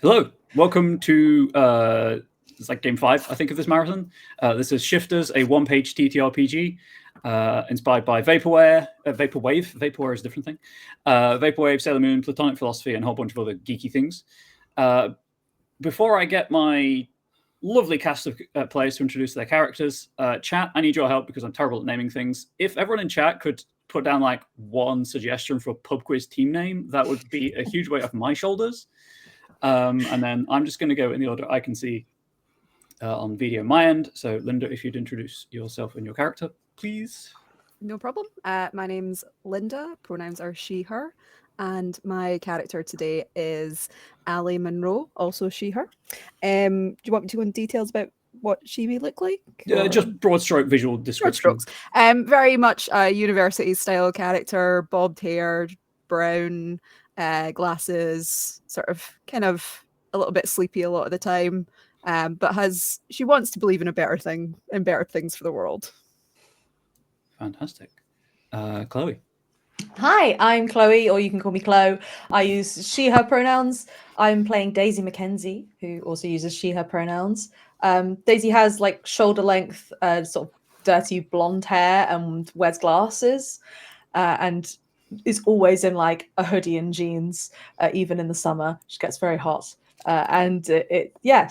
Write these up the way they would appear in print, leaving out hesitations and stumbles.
Hello, welcome to it's like game 5, I think, of this marathon. This is Shifters, a one-page TTRPG inspired by Vaporware. Vaporware is a different thing. Vaporwave, Sailor Moon, Platonic Philosophy, and a whole bunch of other geeky things. Before I get my lovely cast of players to introduce their characters, chat, I need your help because I'm terrible at naming things. If everyone in chat could put down like one suggestion for a pub quiz team name, that would be a huge weight off my shoulders. And then I'm just going to go in the order I can see on video my end. So, Linda, if you'd introduce yourself and your character, please. No problem. My name's Linda. Pronouns are she, her. And my character today is Ali Monroe, also she, her. Do you want me to go into details about what she may look like? Just broad stroke visual description. Broad strokes. Very much a university style character, bobbed hair, brown, glasses, sort of kind of a little bit sleepy a lot of the time, but she wants to believe in a better thing and better things for the world. Fantastic. Chloe. Hi, I'm Chloe, or you can call me Chloe. I use she, her pronouns. I'm playing Daisy Mackenzie, who also uses she, her pronouns. Daisy has like shoulder length, sort of dirty blonde hair and wears glasses, and is always in like a hoodie and jeans, even in the summer. She gets very hot.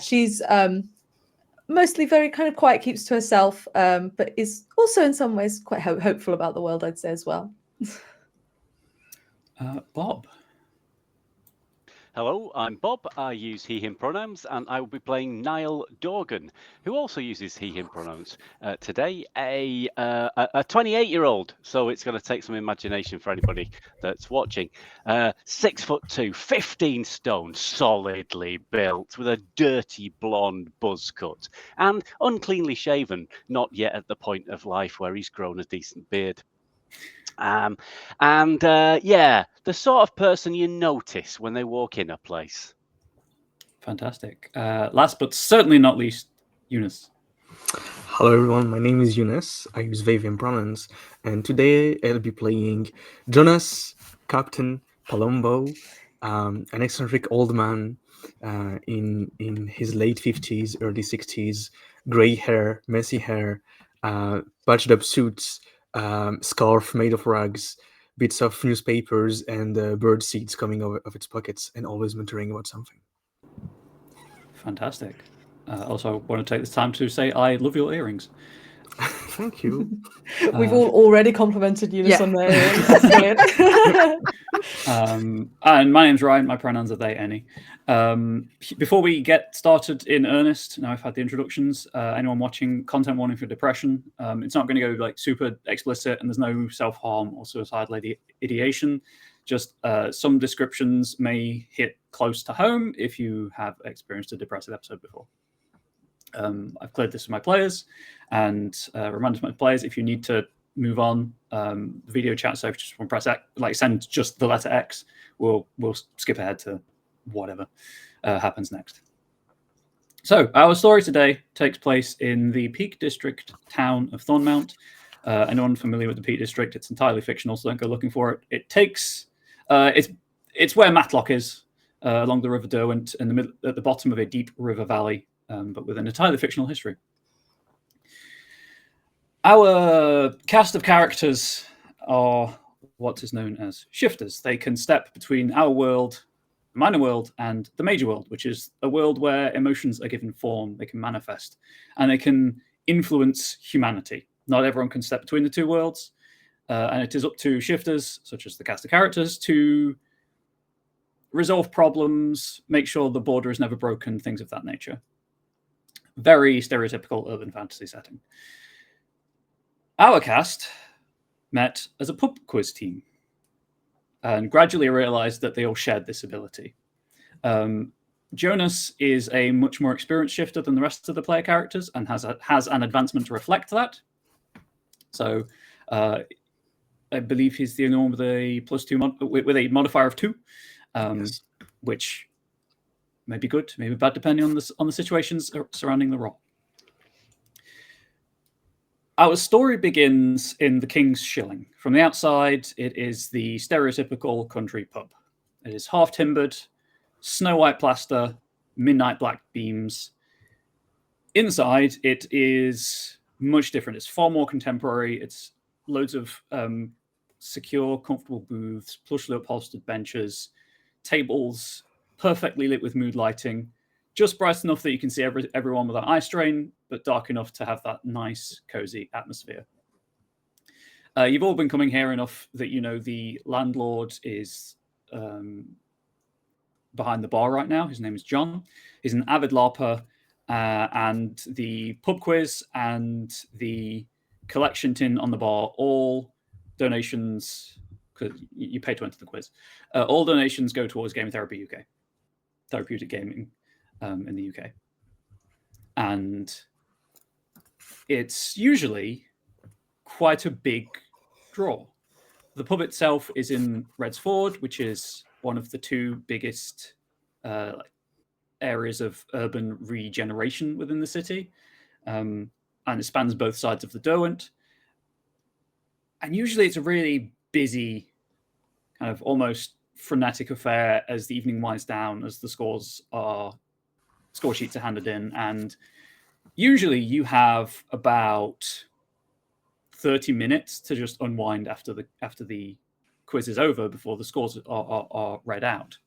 She's mostly very kind of quiet, keeps to herself, but is also in some ways quite hopeful about the world, I'd say, as well. Bob. Hello, I'm Bob. I use he, him pronouns, and I will be playing Niall Dorgan, who also uses he, him pronouns. Today, a 28-year-old, so it's going to take some imagination for anybody that's watching. 6'2", 15 stone, solidly built, with a dirty blonde buzz cut, and uncleanly shaven, not yet at the point of life where he's grown a decent beard. The sort of person you notice when they walk in a place. Fantastic. Last but certainly not least, Younes. Hello everyone, my name is Younes. I use they, them pronouns, and today I'll be playing Jonas, Captain Palumbo, an eccentric old man in his late 50s, early 60s, grey hair, messy hair, patched up suits, scarf made of rags, bits of newspapers, and bird seeds coming out of its pockets, and always muttering about something. Fantastic. Also, I want to take this time to say I love your earrings. Thank you. We've all already complimented Younes on their earrings. That's brilliant. And my name's Ryan. My pronouns are they, any. Before we get started in earnest, now I've had the introductions, anyone watching, content warning for depression. It's not going to go like super explicit, and there's no self-harm or suicidal ideation. Just some descriptions may hit close to home if you have experienced a depressive episode before. I've cleared this with my players and reminded my players if you need to move on, the video chat, so if you just want to press X, like send just the letter X, we'll skip ahead to whatever happens next. So our story today takes place in the Peak District town of Thornmount. Anyone familiar with the Peak District? It's entirely fictional, so don't go looking for it. It takes it's where Matlock is, along the River Derwent, in the middle, at the bottom of a deep river valley, but with an entirely fictional history. Our cast of characters are what is known as shifters. They can step between our world, the minor world, and the major world, which is a world where emotions are given form, they can manifest, and they can influence humanity. Not everyone can step between the two worlds, and it is up to shifters, such as the cast of characters, to resolve problems, make sure the border is never broken, things of that nature. Very stereotypical urban fantasy setting. Our cast met as a pub quiz team and gradually realized that they all shared this ability. Jonas is a much more experienced shifter than the rest of the player characters and has an advancement to reflect that. So I believe he's the only one with a +2 with a modifier of 2, yes. Which may be good, maybe bad, depending on the situations surrounding the role. Our story begins in the King's Shilling. From the outside, it is the stereotypical country pub. It is half-timbered, snow-white plaster, midnight black beams. Inside, it is much different. It's far more contemporary. It's loads of secure, comfortable booths, plushly upholstered benches, tables perfectly lit with mood lighting, just bright enough that you can see everyone without eye strain, but dark enough to have that nice, cozy atmosphere. You've all been coming here enough that you know the landlord is behind the bar right now. His name is John. He's an avid LARPer, and the pub quiz and the collection tin on the bar, all donations, because you pay to enter the quiz, all donations go towards Game Therapy UK, therapeutic gaming in the UK. And it's usually quite a big draw. The pub itself is in Redsford, which is one of the two biggest areas of urban regeneration within the city. And it spans both sides of the Derwent. And usually it's a really busy, kind of almost frenetic affair as the evening winds down, as the score sheets are handed in. And usually you have about 30 minutes to just unwind after the quiz is over before the scores are read out.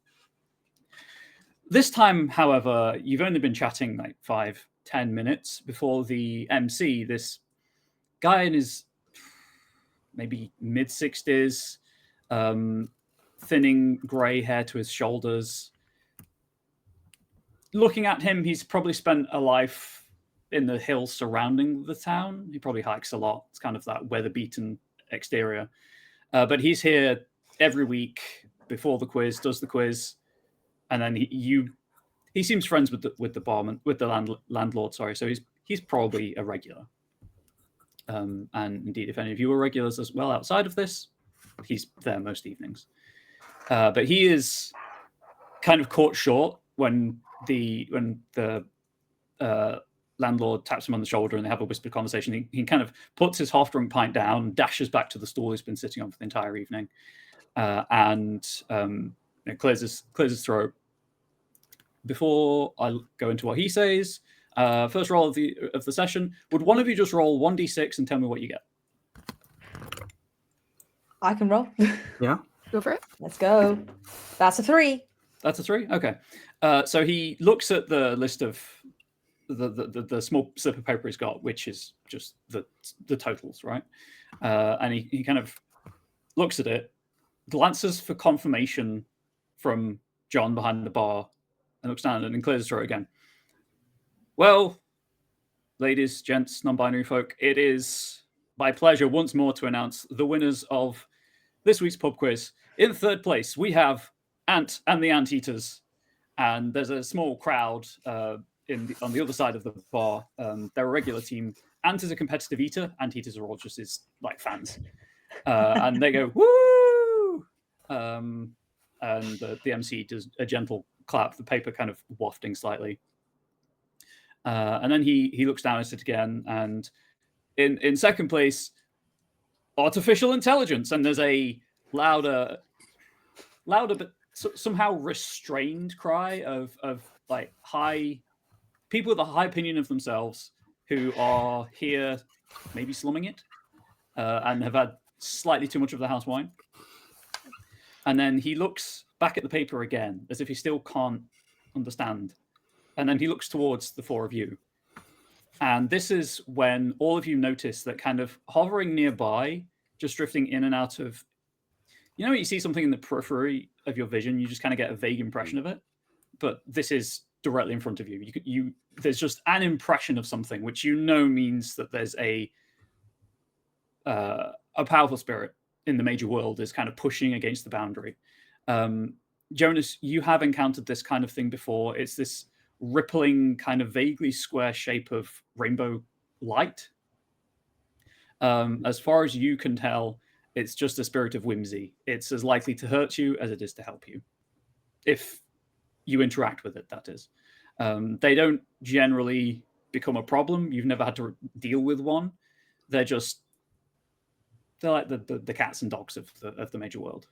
This time, however, you've only been chatting like 5-10 minutes before the MC, this guy in his maybe mid-60s, thinning grey hair to his shoulders. Looking at him, he's probably spent a life in the hills surrounding the town. He probably hikes a lot. It's kind of that weather-beaten exterior. But he's here every week before the quiz, does the quiz, and then he seems friends with the barman, with the landlord. Sorry, so he's probably a regular. And indeed, if any of you are regulars as well outside of this, he's there most evenings. But he is kind of caught short when the landlord taps him on the shoulder and they have a whispered conversation. He kind of puts his half-drunk pint down and dashes back to the stool he's been sitting on for the entire evening, and clears his throat. Before I go into what he says, first roll of the session, would one of you just roll 1d6 and tell me what you get? I can roll. Yeah. Go for it. Let's go. That's a 3. That's a 3? Okay. So he looks at the list of the small slip of paper he's got, which is just the totals, right? And he kind of looks at it, glances for confirmation from John behind the bar, and looks down and clears his throat again. Well, ladies, gents, non-binary folk, it is my pleasure once more to announce the winners of this week's pub quiz. In third place, we have Ant and the Anteaters, and there's a small crowd on the other side of the bar. They're a regular team. Ant is a competitive eater. Anteaters are all just his fans, and they go woo. And the MC does a gentle clap, the paper kind of wafting slightly, and then he looks down at it again. And in second place, artificial intelligence, and there's a louder but somehow restrained cry of like high people with a high opinion of themselves who are here maybe slumming it and have had slightly too much of the house wine. And then he looks back at the paper again as if he still can't understand. And then he looks towards the four of you. And this is when all of you notice that kind of hovering nearby, just drifting in and out of, you see something in the periphery of your vision, you just kind of get a vague impression of it. But this is directly in front of you. There's just an impression of something, which means that there's a powerful spirit in the major world is kind of pushing against the boundary. Younes, you have encountered this kind of thing before. It's this rippling kind of vaguely square shape of rainbow light. As far as you can tell, it's just a spirit of whimsy. It's as likely to hurt you as it is to help you, if you interact with it, that is. They don't generally become a problem. You've never had to deal with one. They're like the cats and dogs of the major world.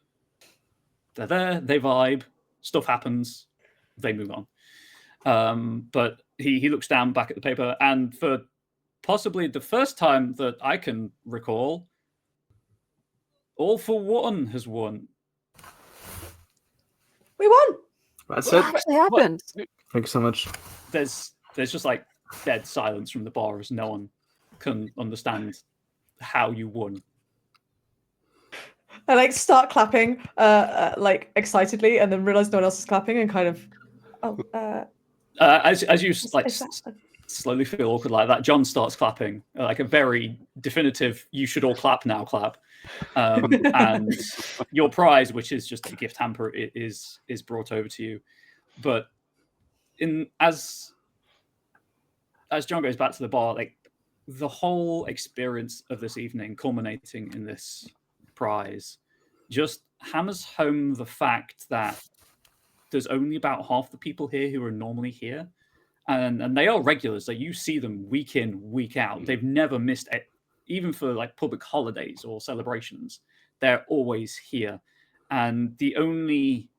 They're there, they vibe, stuff happens, they move on. But he looks down back at the paper, and for possibly the first time that I can recall, All for One has won. We won. That's What it. actually happened? Thank you so much. There's just like dead silence from the bar as no one can understand how you won. I like start clapping, like excitedly, and then realize no one else is clapping, and kind of, As you like is that- slowly feel awkward like that, John starts clapping, like a very definitive "you should all clap now" clap. And your prize, which is just a gift hamper, is brought over to you. But as John goes back to the bar, like the whole experience of this evening, culminating in this prize, just hammers home the fact that there's only about half the people here who are normally here, and they are regulars. Like you see them week in, week out. They've never missed it, even for like public holidays or celebrations. They're always here, and the only,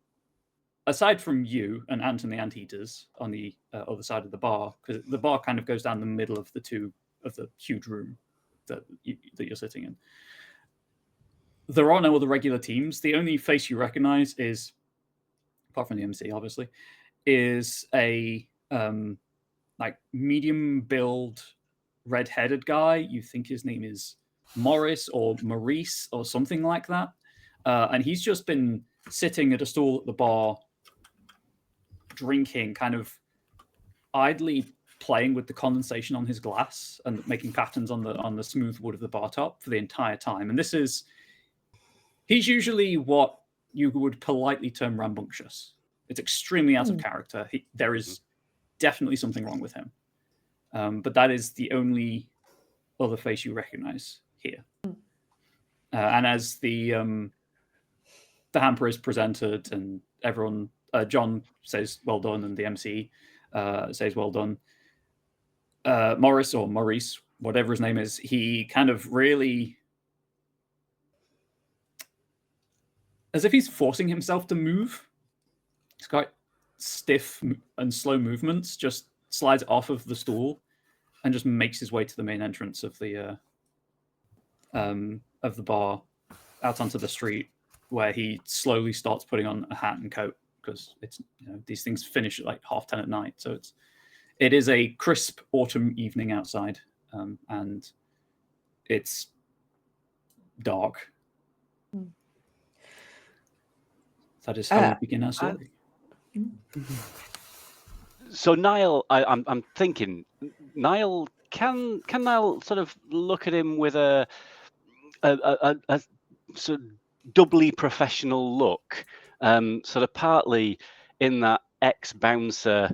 aside from you and Anthony Anteaters on the other side of the bar, because the bar kind of goes down the middle of the huge room that you're sitting in. There are no other regular teams. The only face you recognize is, apart from the MC, obviously, is a like medium build, red-headed guy. You think his name is Morris or Maurice or something like that, and he's just been sitting at a stool at the bar, drinking, kind of idly playing with the condensation on his glass and making patterns on the smooth wood of the bar top for the entire time. And he's usually what you would politely term rambunctious. It's extremely out of character. There is definitely something wrong with him. But that is the only other face you recognize here. And as the hamper is presented and everyone, John says well done, and the MC says well done, Morris or Maurice, whatever his name is, he kind of really, as if he's forcing himself to move. It's quite stiff and slow movements, just slides off of the stool and just makes his way to the main entrance of the bar, out onto the street, where he slowly starts putting on a hat and coat, because it's, these things finish at like 10:30 at night, so it is a crisp autumn evening outside, and it's dark. That is how we begin our story. So Niall, I'm thinking, Niall, can Niall sort of look at him with a sort of doubly professional look, sort of partly in that ex-bouncer,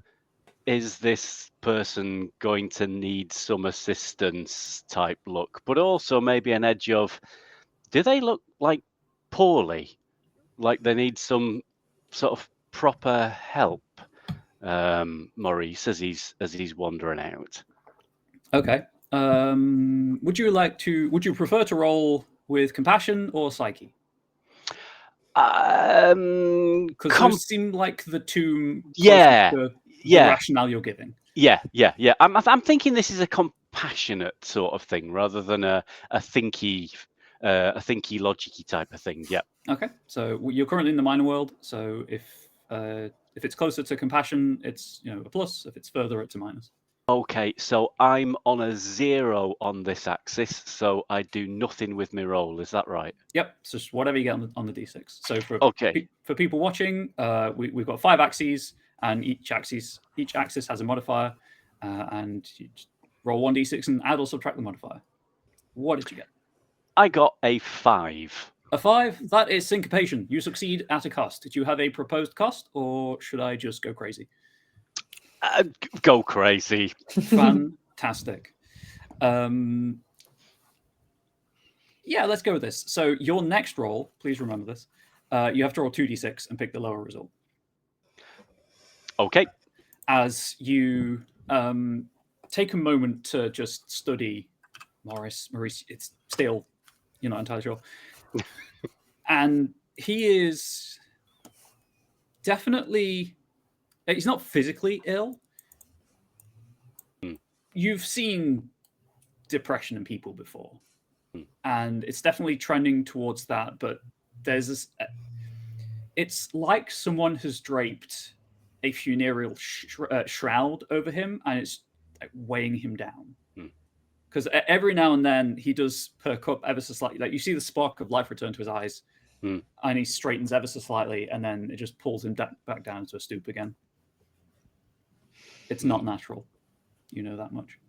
is this person going to need some assistance type look, but also maybe an edge of, do they look like poorly, like they need some sort of proper help, Maurice, as he's wandering out? Okay. Would you prefer to roll with compassion or psyche? Because those seem like the two. The rationale you're giving. Yeah. I'm thinking this is a compassionate sort of thing rather than a thinky logicy type of thing. Yeah. Okay. So you're currently in the minor world. So if it's closer to compassion, it's a plus. If it's further, it's a minus. Okay, so I'm on a 0 on this axis, so I do nothing with my roll. Is that right? Yep. So just whatever you get on the d6. So for people watching, we've got 5 axes, and each axis has a modifier, and you just roll 1d6 and add or subtract the modifier. What did you get? I got a 5. A 5? That is syncopation. You succeed at a cost. Did you have a proposed cost, or should I just go crazy? Go crazy. Fantastic. Yeah, let's go with this. So your next roll, please remember this, you have to roll 2d6 and pick the lower result. Okay. As you take a moment to just study Maurice, it's still, you're not entirely sure. And he is definitely He's not physically ill. Hmm. You've seen depression in people before, Hmm. and it's definitely trending towards that. But there's this. It's like someone has draped a funereal shroud over him, and it's like weighing him down. Hmm. Because every now and then he does perk up ever so slightly. Like you see the spark of life return to his eyes, Hmm. and he straightens ever so slightly, and then it just pulls him back down to a stoop again. It's not natural. You know that much.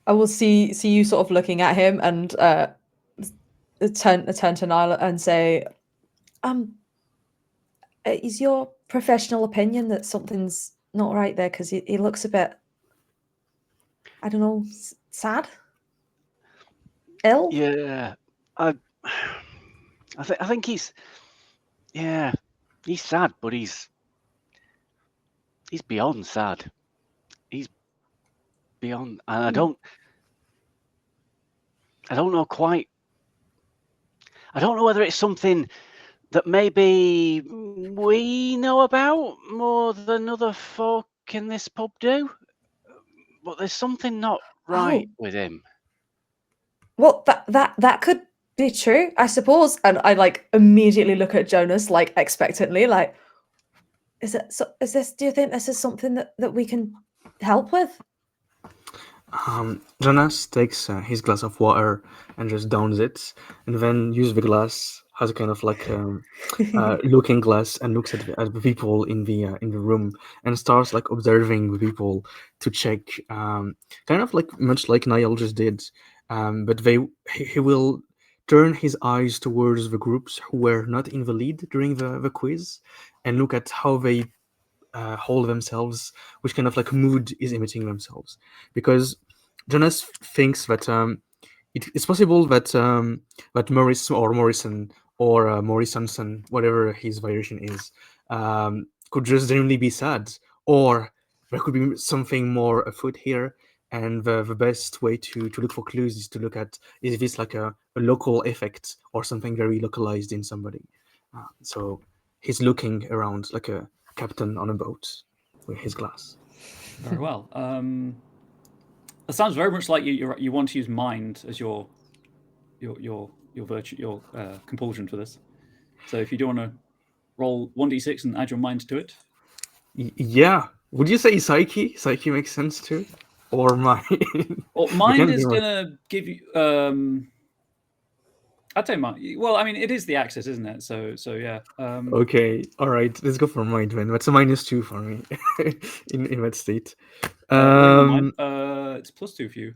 I will see you sort of looking at him and turn to Niall and say, is your professional opinion that something's not right there? Because he looks a bit, I don't know, sad, ill. Yeah, I think he's sad, but he's beyond sad. He's beyond, and I don't know quite. I don't know whether it's something that maybe we know about more than other folk in this pub do, but there's something not right with him. Well, that could be true, I suppose. And I like immediately look at Jonas like expectantly, like, is this? Do you think this is something that we can help with? Jonas takes his glass of water and just downs it, and then uses the glass as a kind of like looking glass and looks at the people in the room and starts like observing the people to check, kind of like much like Niall just did, but he will turn his eyes towards the groups who were not in the lead during the quiz and look at how they hold themselves, which kind of like mood is imitating themselves, because Jonas thinks that it's possible that that Morrison or Morrisonson, whatever his variation is, could just genuinely be sad, or there could be something more afoot here. And the best way to look for clues is to look at, is this like a local effect or something very localized in somebody. So he's looking around like a captain on a boat with his glass. Very well. It sounds very much like you want to use mind as your virtue, your compulsion for this. So if you do want to roll 1d6 and add your mind to it. Yeah. Would you say psyche? Psyche makes sense too, or mind? Well, mind is gonna give you. I'd say mind. Well, I mean, it is the axis, isn't it? So yeah. Okay. All right. Let's go for mind then. That's a -2 for me in that state. It's +2 for you.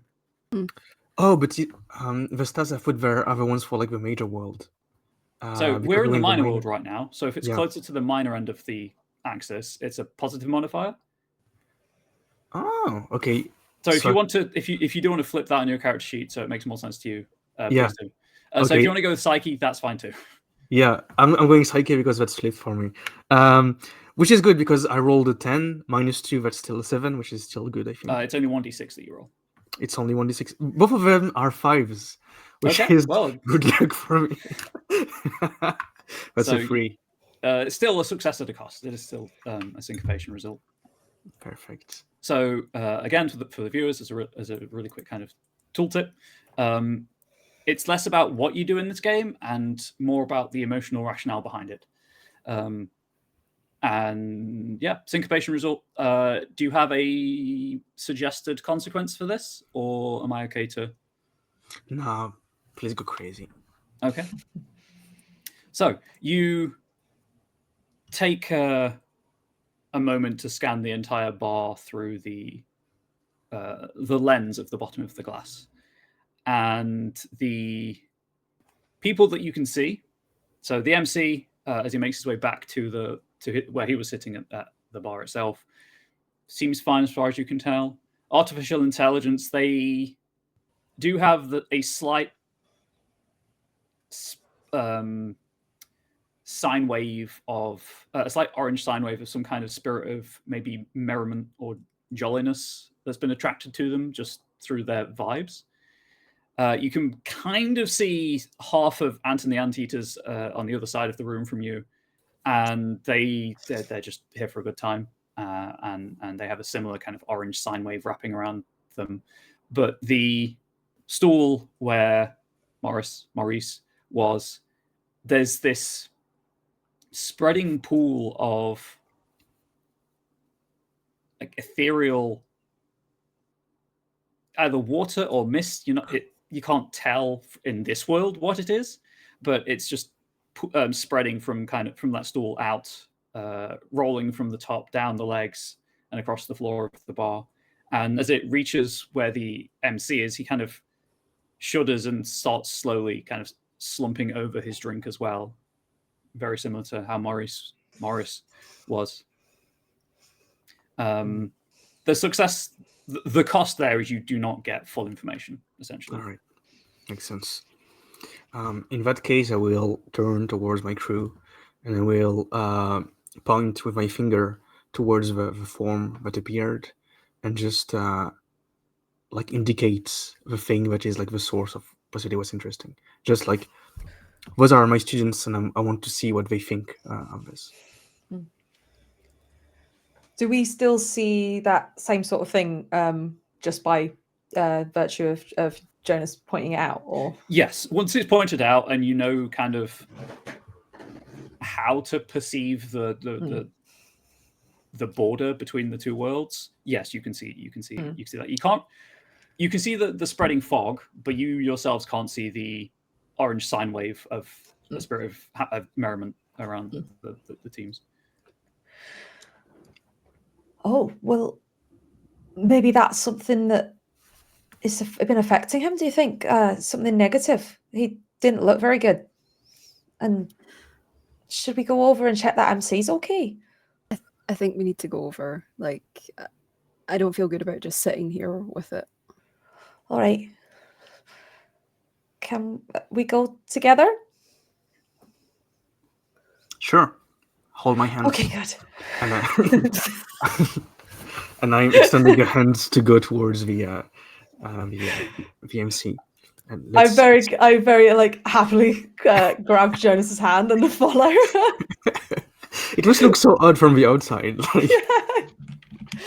Oh, but the stats I put there are the ones for like the major world. So we're in the minor world right now. So if it's closer to the minor end of the axis, it's a positive modifier. Oh, okay. So if you want to, if you do want to flip that on your character sheet, so it makes more sense to you. Yeah. +2. So if you want to go with psyche, that's fine too. Yeah, I'm going psyche because that's flipped for me. Which is good because I rolled a 10 -2. That's still a 7, which is still good. I think it's only 1d6 that you roll. It's only 1d6. Both of them are 5s, which is good luck for me. That's a 3. It's still a success at a cost. It is still a syncopation result. Perfect. So again, for the viewers, as a really quick kind of tooltip, it's less about what you do in this game and more about the emotional rationale behind it. And yeah, syncopation result. Do you have a suggested consequence for this, or am I okay to? No, please go crazy. Okay. So you take a moment to scan the entire bar through the lens of the bottom of the glass, and the people that you can see. So the MC, as he makes his way back to where he was sitting at the bar itself, seems fine as far as you can tell. Artificial intelligence, they do have a slight sine wave of a slight orange sine wave of some kind of spirit of maybe merriment or jolliness that's been attracted to them just through their vibes. You can kind of see half of Ant and the Anteaters on the other side of the room from you, and they're just here for a good time, and they have a similar kind of orange sine wave wrapping around them. But the stool where Maurice was, there's this spreading pool of like ethereal, either water or mist. You can't tell in this world what it is, but it's just spreading from that stool out, rolling from the top down the legs and across the floor of the bar. And as it reaches where the MC is, he kind of shudders and starts slowly kind of slumping over his drink as well. Very similar to how Morris was. The cost there is you do not get full information, essentially. All right. Makes sense. In that case, I will turn towards my crew, and I will point with my finger towards the form that appeared, and just like indicate the thing that is like the source of possibly what's interesting. Just like, those are my students, and I want to see what they think of this. Do we still see that same sort of thing just by virtue of Jonas pointing it out? Or yes, once it's pointed out and you know kind of how to perceive the border between the two worlds, yes, you can see that. You can see the spreading fog, but you yourselves can't see the orange sine wave of the spirit of merriment around the teams. Oh, well, maybe that's something that has been affecting him. Do you think something negative? He didn't look very good. And should we go over and check that MC's okay? I think we need to go over. Like, I don't feel good about just sitting here with it. All right. Can we go together? Sure. Hold my hand. Okay, good. And I'm extending your hands to go towards the MC. And I very like happily grab Jonas's hand and follow. It must look so odd from the outside. Like,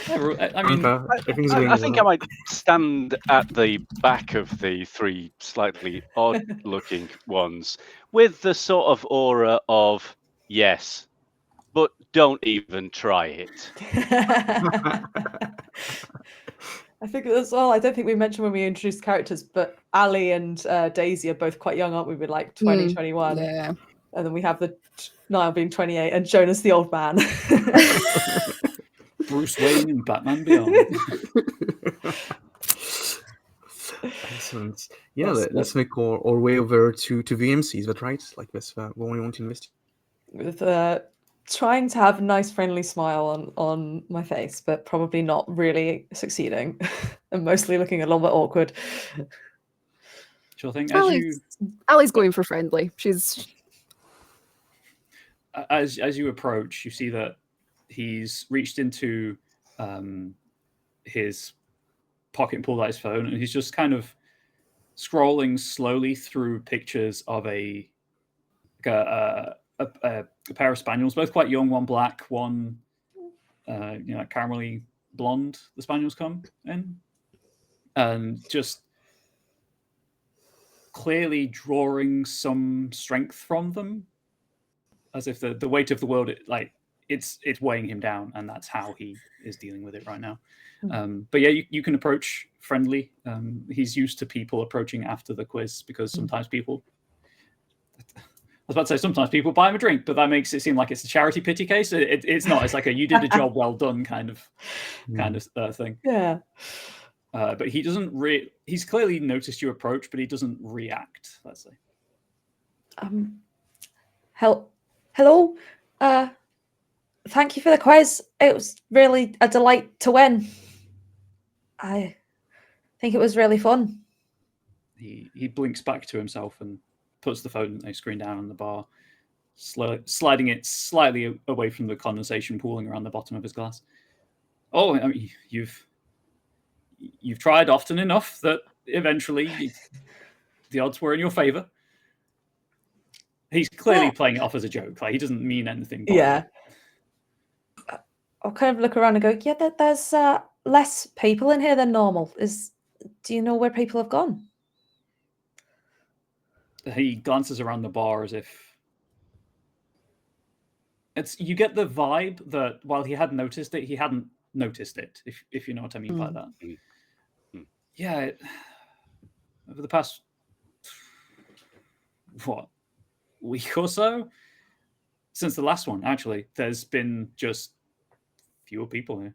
I mean, I think I might stand at the back of the three slightly odd-looking ones with the sort of aura of, yes, but don't even try it. I think as well, I don't think we mentioned when we introduced characters, but Ali and Daisy are both quite young, aren't we? We're like 20, 21. Yeah. And then we have the Niall being 28 and Jonas the old man. Bruce Wayne and Batman Beyond. Excellent. Yeah, let's make our way over to VMC. Is that right? Like that's what we want to investigate. With trying to have a nice, friendly smile on my face, but probably not really succeeding, and mostly looking a little bit awkward. Sure thing. Ali's going for friendly. She's as you approach, you see that he's reached into his pocket and pulled out his phone, and he's just kind of scrolling slowly through pictures of a pair of spaniels, both quite young, one black, one caramelly blonde. The spaniels come in, and just clearly drawing some strength from them, as if the weight of the world it's weighing him down, and that's how he is dealing with it right now. But yeah, you can approach friendly. He's used to people approaching after the quiz, because sometimes people, I was about to say sometimes people buy him a drink, but that makes it seem like it's a charity pity case. It's not. It's like a you did a job well done kind of thing. Yeah. But he doesn't he's clearly noticed you approach, but he doesn't react, let's say. Hello. Thank you for the quiz. It was really a delight to win. I think it was really fun. He blinks back to himself and puts the phone screen down on the bar, sliding it slightly away from the condensation pooling around the bottom of his glass. Oh, I mean, you've tried often enough that eventually the odds were in your favor. He's clearly playing it off as a joke. Like he doesn't mean anything by Yeah. it. I'll kind of look around and go, yeah, there's less people in here than normal. Do you know where people have gone? He glances around the bar as if you get the vibe that while he had noticed it, he hadn't noticed it, if you know what I mean by that. Yeah, over the past week or so, since the last one, actually, there's been just fewer people here.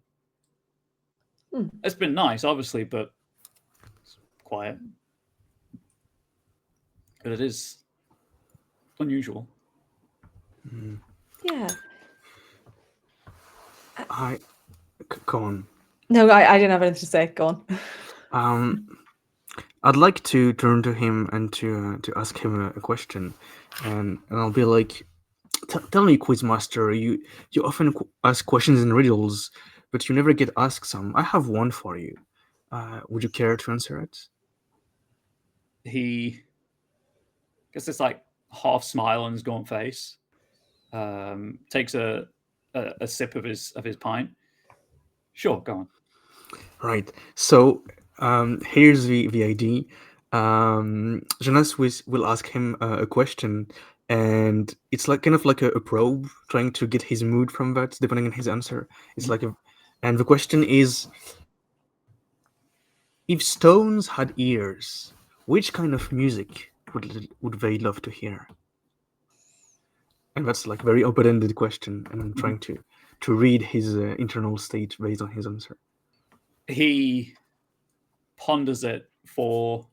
It's been nice, obviously, but it's quiet. But it is unusual. Yeah. Go on. No, I didn't have anything to say. Go on. I'd like to turn to him and to ask him a question, and I'll be like, tell me, Quizmaster, you often ask questions in riddles, but you never get asked some. I have one for you. Would you care to answer it? He gets this like half smile on his gaunt face. Takes a sip of his pint. Sure, go on. Right. So here's the idea. Jonas will ask him a question, and it's like kind of like a probe, trying to get his mood from that, depending on his answer. It's like and the question is, if stones had ears, which kind of music would they love to hear? And that's like a very open-ended question, and I'm trying to read his internal state based on his answer. He ponders it for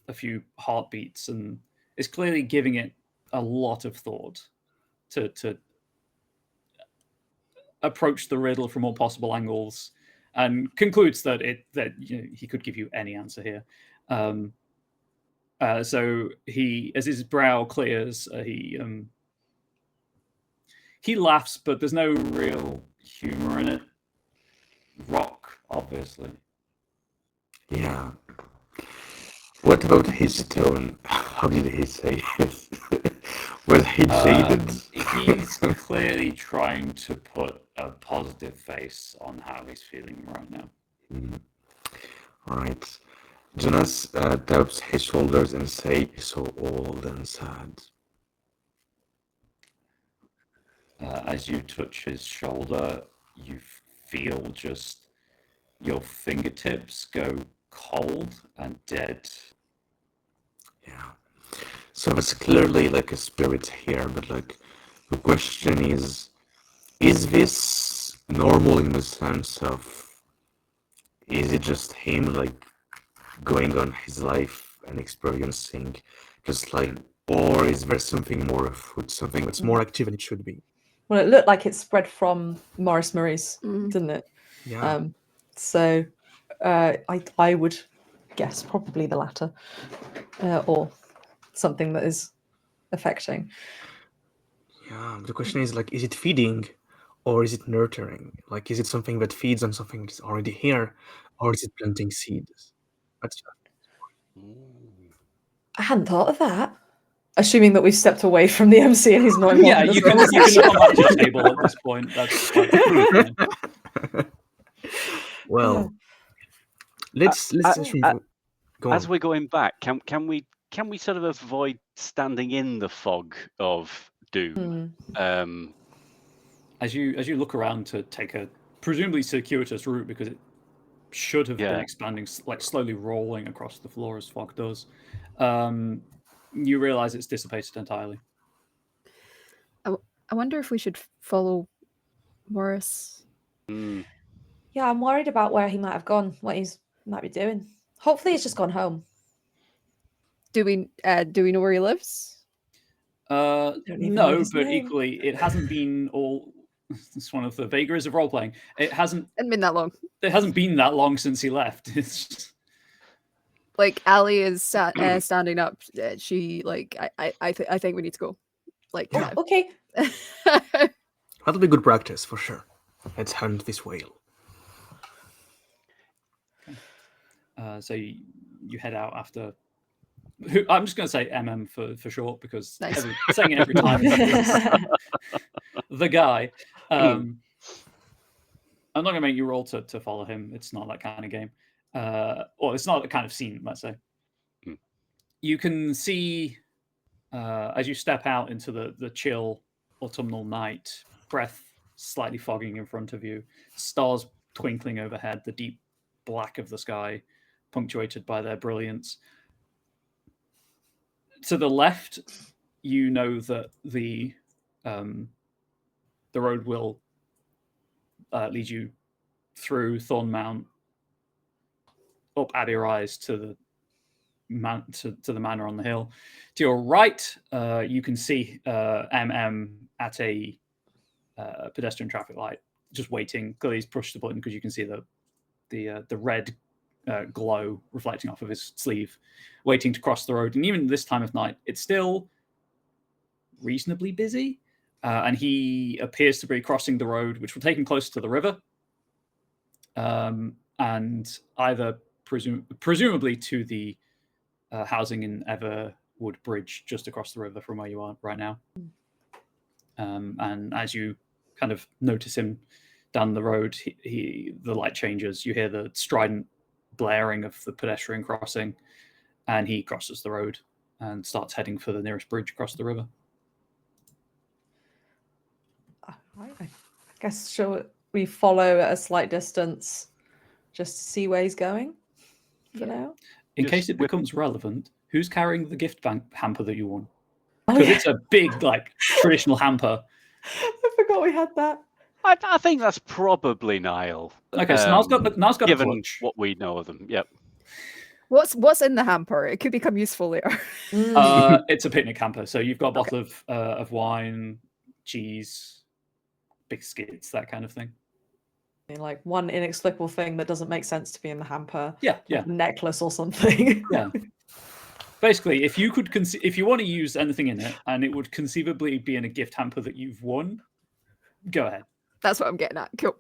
a few heartbeats and is clearly giving it a lot of thought to approach the riddle from all possible angles, and concludes that he could give you any answer here. So he, as his brow clears, he laughs, but there's no real humor in it. Rock, obviously. Yeah. What about his tone? How did he say it? Was he jaded? He's clearly trying to put a positive face on how he's feeling right now. Right. Jonas taps his shoulders and say, "So old and sad." As you touch his shoulder, you feel just your fingertips go cold and dead. Yeah. So it's clearly like a spirit here, but like the question is this normal in the sense of, is it just him like going on his life and experiencing just like, or is there something more afoot, something that's more active than it should be? Well, it looked like it spread from Morris Murray's, didn't it? Yeah. So I would guess probably the latter, or something that is affecting. Yeah. The question is like, is it feeding or is it nurturing? Like, is it something that feeds on something that's already here, or is it planting seeds? That's I hadn't thought of that. Assuming that we've stepped away from the MC and he's not involved. Yeah, in this you can conversation. come back to your table at this point. That's fine. well. Let's go on. As we're going back, can we sort of avoid standing in the fog of doom? As you look around to take a presumably circuitous route, because it should have been expanding, like slowly rolling across the floor as fog does, you realize it's dissipated entirely. I wonder if we should follow Morris. Yeah, I'm worried about where he might have gone, what he might be doing. Hopefully he's just gone home. Do we know where he lives? No, know his but name. equally, it hasn't been all. It's one of the vagaries of role playing. It hasn't been that long. It hasn't been that long since he left. It's just... like Ali is standing up. She like I think we need to go. Like Yeah. Okay. That'll be good practice for sure. Let's hunt this whale. So you head out after I'm just going to say MM for short because Nice. saying it every time. The guy. I'm not going to make you roll to follow him. It's not that kind of game. Or it's not the kind of scene, let's say. You can see as you step out into the chill autumnal night, breath slightly fogging in front of you, stars twinkling overhead, the deep black of the sky punctuated by their brilliance. To the left, you know that the road will lead you through Thornmount, up Abbey Rise to the to the manor on the hill. To your right, you can see MM at a pedestrian traffic light, just waiting. Clearly, he's pushed the button because you can see the red glow reflecting off of his sleeve, waiting to cross the road. And even this time of night, it's still reasonably busy. And he appears to be crossing the road, which will take him closer to the river, and either presumably to the housing in Everwood Bridge, just across the river from where you are right now. And as you kind of notice him down the road, the light changes. You hear the strident blaring of the pedestrian crossing, and he crosses the road and starts heading for the nearest bridge across the river. I guess shall we follow at a slight distance just to see where he's going for now? In Just case it becomes relevant, who's carrying the gift hamper that you won? Oh, Because yeah. it's a big, like, traditional hamper. I forgot we had that. I think that's probably Niall. Okay, so Niall's got a given clutch. what we know of them. Yep. What's in the hamper? It could become useful later. It's a picnic hamper, so you've got a bottle of wine, cheese, biscuits, that kind of thing. I mean, like one inexplicable thing that doesn't make sense to be in the hamper. Yeah. Like a necklace or something. Yeah. Basically, if you could if you want to use anything in it, and it would conceivably be in a gift hamper that you've won, go ahead. That's what I'm getting at. Cool.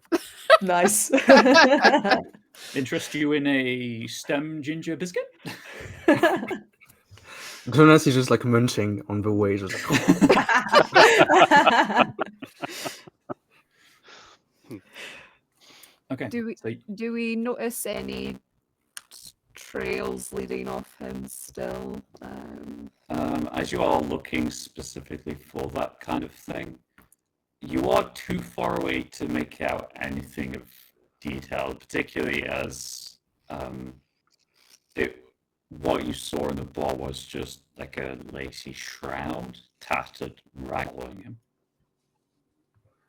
Nice. Interest you in a stem ginger biscuit? Jonas is just like munching on the way, just like, Okay. Do we notice any trails leading off him still? As you are looking specifically for that kind of thing, you are too far away to make out anything of detail, particularly as what you saw in the bar was just like a lacy shroud, tattered, raggling him.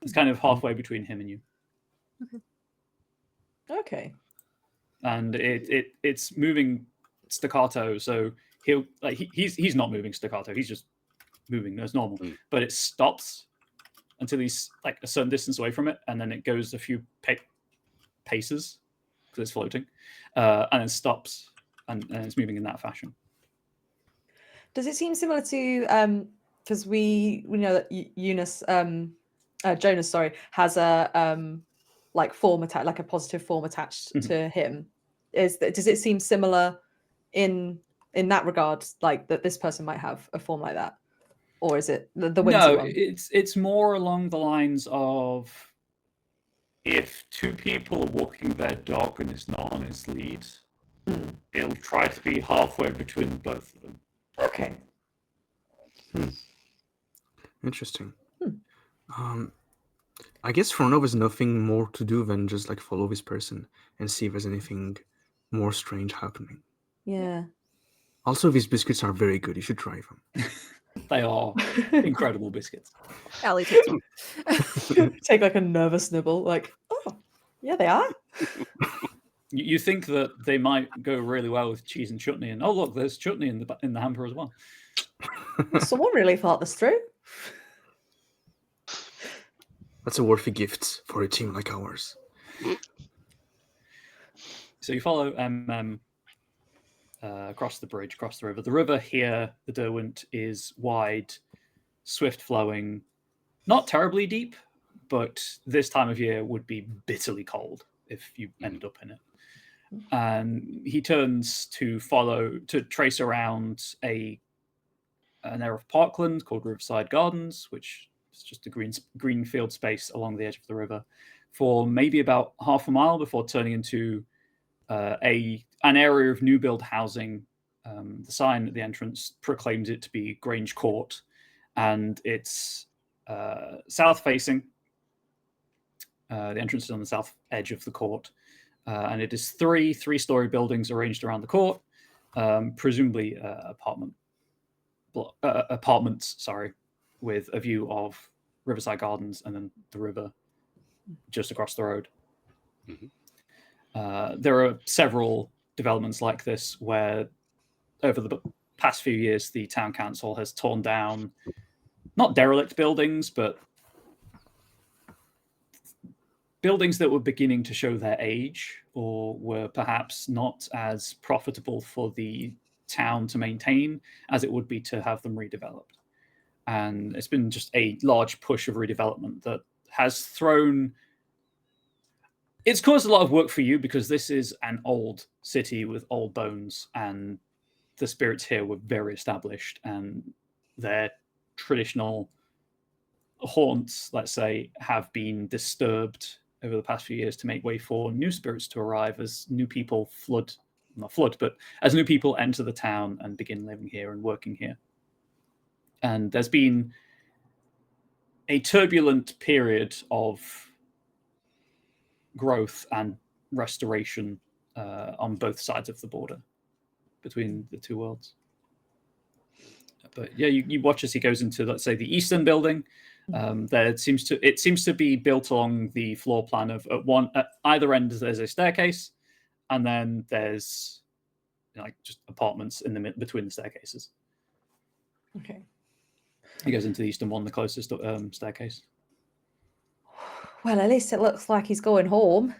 It's kind of halfway between him and you. Okay. And it's moving staccato, so he's not moving staccato, he's just moving as normal. But it stops until he's like a certain distance away from it, and then it goes a few paces because it's floating, and then stops, and it's moving in that fashion. Does it seem similar to because we know that Jonas has a like form attached, like a positive form attached to him? Does it seem similar in that regard, like that this person might have a form like that? Or is it the whimsy No, one? it's more along the lines of if two people are walking their dog and it's not on its lead, it'll try to be halfway between both of them. Okay. interesting. I guess for now there's nothing more to do than just like follow this person and see if there's anything more strange happening. Yeah. Also, these biscuits are very good. You should try them. They are incredible biscuits. Ellie takes one. Take like a nervous nibble, like, oh, yeah, they are. You think that they might go really well with cheese and chutney, and oh look, there's chutney in the hamper as well. Someone really thought this through. That's a worthy gift for a team like ours. So you follow across the bridge, across the river. The river here, the Derwent, is wide, swift flowing, not terribly deep, but this time of year would be bitterly cold if you ended up in it. And he turns to trace around an area of parkland called Riverside Gardens, which is just a green field space along the edge of the river, for maybe about half a mile before turning into an area of new build housing. The sign at the entrance proclaims it to be Grange Court, and it's south facing. The entrance is on the south edge of the court, and it is three-story buildings arranged around the court, presumably apartments, with a view of Riverside Gardens and then the river just across the road. There are several developments like this where over the past few years the town council has torn down not derelict buildings, but buildings that were beginning to show their age or were perhaps not as profitable for the town to maintain as it would be to have them redeveloped. And it's been just a large push of redevelopment that has it's caused a lot of work for you because this is an old city with old bones, and the spirits here were very established, and their traditional haunts, let's say, have been disturbed over the past few years to make way for new spirits to arrive as new people as new people enter the town and begin living here and working here. And there's been a turbulent period of growth and restoration on both sides of the border between the two worlds. But yeah, you watch as he goes into, let's say, the eastern building. It seems to be built along the floor plan of at either end there's a staircase, and then there's just apartments in the between the staircases. Okay. He goes into the eastern one, the closest staircase. Well, at least it looks like he's going home.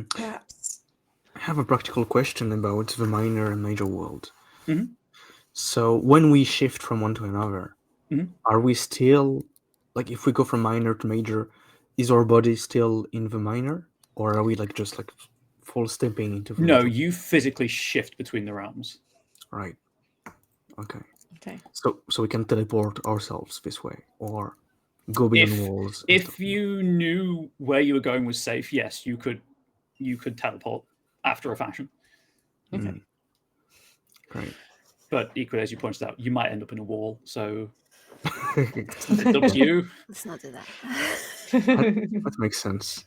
Perhaps. I have a practical question about the minor and major world. Mm-hmm. So when we shift from one to another, are we still, if we go from minor to major, is our body still in the minor, or are we just full stepping into the No, major? you physically shift between the realms. Right. Okay. Okay. So we can teleport ourselves this way, or go beyond walls. If you knew where you were going was safe, yes, you could teleport after a fashion. Okay. Great. But equally, as you pointed out, you might end up in a wall. So it's up to you. Let's not do that. That makes sense.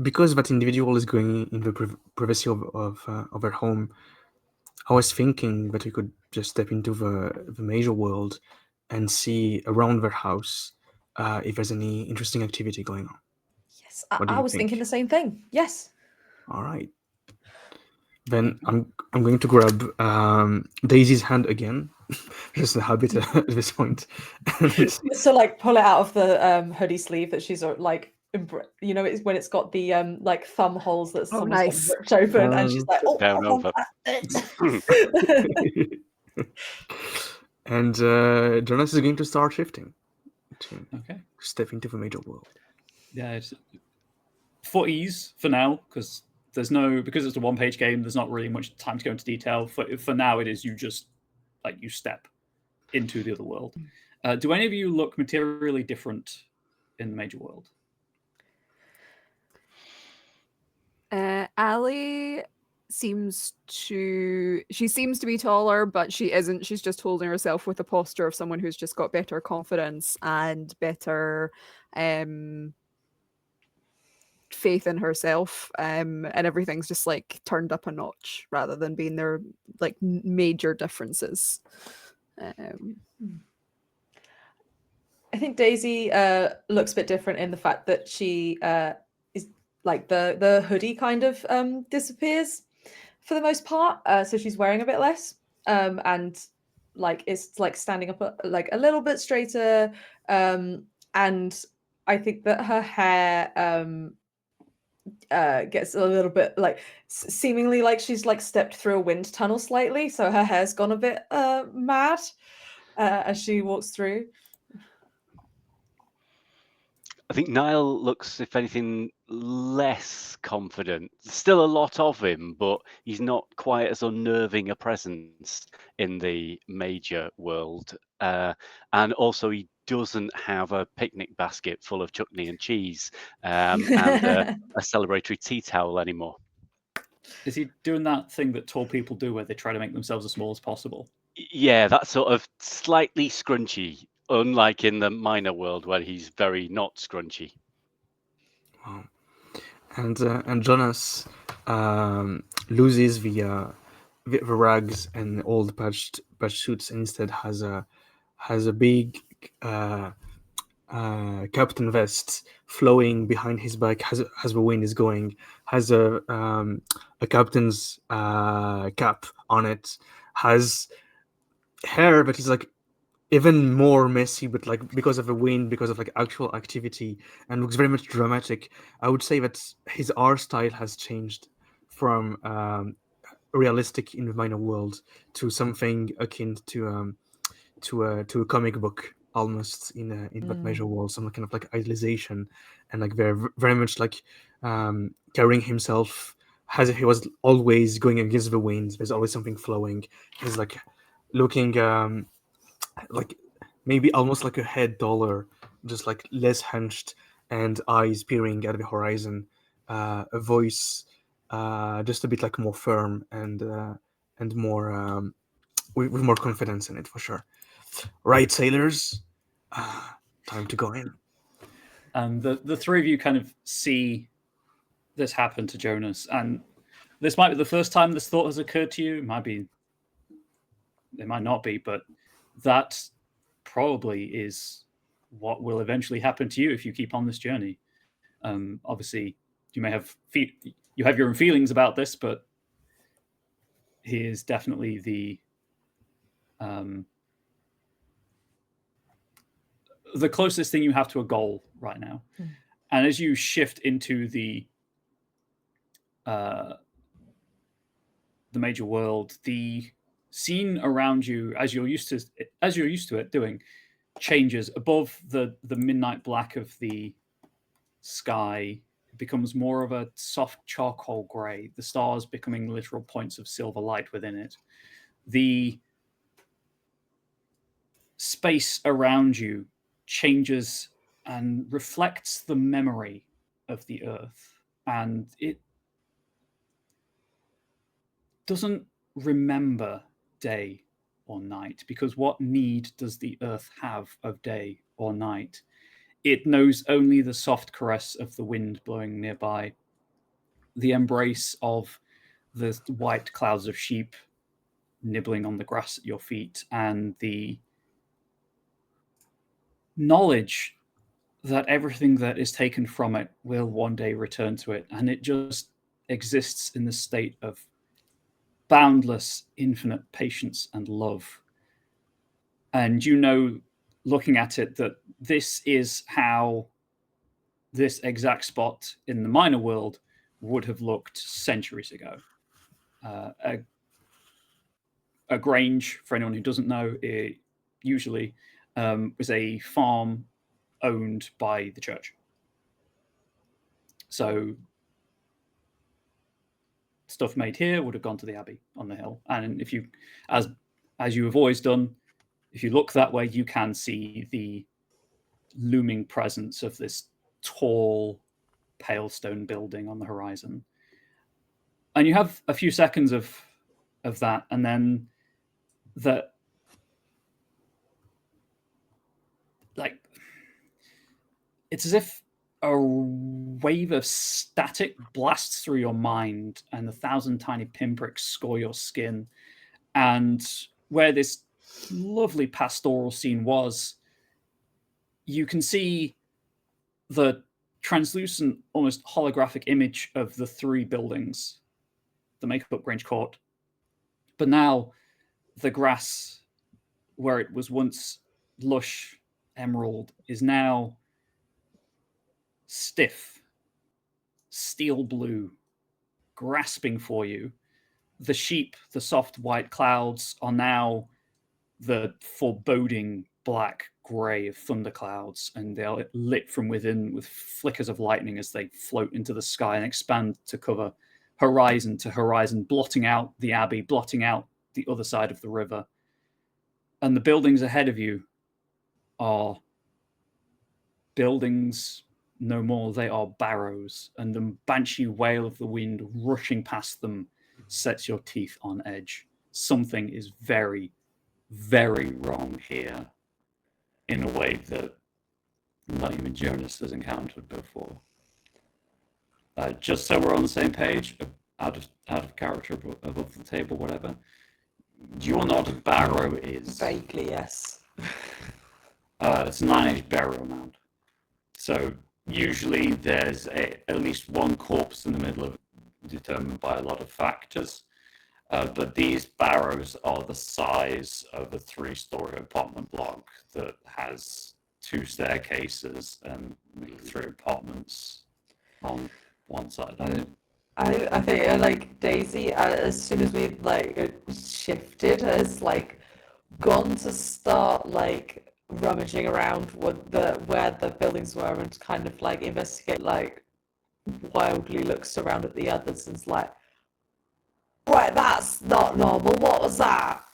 Because that individual is going in the privacy of their home, I was thinking that we could just step into the major world and see around their house if there's any interesting activity going on. Yes, What do I you was think? thinking the same thing. Yes. All right. Then I'm going to grab Daisy's hand again. Just a habit at this point. So pull it out of the hoodie sleeve that she's it's when it's got the thumb holes that someone's nice. ripped open, and she's like, oh, Down over. And Jonas is going to start shifting to step into the major world. Yeah, it's for ease for now, because it's a one-page game. There's not really much time to go into detail. For now, it is you just you step into the other world. Do any of you look materially different in the major world? Ali seems to be taller, but she isn't. She's just holding herself with the posture of someone who's just got better confidence and better faith in herself, and everything's just turned up a notch rather than being their major differences. I think Daisy looks a bit different in the fact that she is the hoodie kind of disappears for the most part, so she's wearing a bit less, and is standing up a little bit straighter, and I think that her hair gets a little bit seemingly she's stepped through a wind tunnel slightly, so her hair's gone a bit mad as she walks through. I think Niall looks, if anything, less confident. Still a lot of him, but he's not quite as unnerving a presence in the major world. And also, he doesn't have a picnic basket full of chutney and cheese and a celebratory tea towel anymore. Is he doing that thing that tall people do where they try to make themselves as small as possible? Yeah, that sort of slightly scrunchy, unlike in the minor world where he's very not scrunchy. Wow. And Jonas loses the rags and old patched suits, and instead has a big captain vest flowing behind his back as the wind is going, has a captain's cap on it, has hair but is like even more messy, but like because of the wind, because of like actual activity, and looks very much dramatic. I would say that his art style has changed from realistic in the minor world to something akin to a comic book almost in that major world, some kind of like idealization, and like very much like carrying himself as if he was always going against the wind. There's always something flowing. He's like looking like maybe almost like a head taller, just like less hunched, and eyes peering at the horizon. A voice just a bit like more firm and more with more confidence in it for sure. Right, sailors, time to go in. And the three of you kind of see this happen to Jonas, and this might be the first time this thought has occurred to you. It might not be, but that probably is what will eventually happen to you if you keep on this journey. Obviously, you may have you have your own feelings about this, but he is definitely the closest thing you have to a goal right now. And as you shift into the major world, the scene around you, as you're used to it doing, changes. Above the midnight black of the sky, it becomes more of a soft charcoal gray, the stars becoming literal points of silver light within it. The space around you changes and reflects the memory of the earth, and it doesn't remember day or night, because what need does the earth have of day or night? It knows only the soft caress of the wind blowing nearby, the embrace of the white clouds of sheep nibbling on the grass at your feet, and the knowledge that everything that is taken from it will one day return to it, and it just exists in the state of boundless, infinite patience and love. And you know, looking at it, that this is how this exact spot in the minor world would have looked centuries ago. A grange, for anyone who doesn't know, it usually was a farm owned by the church. So stuff made here would have gone to the abbey on the hill. And if you, as you have always done, if you look that way, you can see the looming presence of this tall, pale stone building on the horizon. And you have a few seconds of that, and then that, like, it's as if a wave of static blasts through your mind, and 1,000 tiny pinpricks score your skin. And where this lovely pastoral scene was, you can see the translucent, almost holographic image of the three buildings that make up Grange Court. But now the grass, where it was once lush emerald, is now stiff, steel blue, grasping for you. The sheep, the soft white clouds, are now the foreboding black grey of thunderclouds, and they are lit from within with flickers of lightning as they float into the sky and expand to cover horizon to horizon, blotting out the abbey, blotting out the other side of the river. And the buildings ahead of you are buildings no more. They are barrows, and the banshee wail of the wind rushing past them sets your teeth on edge. Something is very, very wrong here in a way that not even Jonas has encountered before. Just so we're on the same page, out of character, above the table, whatever. Do you all know what a barrow is? Vaguely, yes. It's a 9-inch burial mound. So usually there's at least one corpse in the middle of it, determined by a lot of factors. But these barrows are the size of a 3-story apartment block that has 2 staircases and 3 apartments on one side. I think like Daisy, as soon as we like shifted, has like gone to start like rummaging around where the buildings were and kind of like investigate, like wildly looks around at the others and's like, right, that's not normal. What was that?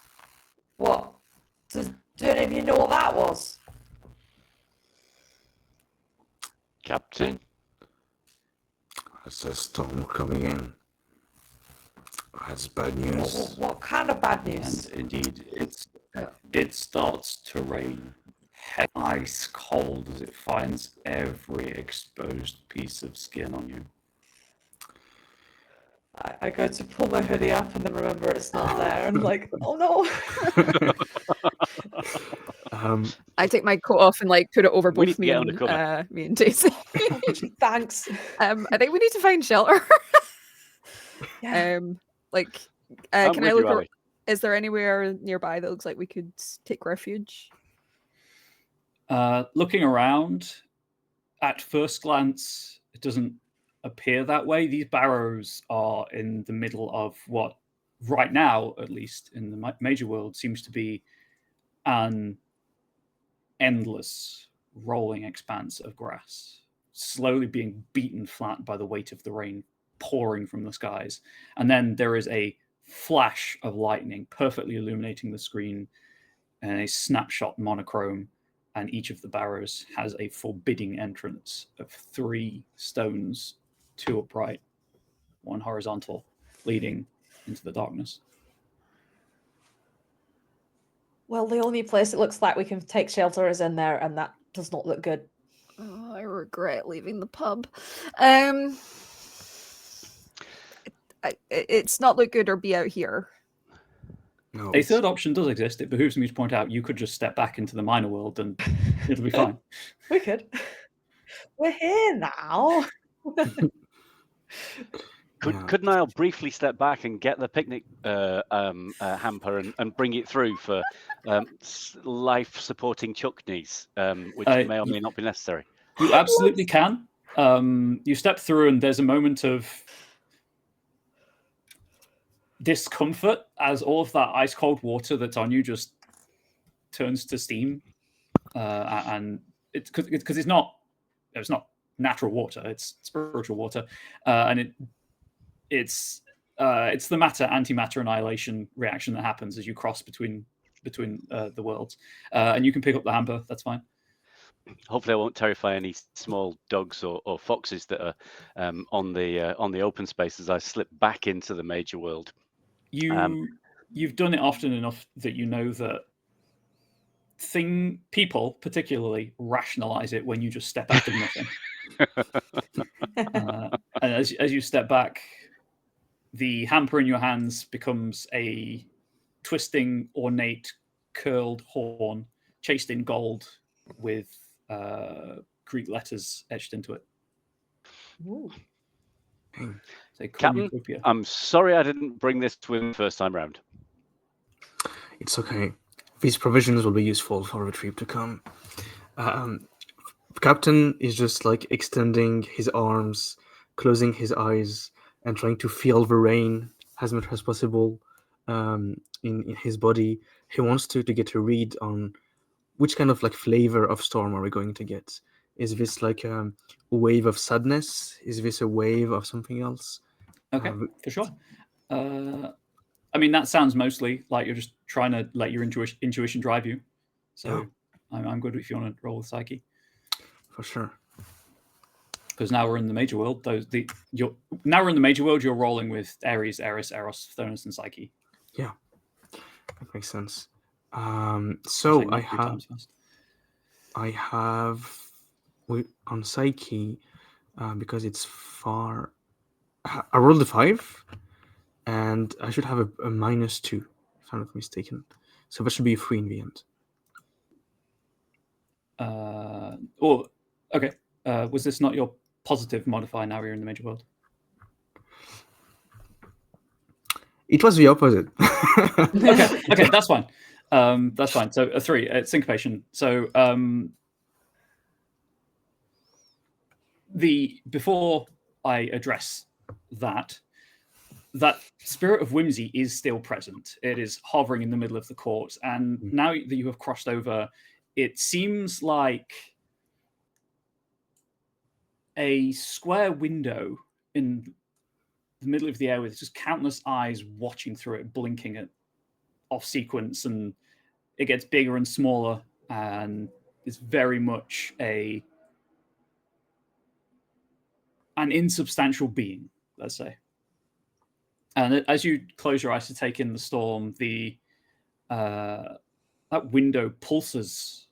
What? Do any of you know what that was? Captain? There's a storm coming in. That's bad news. What kind of bad news? And indeed, it starts to rain. Ice cold as it finds every exposed piece of skin on you. I go to pull my hoodie up and then remember it's not there and like, oh no. I take my coat off and like put it over We need both to me get on the and cover. me and Daisy. Thanks. I think we need to find shelter. Yeah. I'm Can I with you, look? Ali. Is there anywhere nearby that looks like we could take refuge? Looking around, at first glance, it doesn't appear that way. These barrows are in the middle of what, right now, at least in the major world, seems to be an endless rolling expanse of grass, slowly being beaten flat by the weight of the rain pouring from the skies. And then there is a flash of lightning perfectly illuminating the screen and a snapshot monochrome, and each of the barrows has a forbidding entrance of 3 stones, 2 upright, 1 horizontal, leading into the darkness. Well, the only place it looks like we can take shelter is in there, and that does not look good. Oh, I regret leaving the pub. It's not look good or be out here. No, A third option does exist. It behooves me to point out you could just step back into the minor world and it'll be fine. We could. We're here now. Could Niall briefly step back and get the picnic hamper and bring it through for life-supporting chuckneys, which may or may not be necessary? You absolutely can. You step through and there's a moment of discomfort as all of that ice cold water that's on you just turns to steam, and it's because it's not natural water, it's spiritual water, and it's the matter-antimatter annihilation reaction that happens as you cross between the worlds, and you can pick up the hamper. That's fine. Hopefully, I won't terrify any small dogs or foxes that are on the open space as I slip back into the major world. You've done it often enough that you know that people particularly rationalize it when you just step out of nothing. And as you step back, the hamper in your hands becomes a twisting, ornate, curled horn, chased in gold with Greek letters etched into it. Ooh. Captain, I'm sorry I didn't bring this with me first time round. It's okay. These provisions will be useful for the trip to come. Captain is just like extending his arms, closing his eyes, and trying to feel the rain as much as possible in his body. He wants to get a read on which kind of like flavor of storm are we going to get? Is this like a wave of sadness? Is this a wave of something else? Okay, for sure. I mean, that sounds mostly like you're just trying to let your intuition drive you. So I'm good if you want to roll with psyche. For sure. Because now we're in the major world. Now we're in the major world. You're rolling with Ares, Eris, Eros, Thurnus, and Psyche. Yeah, that makes sense. So I have on Psyche because it's far. I rolled a 5, and I should have a -2 if I'm not mistaken. So that should be a 3 in the end. Okay. Was this not your positive modifier now you're in the major world? It was the opposite. Okay, that's fine. That's fine. So a 3, syncopation. So before I address that spirit of whimsy is still present. It is hovering in the middle of the court, and now that you have crossed over, it seems like a square window in the middle of the air with just countless eyes watching through it, blinking at off sequence, and it gets bigger and smaller, and it's very much an insubstantial being, let's say. And as you close your eyes to take in the storm, that window pulses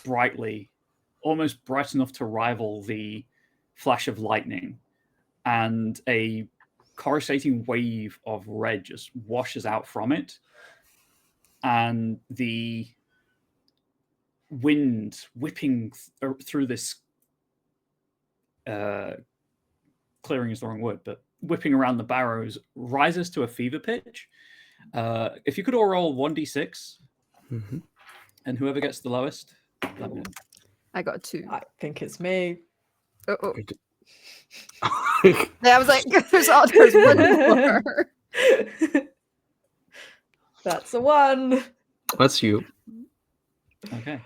brightly, almost bright enough to rival the flash of lightning, and a coruscating wave of red just washes out from it, and the wind whipping through this clearing is the wrong word, but whipping around the barrows rises to a fever pitch. If you could all roll 1d6, and whoever gets the lowest, let me know. I got 2. I think it's me. Oh. Yeah, I was like, there's one more. That's a 1. That's you. Okay.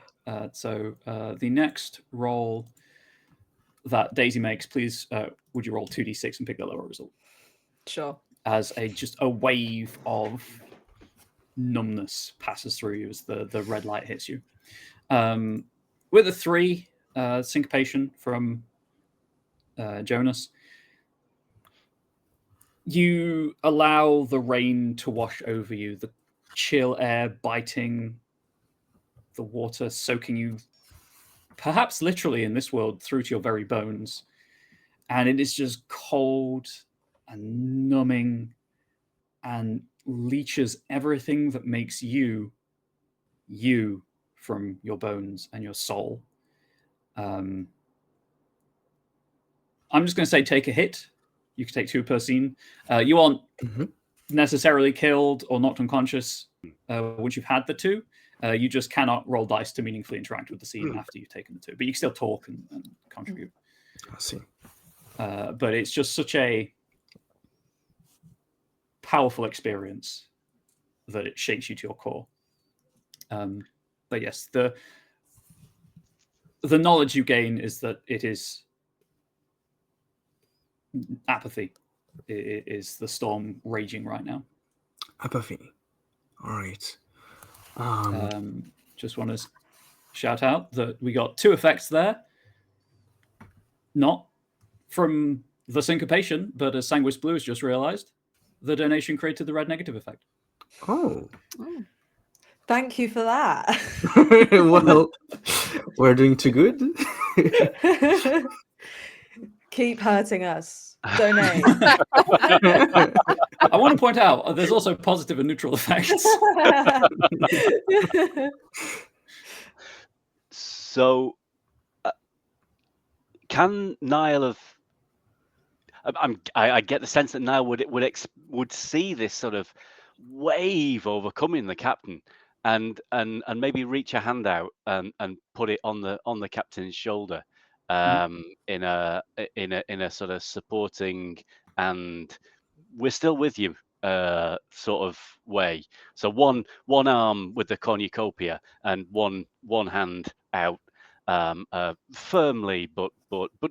So the next roll that Daisy makes, please, would you roll 2d6 and pick the lower result? Sure. As just a wave of numbness passes through you as the red light hits you. With a 3, syncopation from Younes, you allow the rain to wash over you, the chill air biting the water, soaking you, perhaps literally in this world, through to your very bones. And it is just cold and numbing and leeches everything that makes you from your bones and your soul. I'm just going to say take a hit. You can take 2 per scene. You aren't necessarily killed or knocked unconscious once you've had the 2. You just cannot roll dice to meaningfully interact with the scene after you've taken the 2. But you can still talk and contribute. I see. But it's just such a powerful experience that it shakes you to your core. But yes, the knowledge you gain is that it is apathy. It is the storm raging right now. Apathy. All right. Just want to shout out that we got 2 effects there. Not from the syncopation, but as Sanguis Blue has just realized, the donation created the red negative effect. Oh. Thank you for that. Well, we're doing too good. Keep hurting us. Donate. I want to point out there's also positive and neutral effects. So, can Niall have? I get the sense that Niall would see this sort of wave overcoming the captain, and maybe reach a hand out and put it on the captain's shoulder, in a sort of supporting and we're still with you sort of way. So one arm with the cornucopia and one hand out, firmly but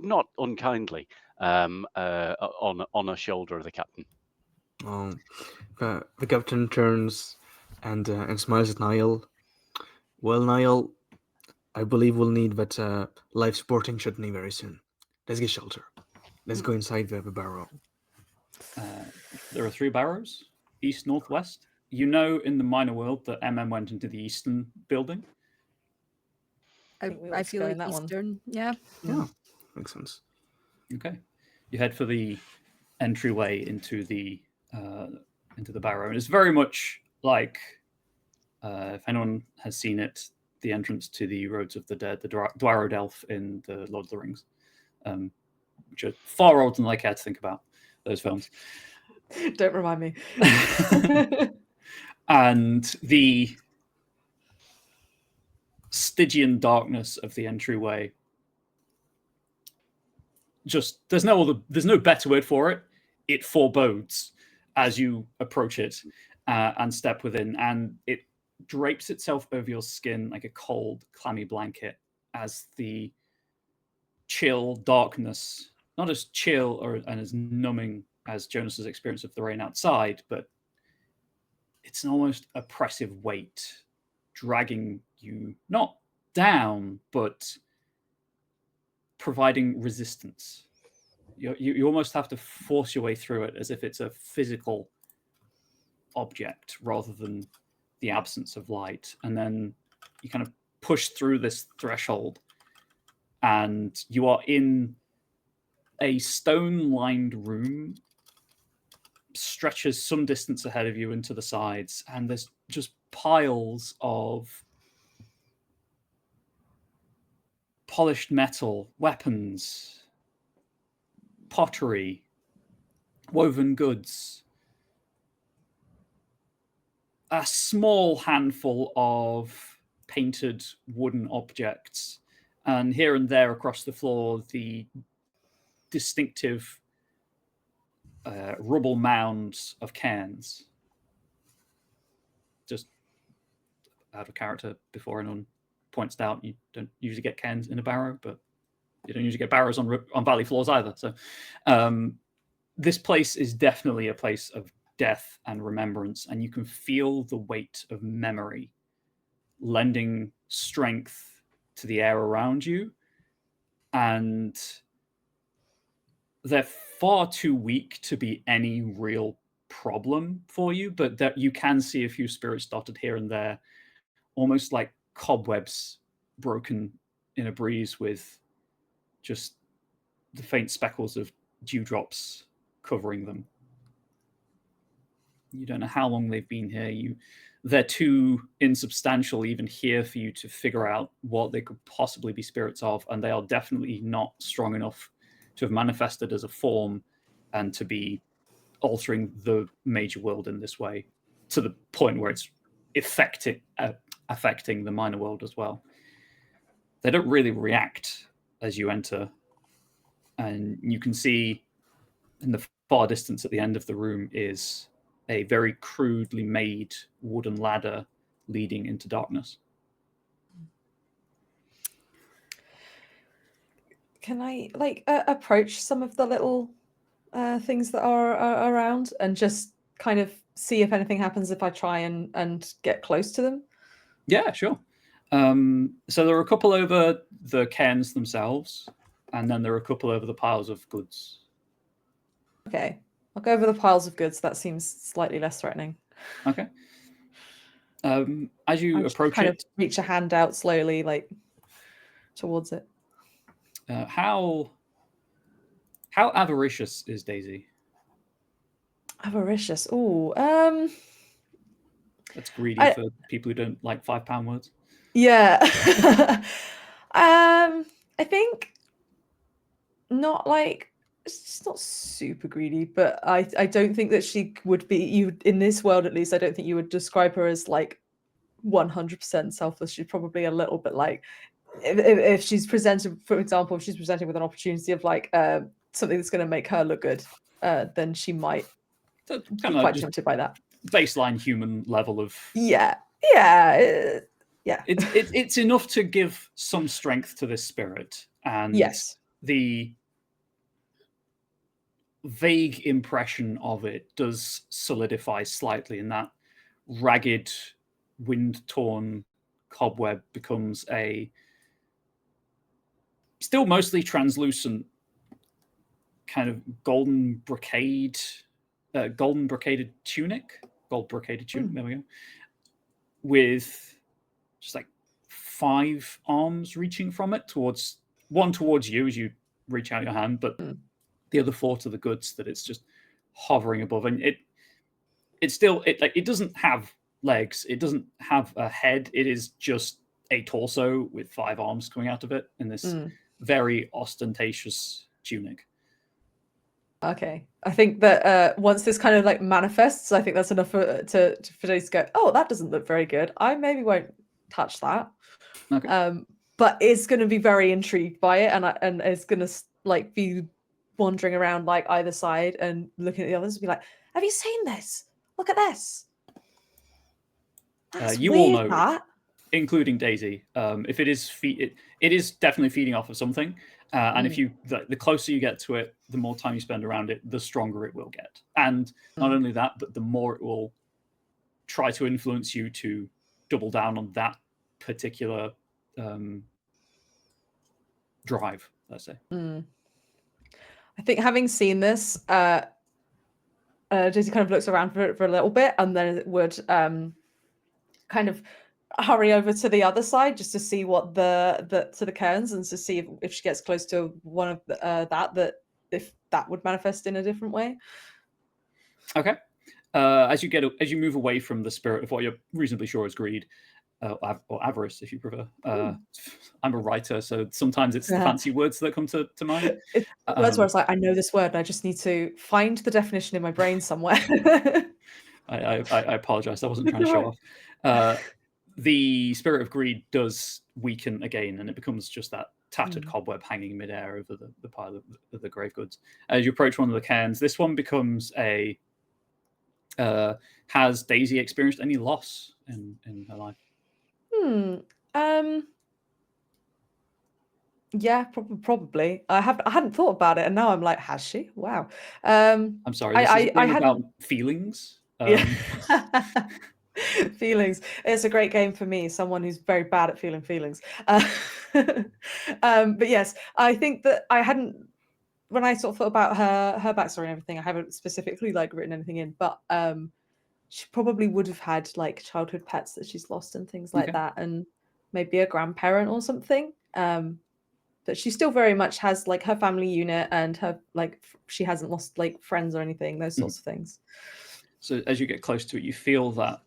not unkindly, on a shoulder of the captain. The captain turns and smiles at Niall. Well, Niall, I believe we'll need that life supporting chutney very soon. Let's get shelter. Let's go inside the barrow. There are 3 barrows, east, north, west. You know, in the minor world, that MM went into the eastern building. think we I ought to feel go like in that one. Eastern. Yeah. Yeah, makes sense. Okay, you head for the entryway into the barrow, and it's very much like, if anyone has seen it, the entrance to the Roads of the Dead, the Dwaro Delph in the Lord of the Rings, which are far older than I care to think about those films. Don't remind me. And the Stygian darkness of the entryway, just there's no better word for it. It forebodes as you approach it and step within, and it drapes itself over your skin like a cold, clammy blanket as the chill darkness, not as chill and as numbing as Jonas's experience of the rain outside, but it's an almost oppressive weight dragging you not down, but providing resistance. You almost have to force your way through it as if it's a physical object rather than the absence of light. And then you kind of push through this threshold and you are in a stone-lined room, stretches some distance ahead of you into the sides, and there's just piles of polished metal, weapons, pottery, woven goods, a small handful of painted wooden objects, and here and there across the floor, the distinctive rubble mounds of cairns. Just out of character, before anyone points out, you don't usually get cairns in a barrow, but you don't usually get barrows on valley floors either. So this place is definitely a place of death and remembrance, and you can feel the weight of memory lending strength to the air around you, and they're far too weak to be any real problem for you, but that you can see a few spirits dotted here and there, almost like cobwebs broken in a breeze with just the faint speckles of dewdrops covering them. You don't know how long they've been here. They're too insubstantial even here for you to figure out what they could possibly be spirits of, and they are definitely not strong enough to have manifested as a form and to be altering the major world in this way, to the point where it's affecting the minor world as well. They don't really react as you enter, and you can see in the far distance at the end of the room is a very crudely made wooden ladder leading into darkness. Can I approach some of the little things that are around and just kind of see if anything happens if I try and get close to them? Yeah, sure. So there are a couple over the cairns themselves, and then there are a couple over the piles of goods. Okay, I'll go over the piles of goods. That seems slightly less threatening. Okay. As you approach kind it, of reach a hand out slowly, like towards it. How avaricious is Daisy? Avaricious. Ooh, That's greedy for people who don't like £5 words. Yeah. I think not like, it's not super greedy, but I don't think that she would be, you in this world at least, I don't think you would describe her as like 100% selfless. She's probably a little bit like, if she's presented, for example, if she's presented with an opportunity of like something that's going to make her look good, then she might So Be kind of quite just tempted by that. baseline human level of. Yeah. It's enough to give some strength to this spirit, and Yes. the vague impression of it does solidify slightly, in that ragged, wind-torn cobweb becomes a still mostly translucent kind of golden brocaded tunic. Gold brocaded tunic, there we go. With just like 5 arms reaching from it, one towards you as you reach out your hand, but the other 4 to the goods, that it's just hovering above. And it doesn't have legs, it doesn't have a head, it is just a torso with 5 arms coming out of it in this very ostentatious tunic. Okay, I think that once this kind of like manifests, I think that's enough for Daisy to go, oh, that doesn't look very good. I maybe won't touch that. Okay. But is going to be very intrigued by it, and is going to like be wandering around like either side and looking at the others and be like, have you seen this? Look at this. That's You weird, all know, that. including Daisy, if it is it is definitely feeding off of something, and if you the closer you get to it, the more time you spend around it, the stronger it will get. And not only that, but the more it will try to influence you to double down on that particular drive, let's say. I think having seen this, Daisy kind of looks around for a little bit, and then it would kind of hurry over to the other side just to see what to the cairns, and to see if she gets close to one of that if that would manifest in a different way. Okay. As you move away from the spirit of what you're reasonably sure is greed, or avarice, if you prefer. I'm a writer, so sometimes it's the fancy words that come to mind. Words where it's like, I know this word, and I just need to find the definition in my brain somewhere. I apologize. I wasn't trying to show off. The spirit of greed does weaken again, and it becomes just that tattered cobweb hanging midair over the pile of the grave goods. As you approach one of the cairns, this one becomes a. Has Daisy experienced any loss in her life? Yeah, probably. I hadn't thought about it, and now I'm like, has she? Wow. I'm sorry. This is a game about feelings. Feelings. It's a great game for me, someone who's very bad at feeling feelings. But yes, I think that I hadn't, when I sort of thought about her backstory and everything, I haven't specifically like written anything in, but she probably would have had like childhood pets that she's lost and things like that, and maybe a grandparent or something. But she still very much has like her family unit, and her like she hasn't lost like friends or anything, those sorts of things. So as you get close to it, you feel that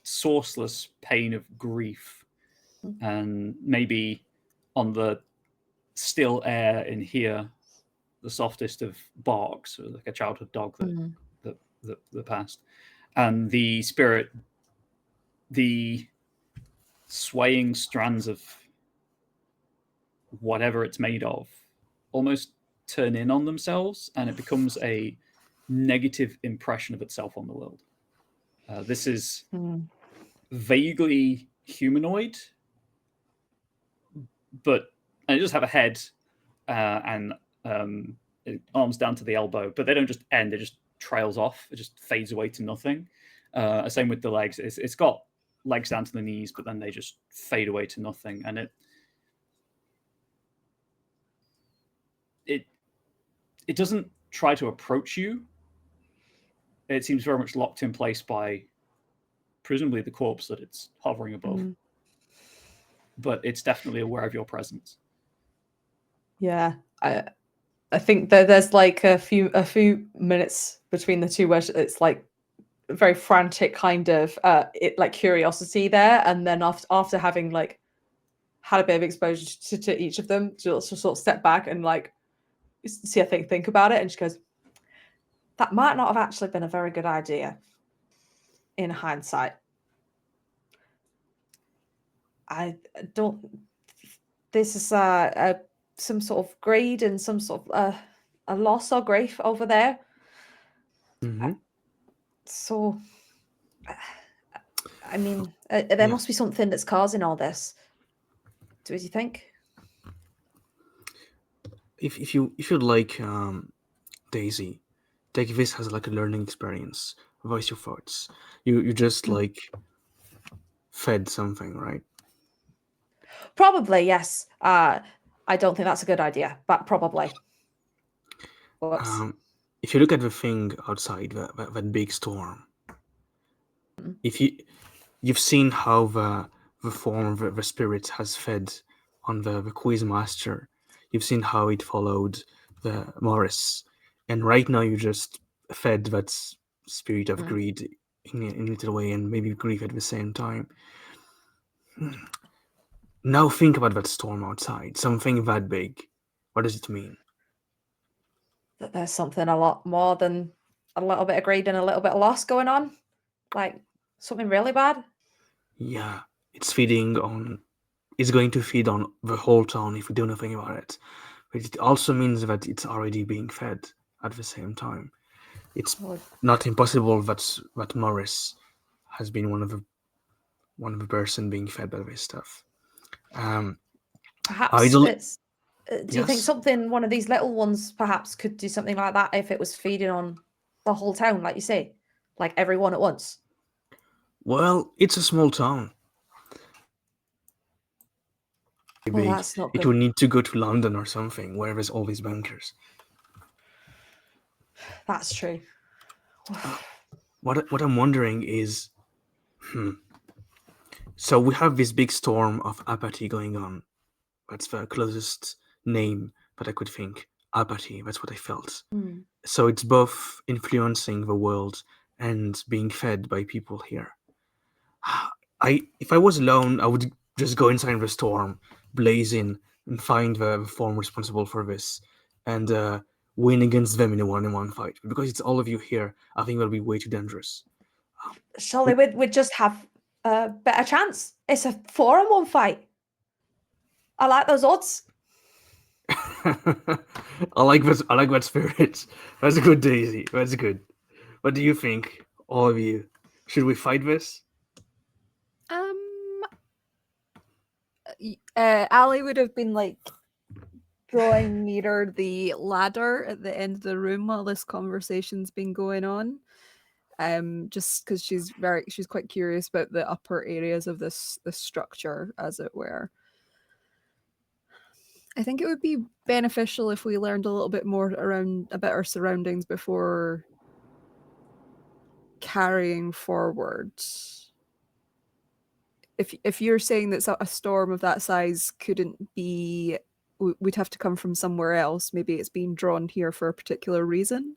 sourceless pain of grief, and maybe on the still air in here, the softest of barks, or like a childhood dog that passed, and the spirit, the swaying strands of whatever it's made of almost turn in on themselves, and it becomes a negative impression of itself on the world. This is vaguely humanoid, but it does have a head and arms down to the elbow, but they don't just end, it just trails off, it just fades away to nothing. Same with the legs. It's got legs down to the knees, but then they just fade away to nothing, and it doesn't try to approach you. It seems very much locked in place by presumably the corpse that it's hovering above. But it's definitely aware of your presence. Yeah, I think that there's like a few minutes between the two where it's like a very frantic kind of like curiosity there, and then after having like had a bit of exposure to each of them, she'll sort of step back and like see, I think about it, and she goes, that might not have actually been a very good idea in hindsight. I don't. This is some sort of greed and some sort of a loss or grief over there. Hmm. So, I mean, there must be something that's causing all this. Do you think? If you'd like, Daisy, take this as like a learning experience. Voice your thoughts. You just like fed something, right? Probably, yes. I don't think that's a good idea, but probably. Whoops. If you look at the thing outside, that big storm, if you've seen how the form, the spirit has fed on the quiz master, you've seen how it followed the Morris, and right now you just fed that spirit of greed in a little way, and maybe grief at the same time. Now think about that storm outside, something that big. What does it mean? That there's something a lot more than a little bit of greed and a little bit of loss going on. Like something really bad. Yeah, it's feeding on. It's going to feed on the whole town if we do nothing about it. But it also means that it's already being fed at the same time. It's not impossible that Morris has been one of the person being fed by this stuff. Perhaps it's. Do you think Yes. one of these little ones, perhaps could do something like that if it was feeding on the whole town, like you say, like everyone at once? Well, it's a small town. Well, Big. that's not It good. would need to go to London or something, where there's all these bunkers. That's true. What I'm wondering is, so we have this big storm of apathy going on. That's the closest name that I could think. Apathy. That's what I felt. So it's both influencing the world and being fed by people here. If I was alone, I would just go inside the storm, blaze in, and find the form responsible for this, and win against them in a one-on-one fight. But because it's all of you here, I think that'll be way too dangerous. Surely we'd just have a better chance. It's a 4-on-1 fight. I like those odds. I like this. I like that spirit. That's a good, Daisy. That's good. What do you think, all of you? Should we fight this? Ali would have been like drawing nearer the ladder at the end of the room while this conversation's been going on. Just because she's quite curious about the upper areas of this structure, as it were. I think it would be beneficial if we learned a little bit more about our surroundings before carrying forward. If you're saying that a storm of that size couldn't be, we'd have to come from somewhere else. Maybe it's being drawn here for a particular reason.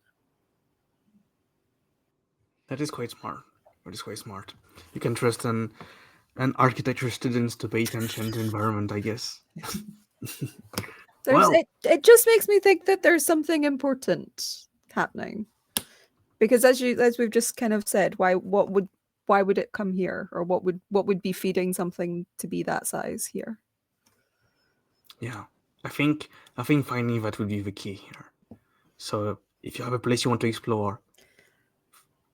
That is quite smart. That is quite smart. You can trust an architecture students to pay attention to environment, I guess. It just makes me think that there's something important happening, because as we've just kind of said, why would it come here, or what would be feeding something to be that size here? Yeah, I think finding that would be the key here. So if you have a place you want to explore,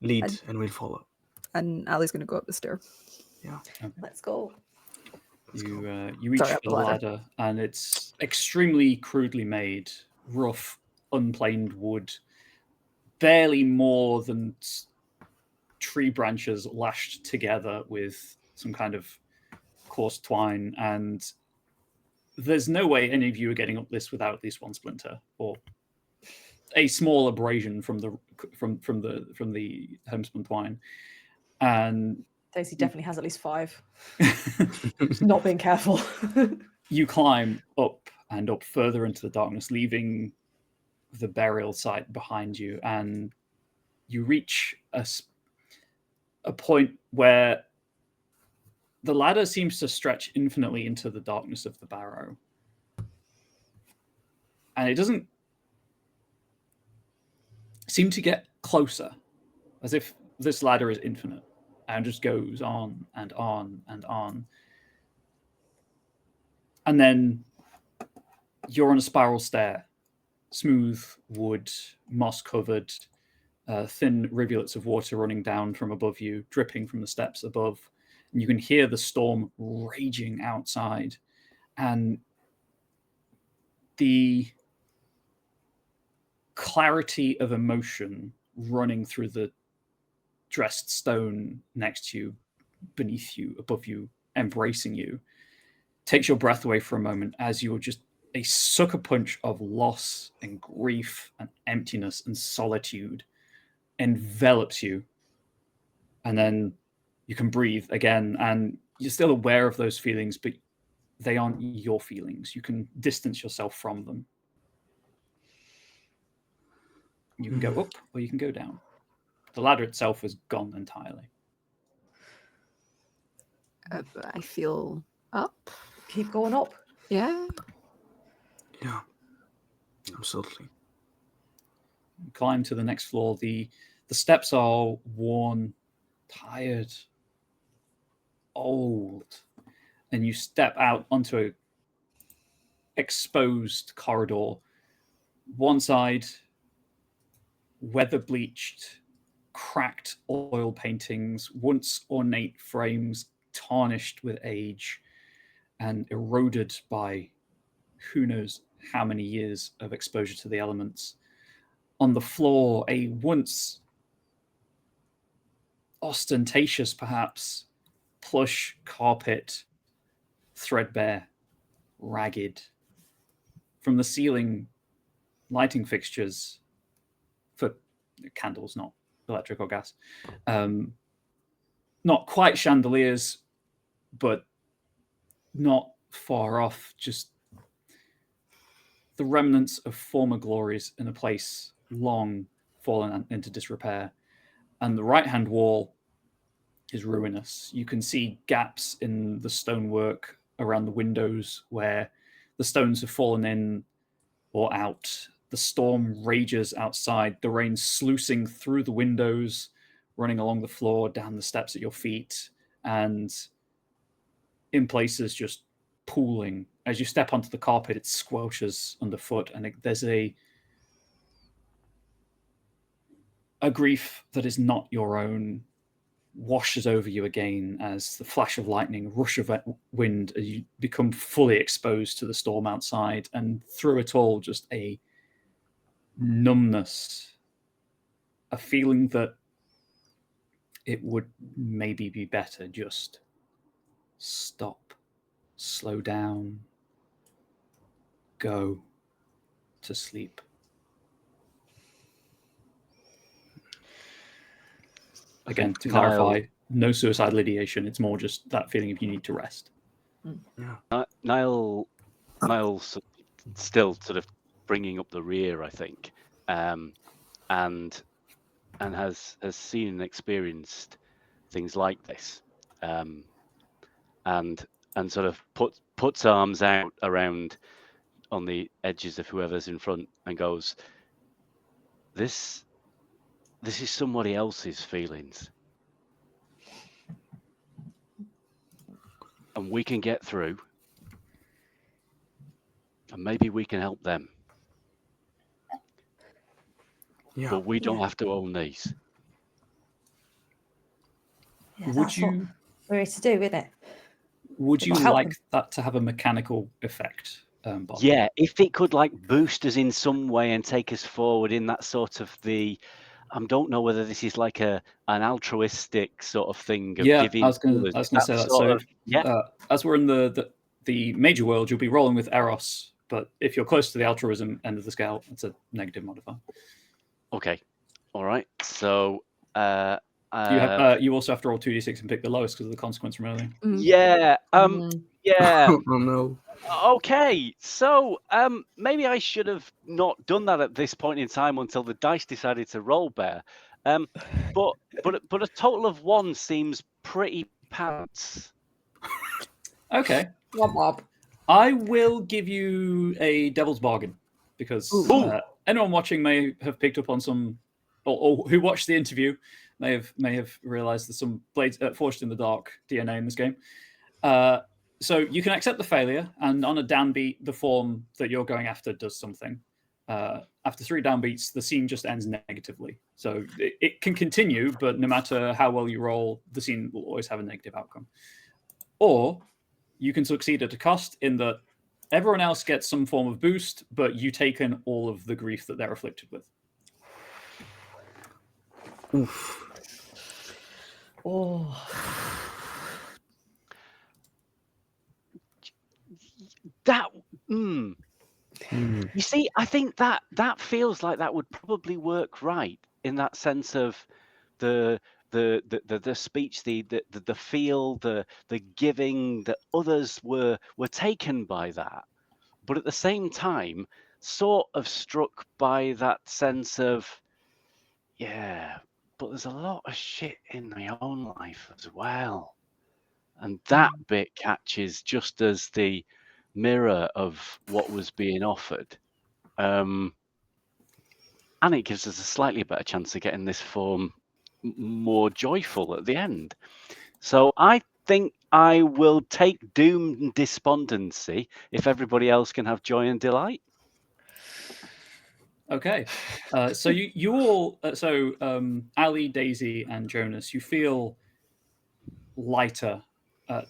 lead and we'll follow. And Ali's going to go up the stair. Yeah, okay. Let's go. You reach the ladder, and it's extremely crudely made, rough, unplaned wood, barely more than tree branches lashed together with some kind of coarse twine, and there's no way any of you are getting up this without at least one splinter or a small abrasion from the homespun twine. And Daisy definitely has at least 5. Not being careful. You climb up and up further into the darkness, leaving the burial site behind you, and you reach a point where the ladder seems to stretch infinitely into the darkness of the barrow. And it doesn't seem to get closer, as if this ladder is infinite and just goes on and on and on. And then you're on a spiral stair, smooth wood, moss-covered, thin rivulets of water running down from above you, dripping from the steps above. And you can hear the storm raging outside. And the clarity of emotion running through the dressed stone next to you, beneath you, above you, embracing you, takes your breath away for a moment as you're just a sucker punch of loss and grief and emptiness and solitude envelops you. And then you can breathe again, and you're still aware of those feelings, but they aren't your feelings. You can distance yourself from them. You can go up or you can go down. The ladder itself is gone entirely. I feel up. Keep going up. Yeah. Yeah, absolutely. Climb to the next floor. The steps are worn, tired, old, and you step out onto a exposed corridor. One side, weather bleached, cracked oil paintings, once ornate frames tarnished with age and eroded by who knows how many years of exposure to the elements. On the floor, a once ostentatious, perhaps, plush carpet, threadbare, ragged. From the ceiling, lighting fixtures for candles, not electric or gas. Not quite chandeliers, but not far off, just the remnants of former glories in a place long fallen into disrepair. And the right-hand wall is ruinous. You can see gaps in the stonework around the windows where the stones have fallen in or out. The storm rages outside, the rain sluicing through the windows, running along the floor, down the steps at your feet, and in places just pooling. As you step onto the carpet, it squelches underfoot, and there's a grief that is not your own washes over you again as the flash of lightning, rush of wind, as you become fully exposed to the storm outside, and through it all, just a numbness, a feeling that it would maybe be better just stop, slow down, go to sleep. Again, to clarify, no suicidal ideation. It's more just that feeling of you need to rest. Yeah. Niall's still sort of bringing up the rear, I think, and has seen and experienced things like this, and sort of puts arms out around on the edges of whoever's in front and goes, this is somebody else's feelings, and we can get through, and maybe we can help them. Yeah. But we don't have to own these. Yeah, Would that's what you we're here to do, isn't it? would you Well, help like them. that to have a mechanical effect, Bob? Yeah, if it could like boost us in some way and take us forward in that sort of I don't know whether this is like an altruistic sort of thing of Yeah, giving. I was going to say that. So, as we're in the major world, you'll be rolling with Eros, but if you're close to the altruism end of the scale, it's a negative modifier. Okay, all right. So You also have to roll 2d6 and pick the lowest because of the consequence from earlier. yeah, yeah. Oh no. Okay, so maybe I should have not done that at this point in time until the dice decided to roll better. But a total of 1 seems pretty pants. Okay, Womp womp. I will give you a devil's bargain because anyone watching may have picked up on some, or who watched the interview may have realized there's some blades forged in the dark DNA in this game. So you can accept the failure, and on a downbeat, the form that you're going after does something. after 3 downbeats, the scene just ends negatively. So it can continue, but no matter how well you roll, the scene will always have a negative outcome. Or you can succeed at a cost in that everyone else gets some form of boost, but you take in all of the grief that they're afflicted with. Oof. Oh, That. Hmm. You see, I think that feels like that would probably work right in that sense of the speech, the feel, the giving, that others were taken by that, but at the same time, sort of struck by that sense of, yeah, but there's a lot of shit in my own life as well, and that bit catches just as the mirror of what was being offered. And it gives us a slightly better chance of getting this form more joyful at the end. So I think I will take doom and despondency if everybody else can have joy and delight. Okay, so you all, Ali, Daisy, and Jonas, you feel lighter at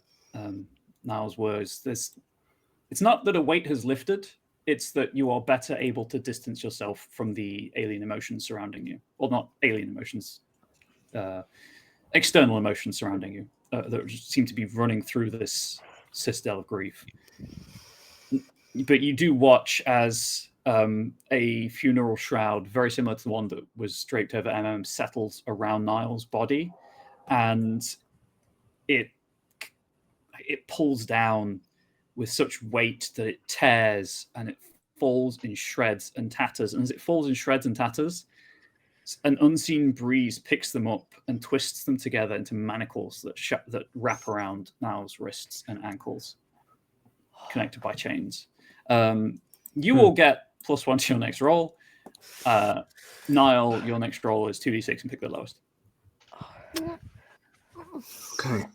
Niall's words. It's not that a weight has lifted; it's that you are better able to distance yourself from the alien emotions surrounding you, or not alien emotions, external emotions surrounding you that seem to be running through this citadel of grief. But you do watch as a funeral shroud, very similar to the one that was draped over settles around Niall's body, and it pulls down with such weight that it tears and it falls in shreds and tatters. And as it falls in shreds and tatters, an unseen breeze picks them up and twists them together into manacles that wrap around Niall's wrists and ankles, connected by chains. You will get +1 to your next roll. Niall, your next roll is 2d6 and pick the lowest. Okay.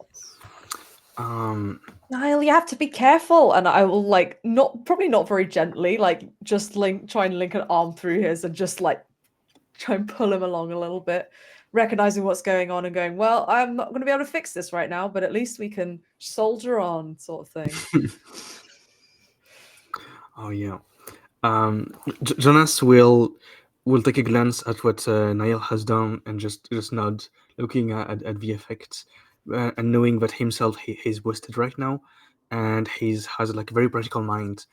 Niall, you have to be careful. And I will probably not very gently, just try and link an arm through his and just try and pull him along a little bit, recognizing what's going on and going, well, I'm not going to be able to fix this right now, but at least we can soldier on, sort of thing. Oh yeah. Jonas will take a glance at what Niall has done and just nod, looking at the effects, and knowing that himself he's wasted right now, and has a very practical mind.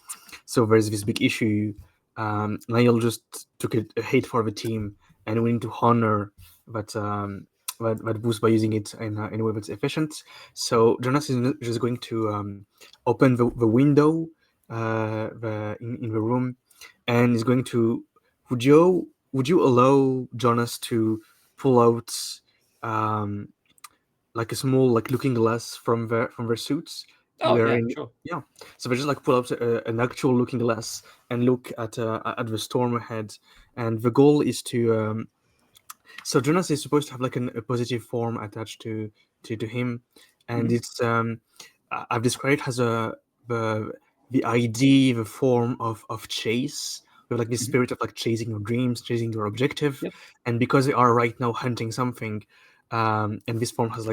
So there's this big issue. Niall just took a hit for the team, and we need to honor that boost by using it in a way that's efficient. So Jonas is just going to open the window in the room, and is going to. Would you allow Jonas to pull out a small looking glass from their suits? Oh, yeah, sure. Yeah. So they just pull out an actual looking glass and look at the storm ahead, and the goal is to. So Jonas is supposed to have a positive form attached to him, and it's I've described it as the idea, the form of chase, with this spirit of chasing your dreams, chasing your objective. Yep. And because they are right now hunting something, and this form has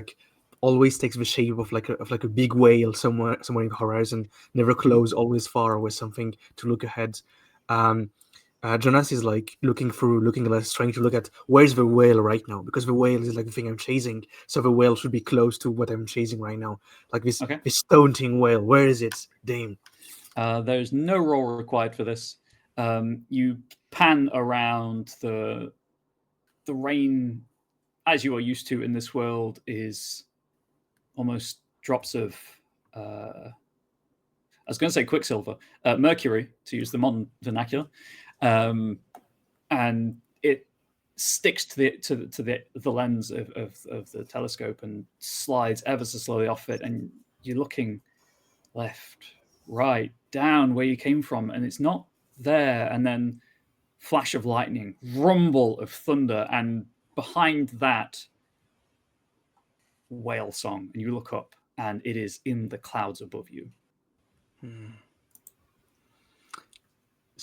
always takes the shape of a big whale somewhere in the horizon, never close, always far, always something to look ahead. Jonas is looking glass, trying to look at where's the whale right now, because the whale is the thing I'm chasing. So the whale should be close to what I'm chasing right now, this taunting whale. Where is it? Damn. There's no roll required for this. You pan around the rain, as you are used to in this world, is almost drops of. I was going to say quicksilver, mercury, to use the modern vernacular, and it sticks to the lens of the telescope and slides ever so slowly off it, and you're looking left, right, down where you came from, and it's not there. And then flash of lightning, rumble of thunder, and behind that, whale song. And you look up, and it is in the clouds above you.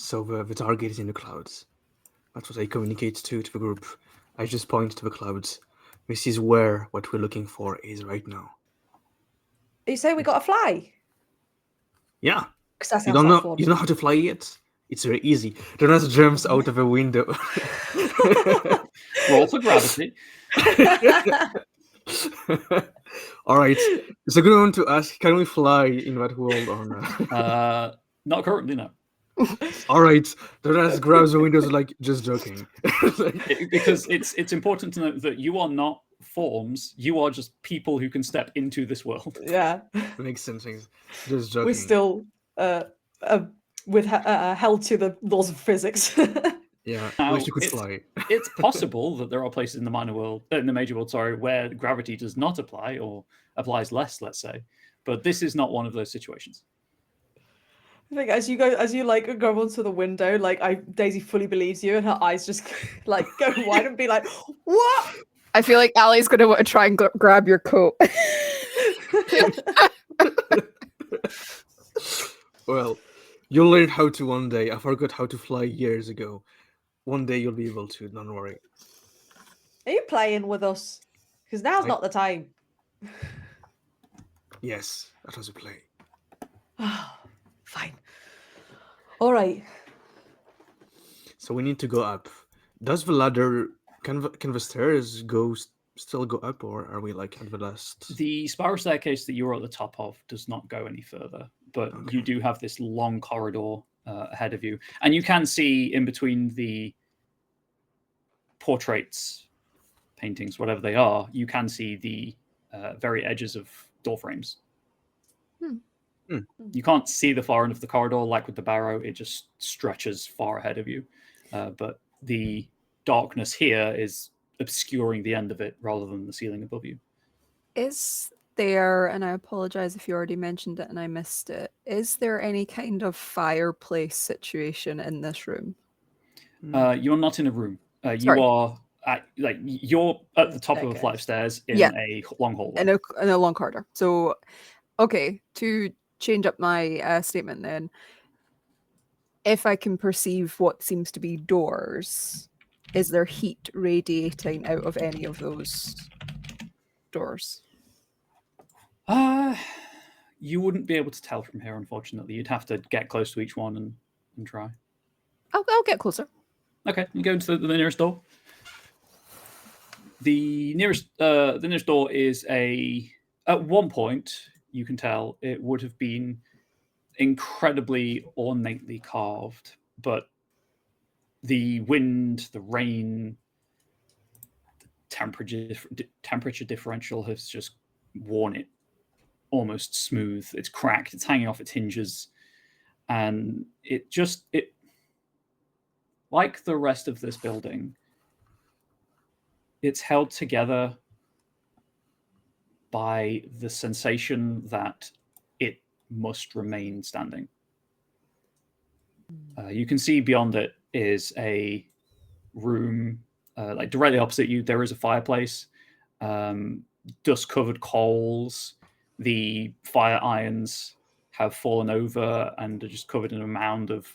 So the target is in the clouds. That's what I communicate to the group. I just point to the clouds. This is where what we're looking for is right now. You say we got to fly? Yeah. Because that You sounds don't like know. fun. You know how to fly yet? It's very easy. Jonas jumps out of a window. Roll for gravity. All right. It's a good one to ask. Can we fly in that world or not? Not currently, no. All right. Jonas grabs the windows like just joking. Because it's important to note that you are not forms. You are just people who can step into this world. Yeah. Makes sense. Just joking. We're still held to the laws of physics. Yeah. Now, Wish you could fly. It's possible that there are places in the minor world, in the major world, sorry, where gravity does not apply or applies less, let's say. But this is not one of those situations. I think as you like go onto the window, like Daisy fully believes you, and her eyes just like go wide and be like, "What?" I feel like Ali's going to want to try and grab your coat. Well, you'll learn how to one day. I forgot how to fly years ago. One day you'll be able to. Don't worry. Are you playing with us? Because now's not the time. Yes, that was a play. Fine. All right. So we need to go up. Does the ladder? Can the stairs still go up, or are we like at the last? The spiral staircase that you're at the top of does not go any further, but you do have this long corridor ahead of you, and you can see in between the portraits, paintings, whatever they are, you can see the very edges of door frames. You can't see the far end of the corridor like with the barrow. It just stretches far ahead of you. But the darkness here is obscuring the end of it rather than the ceiling above you. Is there, and I apologize if you already mentioned it and I missed it, is there any kind of fireplace situation in this room? You're not in a room. You Sorry. are you're at the top of a flight of stairs in a long hallway. In a long corridor. So, okay, to change up my statement then, if I can perceive what seems to be doors, is there heat radiating out of any of those doors? You wouldn't be able to tell from here, unfortunately. You'd have to get close to each one and try. I'll get closer. Okay, you go into the nearest door. The nearest door is at one point, you can tell it would have been incredibly ornately carved, but the wind, the rain, the temperature differential has just worn it almost smooth. It's cracked, it's hanging off its hinges, and it like the rest of this building, it's held together by the sensation that it must remain standing. You can see beyond it is a room, like directly opposite you, there is a fireplace, dust-covered coals. The fire irons have fallen over and are just covered in a mound of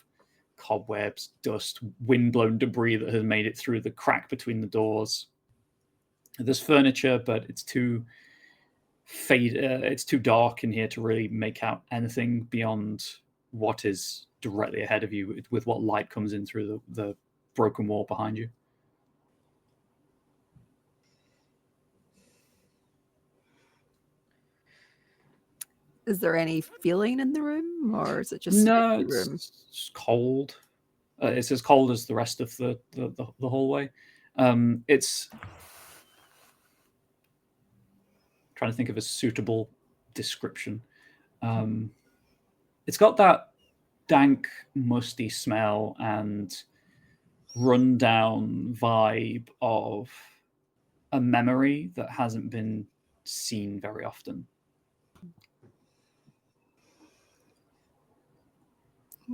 cobwebs, dust, wind-blown debris that has made it through the crack between the doors. There's furniture, but it's too it's too dark in here to really make out anything beyond what is directly ahead of you with what light comes in through the broken wall behind you. Is there any feeling in the room, or is it just No, an empty room? it's cold. It's as cold as the rest of the hallway. It's trying to think of a suitable description. It's got that dank, musty smell and rundown vibe of a memory that hasn't been seen very often.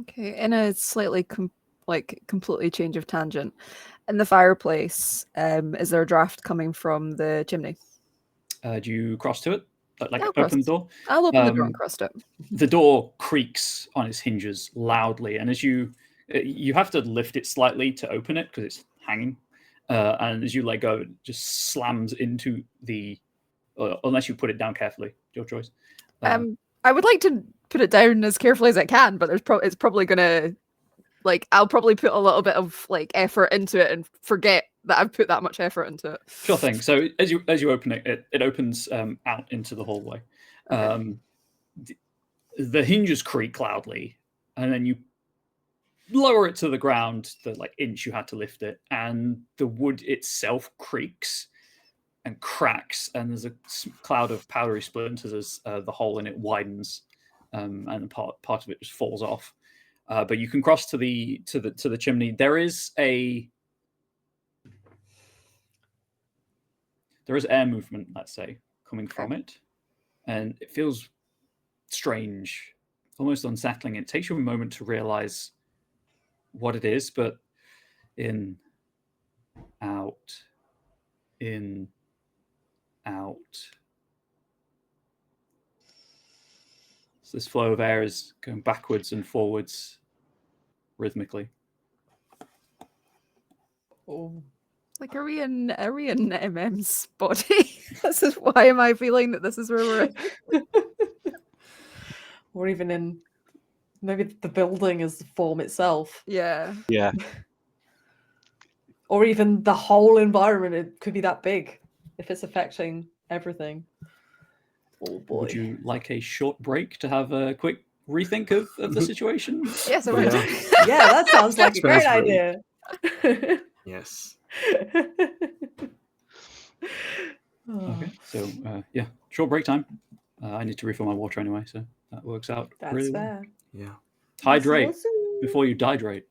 Okay, in a slightly completely change of tangent, in the fireplace, is there a draft coming from the chimney? Do you cross to it? Like I'll open cross. the door? I'll open the door and cross it. The door creaks on its hinges loudly, and as you You have to lift it slightly to open it because it's hanging. And as you let go, it just slams into the... unless you put it down carefully. Your choice. I would like to put it down as carefully as I can, but it's probably gonna, like, I'll probably put a little bit of like effort into it and forget that I've put that much effort into it. Sure thing. So as you open it, it opens out into the hallway. Okay. The hinges creak loudly, and then you lower it to the ground, the like inch you had to lift it, and the wood itself creaks and cracks, and there's a cloud of powdery splinters as the hole in it widens, and part of it just falls off. But you can cross to the chimney. There is air movement, let's say, coming from it, and it feels strange, almost unsettling. It takes you a moment to realize what it is, but in, out, in, out. So this flow of air is going backwards and forwards rhythmically. Oh. Like, are we in MM's body? Why am I feeling that this is where we're at? Or even in maybe the building as the form itself. Yeah. Yeah. Or even the whole environment. It could be that big if it's affecting everything. Oh boy. Would you like a short break to have a quick rethink of the situation? Yes, I would. Yeah. Yeah, that sounds like a great Sounds idea. Yes. Okay, so yeah, short break time. I need to refill my water anyway, so that works out That's really well. fair. Yeah. Hydrate That's awesome. before you dihydrate.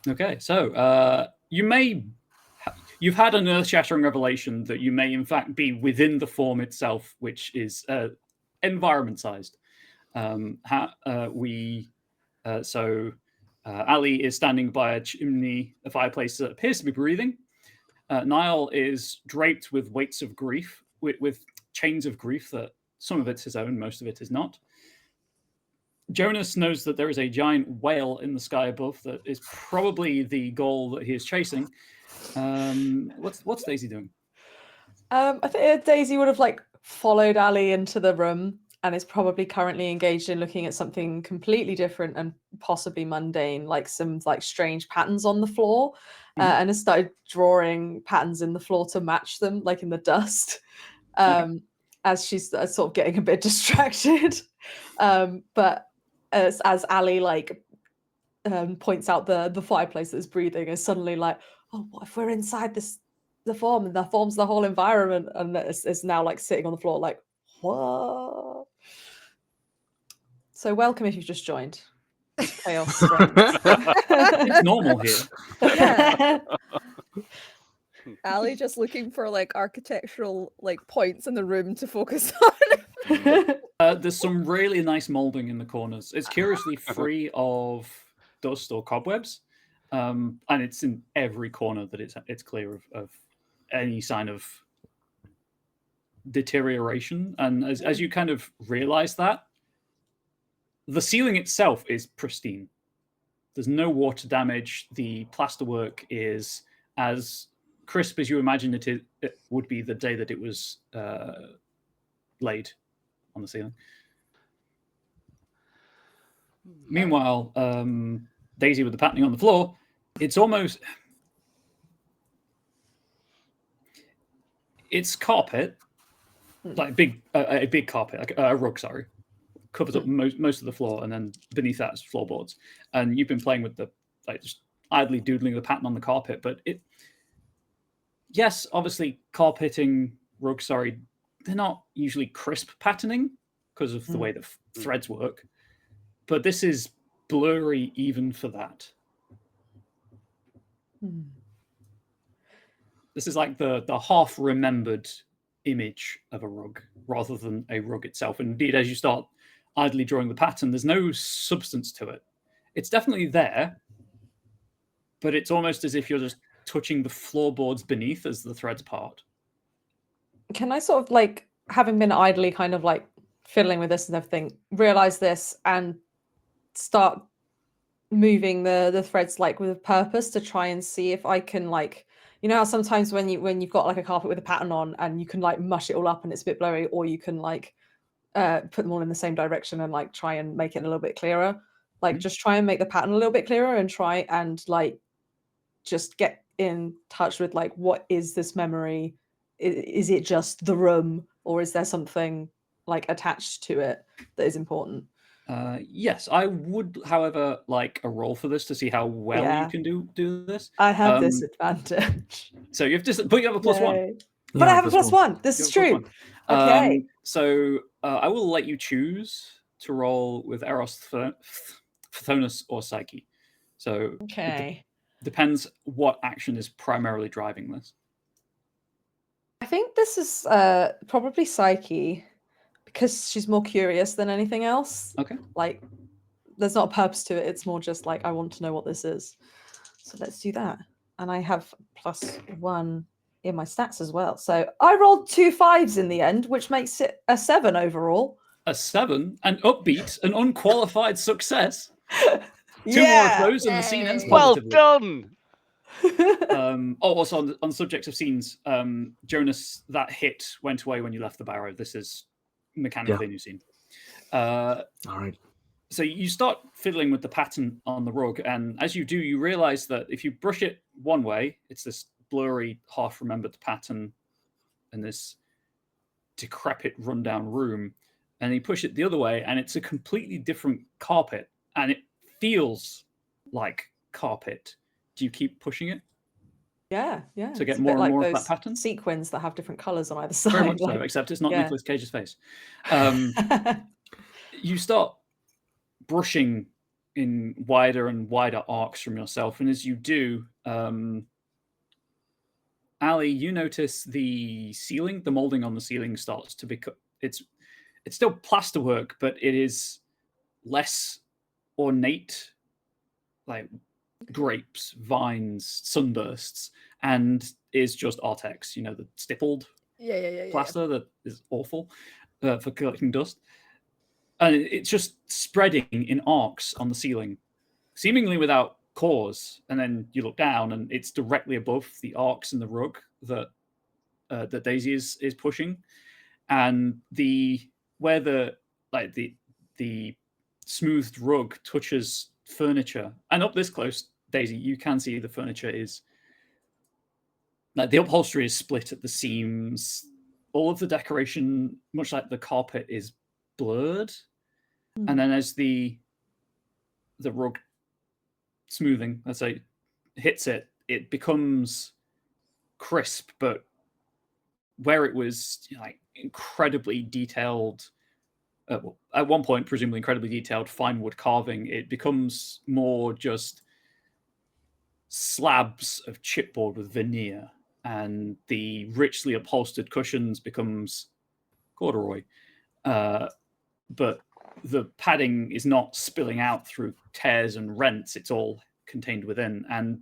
Okay, so you've had an earth-shattering revelation that you may in fact be within the form itself, which is environment-sized. Ali is standing by a chimney, a fireplace that appears to be breathing. Niall is draped with weights of grief, with chains of grief that some of it's his own, most of it is not. Younes knows that there is a giant whale in the sky above that is probably the goal that he is chasing. What's Daisy doing? I think Daisy would have like followed Ali into the room and is probably currently engaged in looking at something completely different and possibly mundane, like some like strange patterns on the floor, and has started drawing patterns in the floor to match them, like in the dust, as she's sort of getting a bit distracted. But as Ali like points out the fireplace that's breathing, is suddenly like, oh, what if we're inside the form and that forms the whole environment, and it's now like sitting on the floor like, what? So welcome if you've just joined. Chaos reigns. It's normal here. Yeah. Ali just looking for like architectural like points in the room to focus on. There's some really nice molding in the corners. It's curiously free of dust or cobwebs, and it's in every corner that it's clear of any sign of deterioration. And as you kind of realize that, the ceiling itself is pristine. There's no water damage. The plasterwork is as crisp as you imagine it would be the day that it was laid on the ceiling. Meanwhile, Daisy with the patterning on the floor, it's almost... It's carpet, like a big carpet, like a rug, sorry. Covers up most of the floor, and then beneath that is floorboards. And you've been playing with the just idly doodling the pattern on the carpet, but yes, obviously carpeting, rugs, sorry, they're not usually crisp patterning because of the way the threads work, but this is blurry even for that. This is like the half remembered image of a rug rather than a rug itself. And indeed, as you start idly drawing the pattern, there's no substance to it. It's definitely there, but it's almost as if you're just touching the floorboards beneath as the threads part. Can I sort of like, having been idly kind of like fiddling with this and everything, realize this and start moving the threads like with a purpose to try and see if I can like, you know how sometimes when you've got like a carpet with a pattern on and you can like mush it all up and it's a bit blurry, or you can like put them all in the same direction and like try and make it a little bit clearer, like just try and make the pattern a little bit clearer and try and like just get in touch with like, what is this memory? Is it just the room, or is there something like attached to it that is important? Yes, I would, however, like a roll for this to see how well you can do this. I have disadvantage. So you have but you have a +1. But I have a +1. This is true. Okay. So I will let you choose to roll with Eros, Chthonus, or Psyche. So depends what action is primarily driving this. I think this is probably Psyche, because she's more curious than anything else. Okay. Like, there's not a purpose to it. It's more just like, I want to know what this is. So let's do that. And I have +1 in my stats as well. So I rolled 2 5s in the end, which makes it a 7 overall. A 7? An upbeat, an unqualified success. 2 more of those and the scene ends positively. Well done! Also on subjects of scenes, Younes, that hit went away when you left the barrow. This is mechanically a new scene. All right. So you start fiddling with the pattern on the rug, and as you do, you realize that if you brush it one way, it's this blurry, half-remembered pattern in this decrepit, rundown room, and you push it the other way, and it's a completely different carpet, and it feels like carpet. Do you keep pushing it? Yeah. To get more and more of that pattern? Sequins that have different colours on either side. Very much so, except it's not Nicolas Cage's face. You start brushing in wider and wider arcs from yourself. And as you do, Ali, you notice the ceiling, the molding on the ceiling starts to become, it's still plasterwork, but it is less ornate, like grapes, vines, sunbursts, and is just Artex, the stippled plaster that is awful for collecting dust. And it's just spreading in arcs on the ceiling, seemingly without cause. And then you look down, and it's directly above the arcs in the rug that Daisy is pushing, and where the smoothed rug touches furniture, and up this close, Daisy, you can see the furniture is like the upholstery is split at the seams. All of the decoration, much like the carpet, is blurred. And then as the rug smoothing, let's say, hits it, it becomes crisp, but where it was like incredibly detailed, at one point presumably incredibly detailed fine wood carving, it becomes more just slabs of chipboard with veneer, and the richly upholstered cushions becomes corduroy, but the padding is not spilling out through tears and rents. It's all contained within. And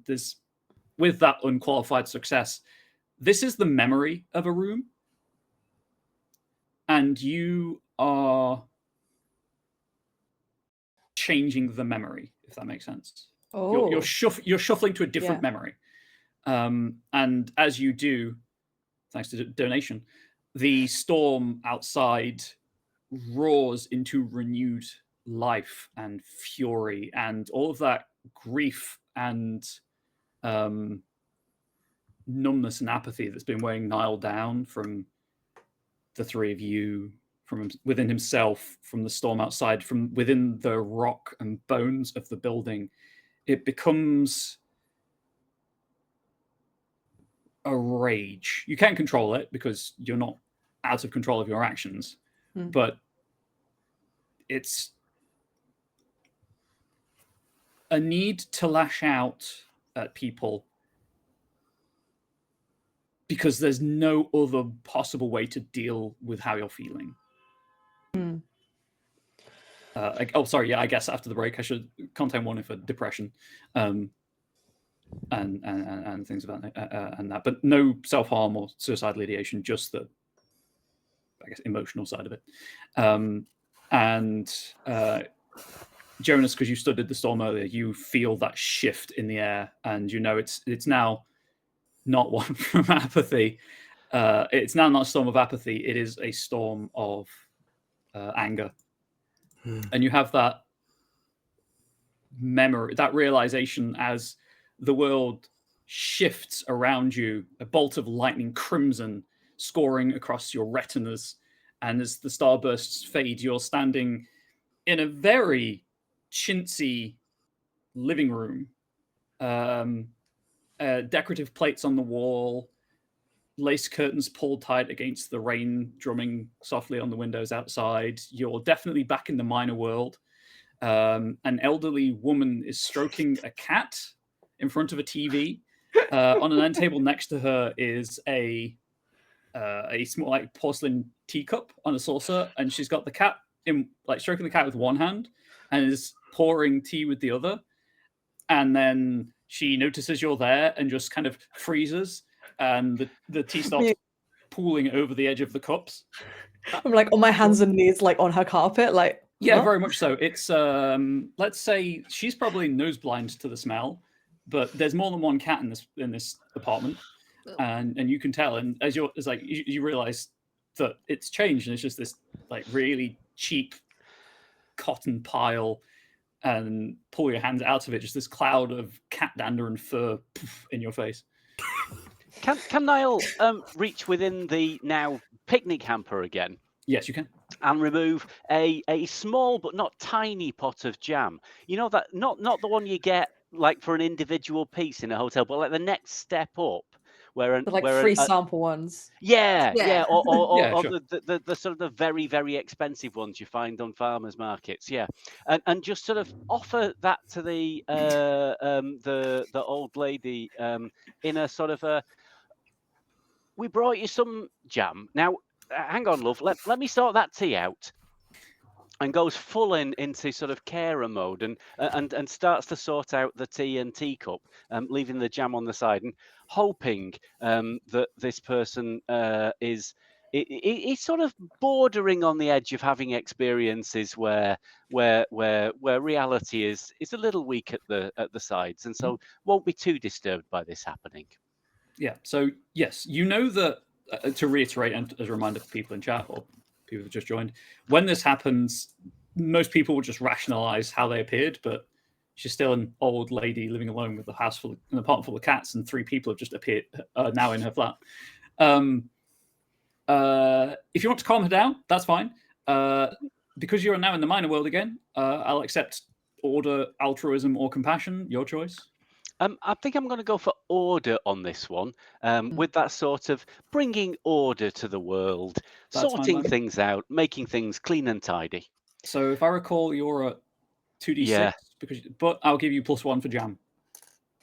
with that unqualified success, this is the memory of a room, and you are changing the memory, if that makes sense. You're shuffling to a different memory. And as you do, thanks to donation, the storm outside roars into renewed life and fury, and all of that grief and numbness and apathy that's been weighing Niall down from the three of you, from within himself, from the storm outside, from within the rock and bones of the building. It becomes a rage. You can't control it because you're not out of control of your actions, but it's a need to lash out at people because there's no other possible way to deal with how you're feeling. I guess after the break I should content warning for depression, and things about and that, but no self-harm or suicidal ideation, just the, I guess, emotional side of it. Jonas, because you studied the storm earlier, you feel that shift in the air, and it's now not one from apathy. It's now not a storm of apathy. It is a storm of anger. And you have that memory, that realization as the world shifts around you, a bolt of lightning crimson scoring across your retinas. And as the starbursts fade, you're standing in a very chintzy living room. Decorative plates on the wall, lace curtains pulled tight against the rain drumming softly on the windows outside. You're definitely back in the minor world. An elderly woman is stroking a cat in front of a TV. On an end table next to her is a small, like, porcelain teacup on a saucer, and she's got the cat stroking the cat with one hand and is pouring tea with the other. And then she notices you're there and just kind of freezes, and the tea starts pooling over the edge of the cups. I'm like on my hands and knees, like on her carpet, like. Yeah, very much so. It's let's say she's probably nose blind to the smell, but there's more than one cat in this apartment, and you can tell. And as you realize that it's changed, and it's just this like really cheap cotton pile, and pull your hands out of it, just this cloud of cat dander and fur in your face. Can Niall reach within the now picnic hamper again? Yes, you can. And remove a small but not tiny pot of jam. You know, that not the one you get like for an individual piece in a hotel, but like the next step up, The like free sample ones. Yeah, or Yeah, sure. the sort of the very, very expensive ones you find on farmers markets, yeah, and just sort of offer that to the old lady in a sort of a, we brought you some jam. Now, hang on, love, let me sort that tea out. And goes full into sort of carer mode and starts to sort out the tea and teacup, leaving the jam on the side and hoping that this person is sort of bordering on the edge of having experiences where reality is a little weak at the sides, and so won't be too disturbed by this happening. Yeah. So yes, you know that to reiterate and as a reminder for people in chat or people who've just joined, when this happens, most people will just rationalize how they appeared, but she's still an old lady living alone with an apartment full of cats, and 3 people have just appeared now in her flat. If you want to calm her down, that's fine. Because you're now in the minor world again, I'll accept order, altruism, or compassion. Your choice. I think I'm going to go for order on this one, with that sort of bringing order to the world, That's sorting fine, things out, making things clean and tidy. So if I recall, you're a 2d6, Yeah. but I'll give you +1 for jam.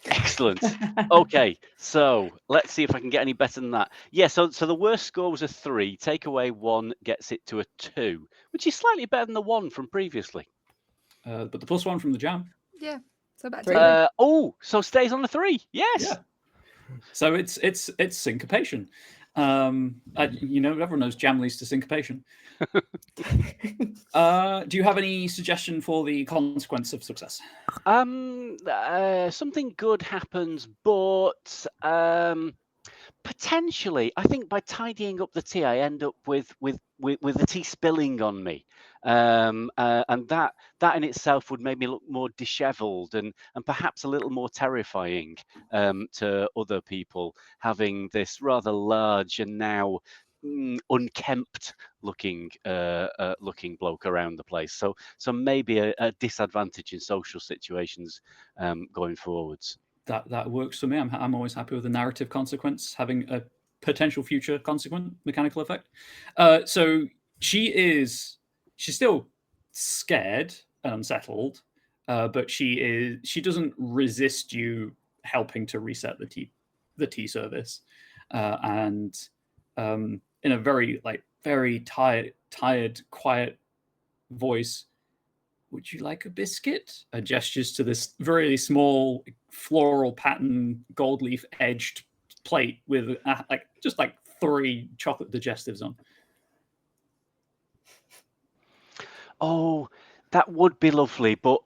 Excellent. Okay, so let's see if I can get any better than that. Yeah, so the worst score was a 3. Take away 1 gets it to a 2, which is slightly better than the 1 from previously. But the +1 from the jam. Yeah. So back 3. to So stays on the 3. Yes. Yeah. So it's syncopation. Everyone knows jam leads to syncopation. Do you have any suggestion for the consequence of success? Something good happens, but potentially, I think by tidying up the tea, I end up with the tea spilling on me, and that in itself would make me look more dishevelled and perhaps a little more terrifying to other people, having this rather large and now unkempt looking bloke around the place. So maybe a disadvantage in social situations going forwards. That works for me. I'm always happy with the narrative consequence having a potential future consequent mechanical effect. So she's still scared and unsettled, but she doesn't resist you helping to reset the tea service, and in a very tired, quiet voice. Would you like a biscuit? Gestures to this very small floral pattern, gold leaf edged plate with just 3 chocolate digestives on. Oh, that would be lovely, but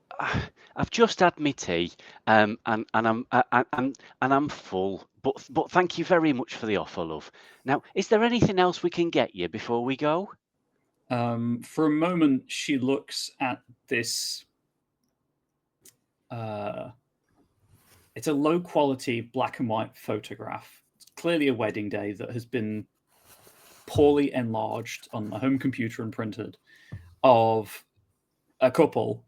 I've just had my tea, and I'm full. But thank you very much for the offer, love. Now, is there anything else we can get you before we go? For a moment, she looks at this. It's a low quality black and white photograph. It's clearly a wedding day that has been poorly enlarged on a home computer and printed, of a couple.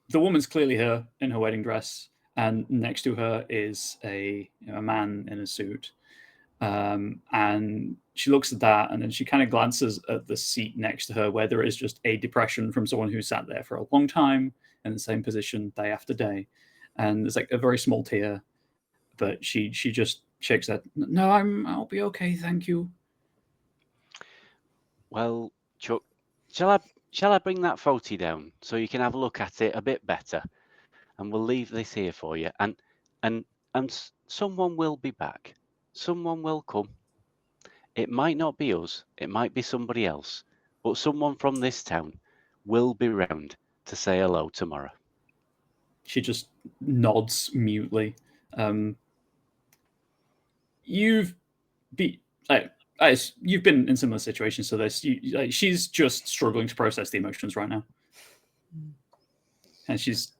The woman's clearly her in her wedding dress, and next to her is a man in a suit. And she looks at that, and then she kind of glances at the seat next to her, where there is just a depression from someone who sat there for a long time in the same position day after day. And there's a very small tear, but she just shakes her head. No, I'll be okay, thank you. Well, Chuck, shall I bring that photo down so you can have a look at it a bit better, and we'll leave this here for you, and someone will be back. Someone will come. It might not be us, it might be somebody else, but someone from this town will be round to say hello tomorrow. She just nods mutely. You've been in similar situations to this. She's just struggling to process the emotions right now, and she's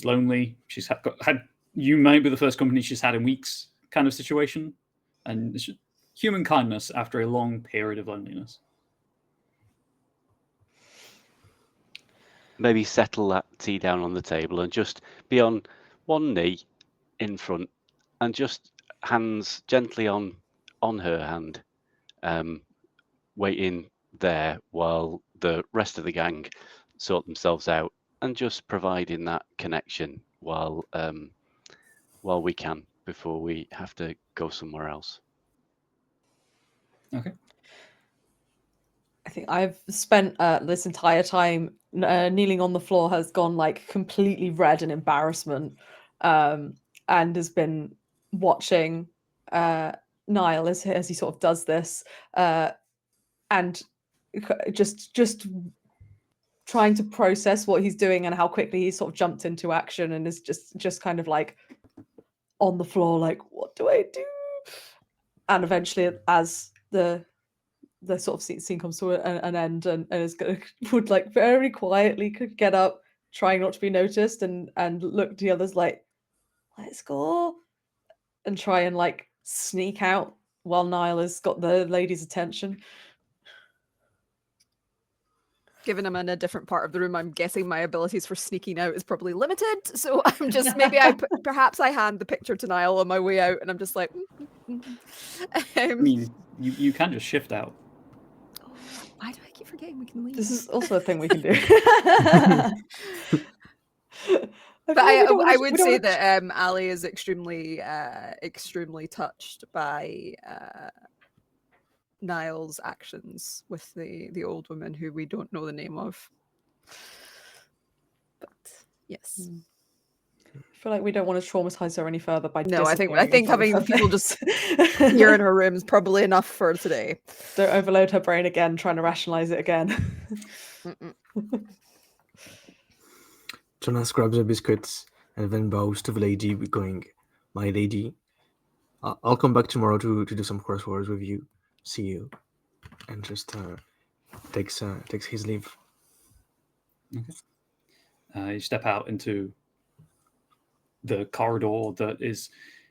lonely. She's had you may be the first company she's had in weeks, kind of situation, and it's just human kindness after a long period of loneliness. Maybe settle that tea down on the table and just be on one knee in front and just hands gently on her hand, waiting there while the rest of the gang sort themselves out, and just providing that connection while we can before we have to go somewhere else. Okay. I think I've spent this entire time kneeling on the floor has gone like completely red in embarrassment, and has been watching Niall as he sort of does this, and just trying to process what he's doing and how quickly he sort of jumped into action, and is just kind of like on the floor, like, what do I do? And eventually, as the sort of scene comes to an end, and is would like very quietly could get up, trying not to be noticed, and look to the others like, let's go, and try and like sneak out while Niall has got the lady's attention. Given I'm in a different part of the room, I'm guessing my abilities for sneaking out is probably limited. So I'm just perhaps I hand the picture to Niall on my way out, and I'm just like. I mean, you can just shift out. Why do I keep forgetting we can leave? This is also a thing we can do. But I would say that Ali is extremely touched by Niall's actions with the old woman who we don't know the name of. But yes. I feel like we don't want to traumatize her any further by no. I think having people just here in her room is probably enough for today. Don't overload her brain again, trying to rationalize it again. Jonas grabs the biscuits and then bows to the lady, going, "My lady, I'll come back tomorrow to do some crosswords with you. See you," and just takes his leave. Okay. You step out into the corridor that is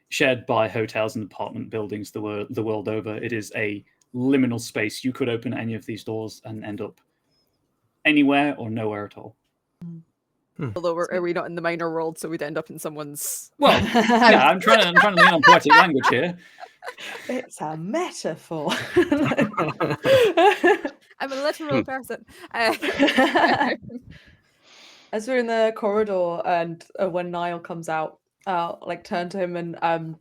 shared by hotels and apartment buildings the world over. It is a liminal space. You could open any of these doors and end up anywhere or nowhere at all. Although are we not in the minor world, so we'd end up in someone's. Well, yeah, I'm trying to lean on poetic language here. It's a metaphor. I'm a literal person. As we're in the corridor, and when Niall comes out, like turn to him and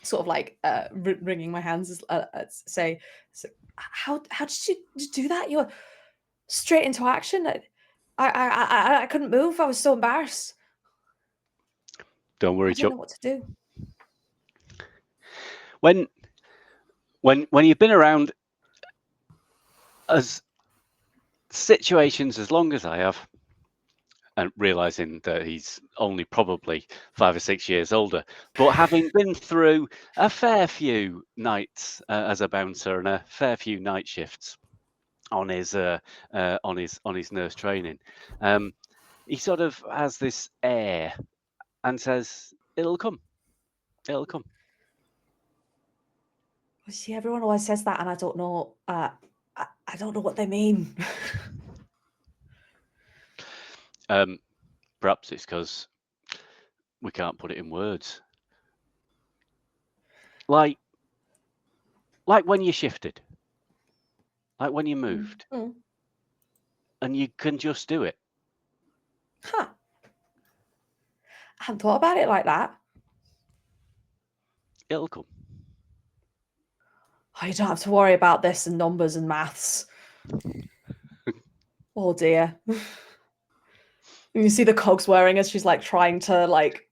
sort of like wringing my hands, say, how did you do that? You were straight into action. I couldn't move. I was so embarrassed. Don't worry, I didn't know what to do. When you've been around as situations as long as I have, and realizing that he's only probably 5 or 6 years older, but having been through a fair few nights as a bouncer and a fair few night shifts on his nurse training, he sort of has this air and says, "It'll come. It'll come." See, everyone always says that, and I don't know. I don't know what they mean. Perhaps it's because we can't put it in words. Like when you shifted, like when you moved, and you can just do it. Huh. I hadn't thought about it like that. It'll come. Oh, you don't have to worry about this and numbers and maths. Oh dear. You see the cogs whirring as she's like trying to like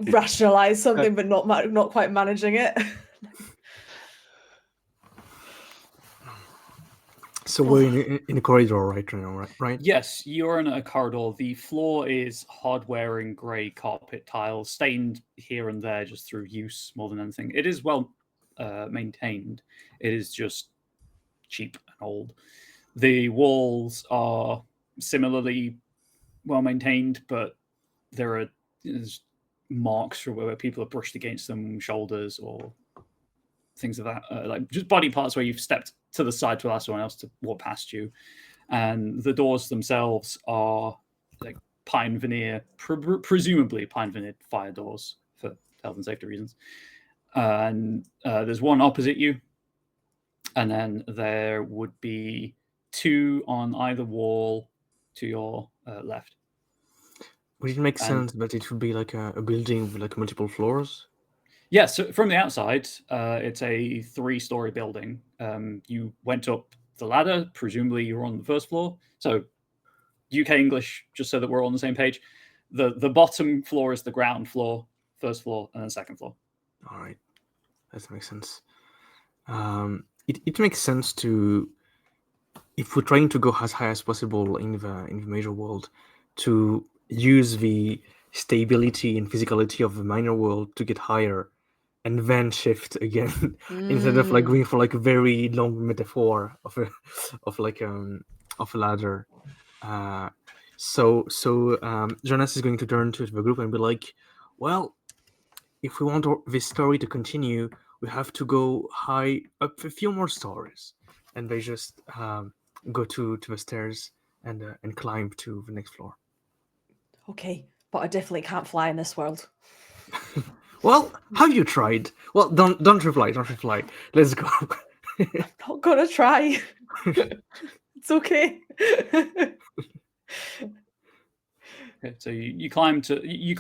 rationalize something, but not quite managing it. So we're in a corridor right now, right? Yes, you're in a corridor. The floor is hard-wearing grey carpet tiles, stained here and there just through use more than anything. It is well maintained. It is just cheap and old. The walls are similarly well maintained, but there's marks for where people have brushed against them, shoulders or things of that, like just body parts where you've stepped to the side to allow someone else to walk past you. And the doors themselves are like pine veneer, presumably pine veneer fire doors for health and safety reasons. and there's one opposite you, and then there would be 2 on either wall to your left. Would it make And- sense that it would be like a building with like multiple floors? Yeah, so from the outside, it's a 3-story building. You went up the ladder, presumably you were on the first floor. So UK English, just so that we're all on the same page. The bottom floor is the ground floor, first floor, and then second floor. All right, that makes sense. It makes sense to, if we're trying to go as high as possible in the major world, to use the stability and physicality of the minor world to get higher, and then shift again instead of like going for like a very long metaphor of a of a ladder. So Jonas is going to turn to the group and be like, well, if we want this story to continue, we have to go high up a few more stories. And they just go to the stairs and climb to the next floor. Okay, but I definitely can't fly in this world. Well, have you tried? Well, don't reply. Don't reply. Let's go. I'm not gonna try. It's okay. Okay, so you climb to you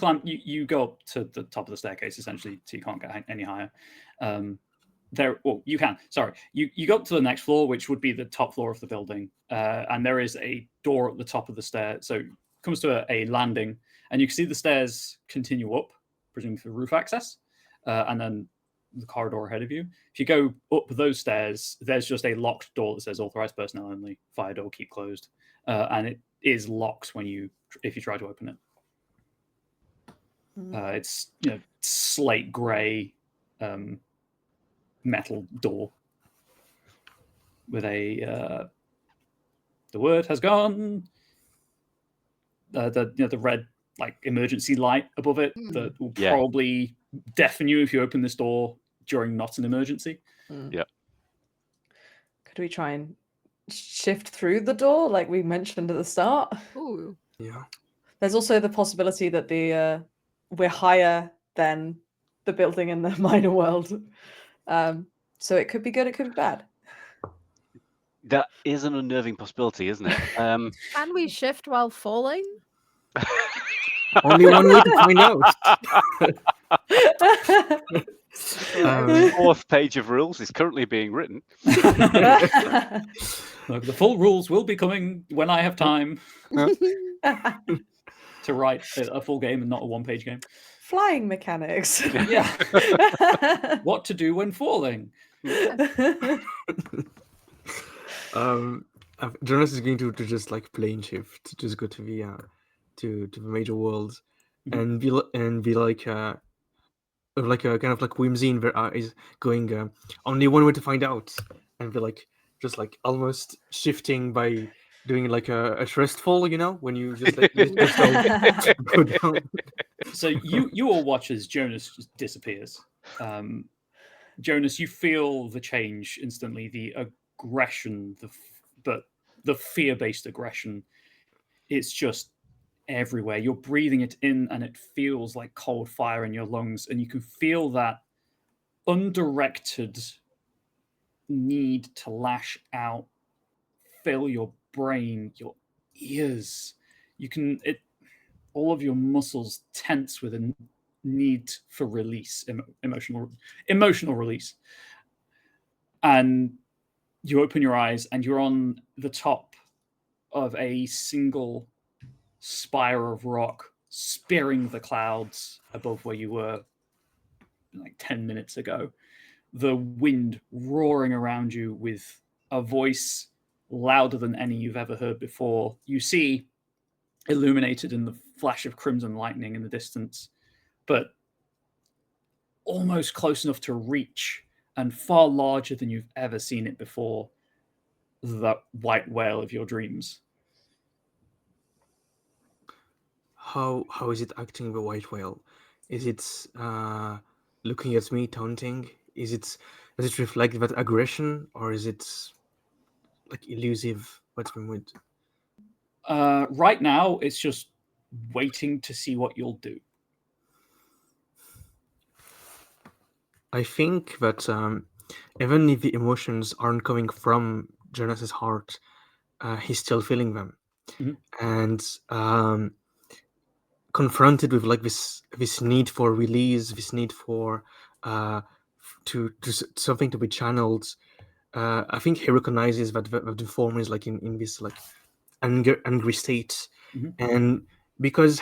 go up to the top of the staircase essentially, so you can't get any higher. Well, you can. Sorry, you go up to the next floor, which would be the top floor of the building, and there is a door at the top of the stair. So it comes to a landing, and you can see the stairs continue up, presumably for roof access, and then the corridor ahead of you. If you go up those stairs, there's just a locked door that says "Authorized personnel only. Fire door keep closed," and it is locked if you try to open it. It's slate grey metal door with a the word has gone. The red like emergency light above it that will probably deafen you if you open this door during not an emergency. Yeah. Could we try and shift through the door like we mentioned at the start? Ooh. Yeah. There's also the possibility that we're higher than the building in the minor world. So it could be good, it could be bad. That is an unnerving possibility, isn't it? Can we shift while falling? Only one way to find out. Fourth page of rules is currently being written. Look, the full rules will be coming when I have time to write a full game and not a one-page game. Flying mechanics. Yeah. What to do when falling. Jonas is going to just like plane shift, just go to the major world, and be like a kind of like whimsy in their eyes, going only one way to find out, and be like just like almost shifting by doing like a trust fall, when you just like go down. So you all watch as Jonas just disappears. Jonas, you feel the change instantly, the aggression, but the fear-based aggression. It's just everywhere. You're breathing it in and it feels like cold fire in your lungs, and you can feel that undirected need to lash out fill your brain, your ears. All of your muscles tense with a need for release, emotional release. And you open your eyes and you're on the top of a single spire of rock spearing the clouds above where you were like 10 minutes ago. The wind roaring around you with a voice louder than any you've ever heard before. You see, illuminated in the flash of crimson lightning in the distance, but almost close enough to reach and far larger than you've ever seen it before, that white whale of your dreams. How is it acting, the white whale? Is it looking at me, taunting? Does it reflect that aggression, or is it like elusive? What's the mood? Right now, it's just waiting to see what you'll do. I think that even if the emotions aren't coming from Jonas's heart, he's still feeling them, and confronted with like this need for release, this need for something to be channeled. I think he recognizes that the form is like in this like angry state, and because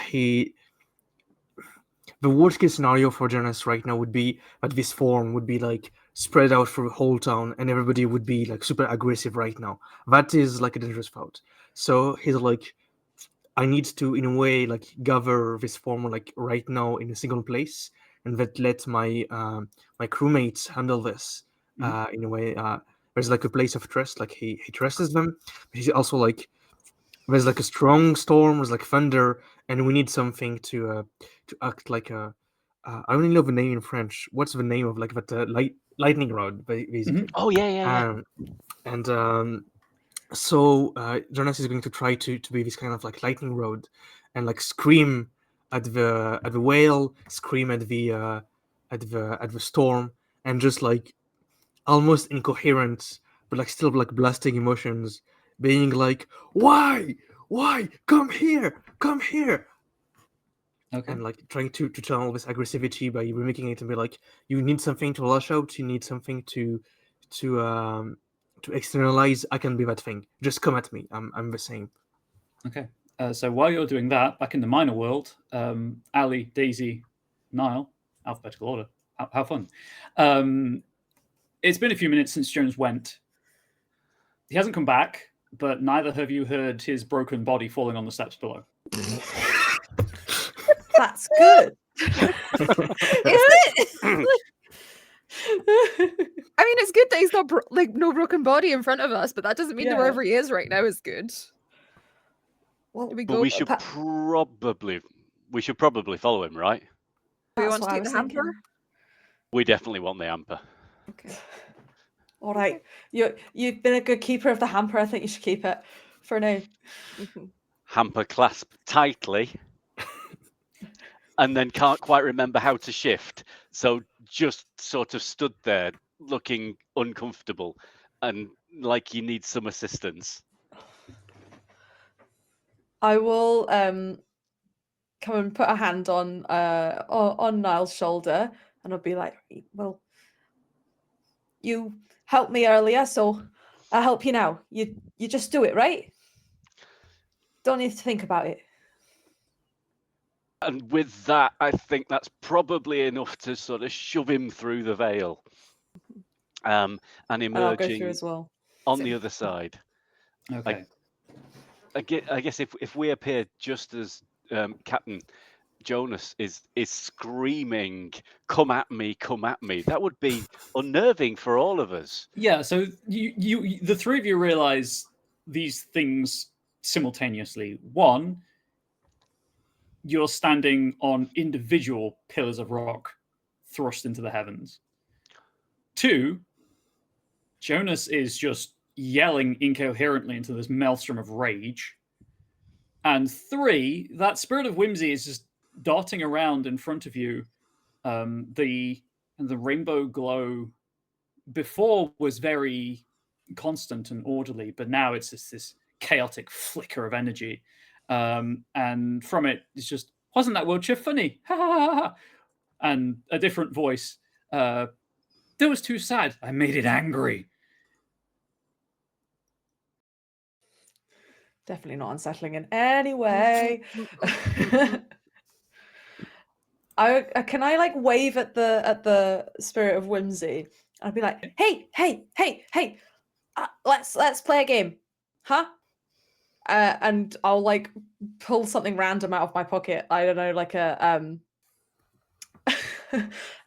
the worst case scenario for Jonas right now would be that this form would be like spread out through the whole town and everybody would be like super aggressive right now. That is like a dangerous thought. So he's like, I need to, in a way, like gather this form like right now in a single place, and that let my my crewmates handle this in a way. There's like a place of trust, like he trusts them. But he's also like, there's like a strong storm, there's like thunder, and we need something to act like a. I only know the name in French. What's the name of like that lightning rod, basically? Oh yeah. And so Jonas is going to try to be this kind of like lightning rod, and like scream at the whale, scream at the storm, and just like almost incoherent, but like still like blasting emotions, being like, why, come here, Okay. and like trying to channel this aggressivity by mimicking it and be like, you need something to lash out, you need something to externalize. I can be that thing. Just come at me. I'm the same. Okay. So while you're doing that, back in the minor world, Ali, Daisy, Niall, alphabetical order. How fun. It's been a few minutes since Jonas went. He hasn't come back, but neither have you heard his broken body falling on the steps below. That's good. I mean, it's good that he's not no broken body in front of us, but that doesn't mean that wherever he is right now is good. Well, But we should probably follow him, right? Do we That's want to what I take the was hamper? thinking. We definitely want the hamper. Okay. All right, you've been a good keeper of the hamper. I think you should keep it for now. Hamper clasped tightly, and then can't quite remember how to shift. So just sort of stood there looking uncomfortable and like you need some assistance. I will come and put a hand on Niall's shoulder, and I'll be like, "Well, you helped me earlier, so I'll help you now. You just do it, right? Don't need to think about it." And with that, I think that's probably enough to sort of shove him through the veil, and And I'll go through emerging as well. on the other side. Okay. I guess if we appear just as Captain Jonas is screaming, come at me," that would be unnerving for all of us. Yeah, so you the three of you realize these things simultaneously. One, you're standing on individual pillars of rock thrust into the heavens. Two, Jonas is just yelling incoherently into this maelstrom of rage. And three, that spirit of whimsy is just darting around in front of you. The rainbow glow before was very constant and orderly, but now it's just this chaotic flicker of energy. And from it, it's just, wasn't that wheelchair funny? Ha ha ha ha. And a different voice. That was too sad. I made it angry. Definitely not unsettling in any way. Can I like wave at the spirit of whimsy? I'd be like, hey, let's play a game, huh? And I'll like pull something random out of my pocket. I don't know, like a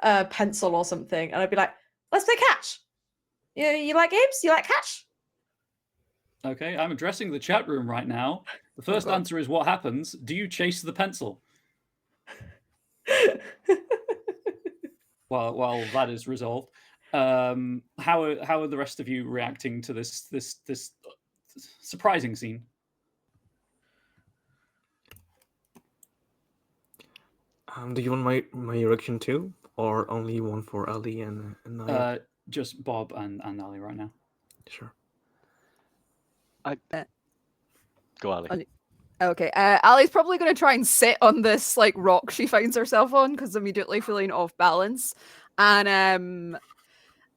a pencil or something, and I'd be like, let's play catch. You like games? You like catch? Okay, I'm addressing the chat room right now. The first answer is what happens. Do you chase the pencil? While that is resolved, how are the rest of you reacting to this surprising scene? Do you want my reaction too? or only one for Ali and Niall? Just Bob and Ali right now. Sure. Go, Ali. Okay, Ali's probably going to try and sit on this like rock she finds herself on because immediately feeling off balance, and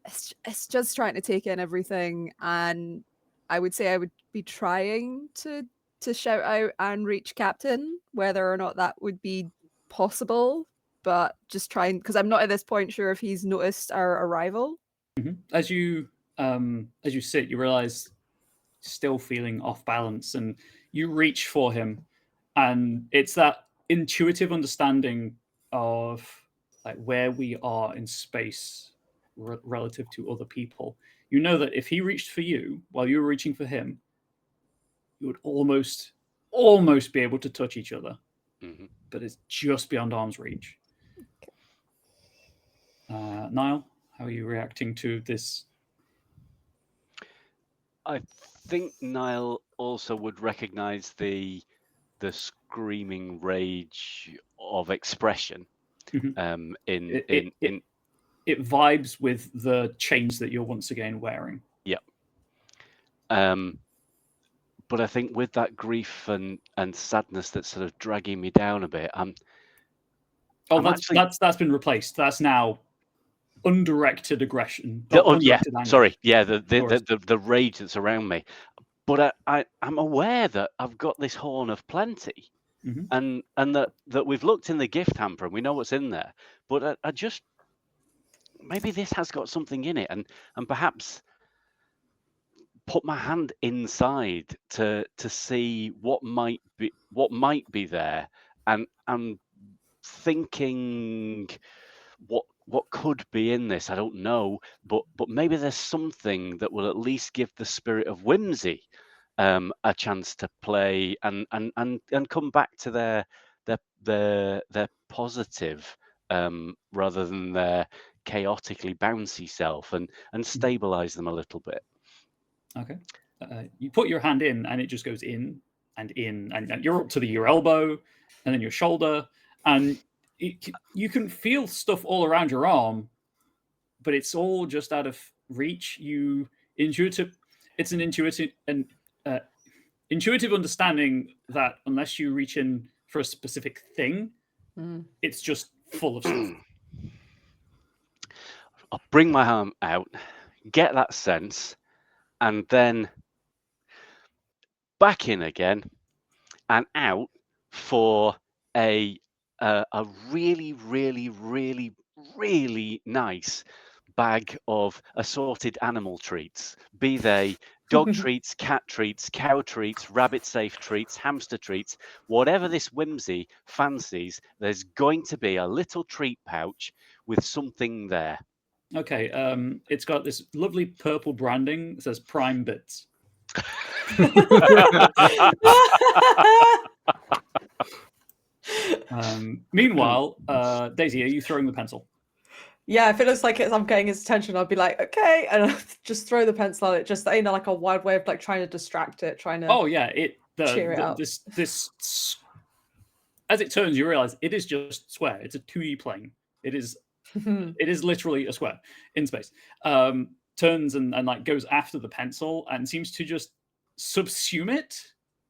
it's just trying to take in everything. And I would say I would be trying to shout out and reach Captain, whether or not that would be possible, but just trying because I'm not at this point sure if he's noticed our arrival. As you sit, you realize still feeling off balance, and you reach for him, and it's that intuitive understanding of like where we are in space relative to other people. You know that if he reached for you while you were reaching for him, you would almost be able to touch each other, but it's just beyond arm's reach. Niall, how are you reacting to this? I think Niall also would recognize the screaming rage of expression. It vibes with the chains that you're once again wearing. Yep. But I think with that grief and sadness that's sort of dragging me down a bit, that's been replaced. That's now undirected aggression. Undirected anger. Sorry. Yeah, the rage that's around me. But I'm aware that I've got this horn of plenty, and that we've looked in the gift hamper and we know what's in there. But I just maybe this has got something in it, and perhaps put my hand inside to see what might be there, and thinking what could be in this. I don't know, but maybe there's something that will at least give the spirit of whimsy a chance to play and come back to their positive rather than their chaotically bouncy self, and stabilize them a little bit. Okay. You put your hand in and it just goes in, and you're up to your elbow and then your shoulder, and you can feel stuff all around your arm, but it's all just out of reach. It's an intuitive understanding that unless you reach in for a specific thing, it's just full of stuff. I'll bring my arm out, get that sense, and then back in again and out for a really, really, really, really nice bag of assorted animal treats, be they dog treats, cat treats, cow treats, rabbit safe treats, hamster treats, whatever this whimsy fancies. There's going to be a little treat pouch with something there. Okay, it's got this lovely purple branding that says Prime Bits. Meanwhile, Daisy, are you throwing the pencil? Yeah, if it looks like I'm getting his attention, I'll be like, okay, and I'll just throw the pencil at it. Just like a wide way of like trying to distract it, trying to. Oh yeah, cheer it up. This as it turns, you realize it is just square. It's a 2D plane. It is literally a square in space. Turns and like goes after the pencil and seems to just subsume it,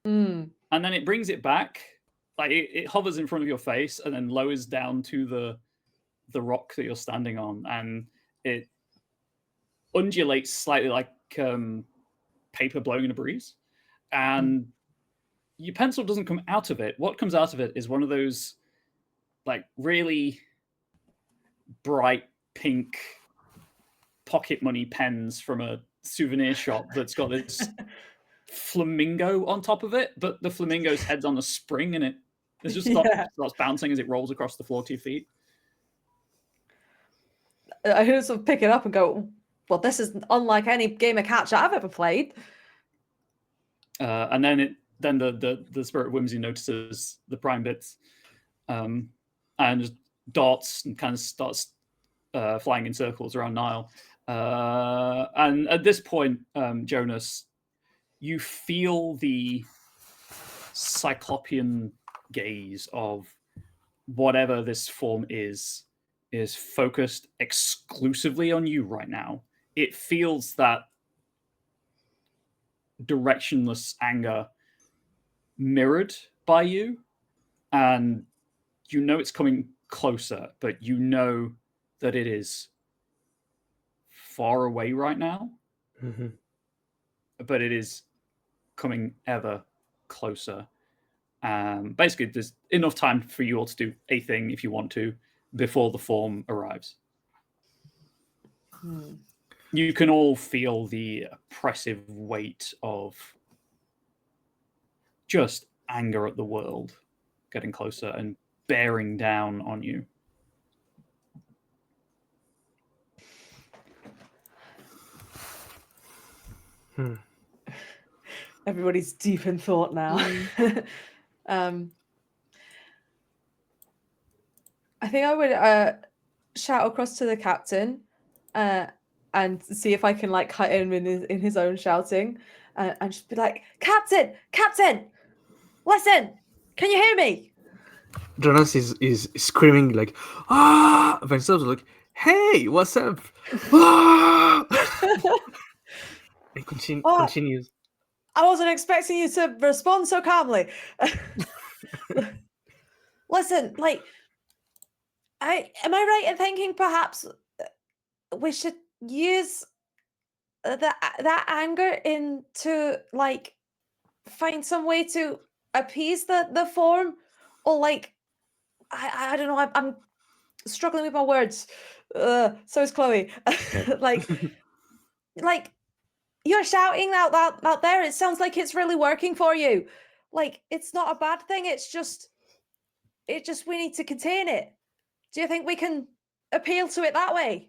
and then it brings it back. Like it hovers in front of your face and then lowers down to the rock that you're standing on, and it undulates slightly like paper blowing in a breeze, and your pencil doesn't come out of it. What comes out of it is one of those like really bright pink pocket money pens from a souvenir shop that's got this flamingo on top of it, but the flamingo's head's on a spring and it just starts bouncing as it rolls across the floor to your feet. I hear sort of pick it up and go, well, this is unlike any game of catch I've ever played. And then the spirit of whimsy notices the Prime Bits, and just darts and kind of starts flying in circles around Niall. And at this point, Younes, you feel the cyclopean gaze of whatever this form is is focused exclusively on you right now. It feels that directionless anger mirrored by you, and you know it's coming closer, but you know that it is far away right now, but it is coming ever closer. Basically, there's enough time for you all to do a thing if you want to before the form arrives. You can all feel the oppressive weight of just anger at the world getting closer and bearing down on you. Everybody's deep in thought now. I think I would shout across to the captain and see if I can like cut him in his own shouting and just be like, Captain, listen, can you hear me? Jonas is screaming like, ah! Vancel's like, hey, what's up? Ah! And continues. I wasn't expecting you to respond so calmly. Listen, like, am I right in thinking perhaps we should use that anger to like find some way to appease the form, or like I don't know. I'm struggling with my words. So is Chloe. like you're shouting out there. It sounds like it's really working for you. Like it's not a bad thing. It's just we need to contain it. Do you think we can appeal to it that way?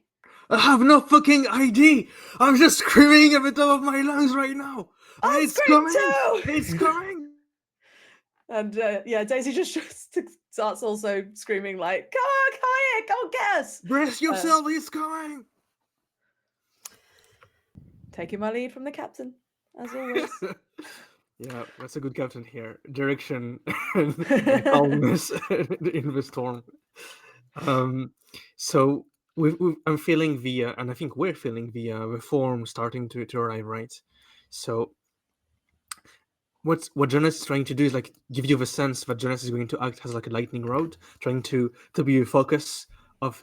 I have no fucking idea. I'm just screaming at the top of my lungs right now. It's coming. Too! It's coming. And Daisy just starts also screaming like, "Quiet, go get us! Brace yourself, it's coming." Taking my lead from the captain, as always. Yeah, that's a good captain here. Direction and calmness in the storm. So I'm feeling and I think we're feeling the reform starting to arrive, right? So what Jonas is trying to do is like give you the sense that Jonas is going to act as like a lightning rod, trying to be a focus of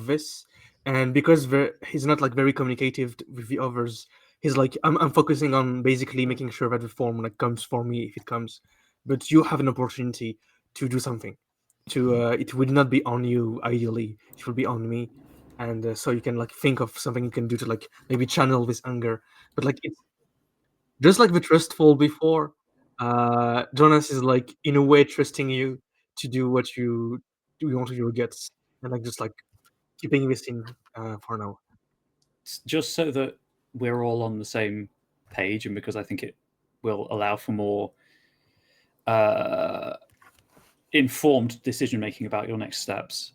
this. And because he's not like very communicative with the others, he's like, I'm focusing on basically making sure that the form like comes for me if it comes, but you have an opportunity to do something. It will not be on you ideally. It will be on me, and so you can like think of something you can do to like maybe channel this anger. But like it's just like the trustful before. Jonas is like in a way trusting you to do what you want to your guts, and like just like keeping this in for now. Just so that we're all on the same page, and because I think it will allow for more informed decision making about your next steps.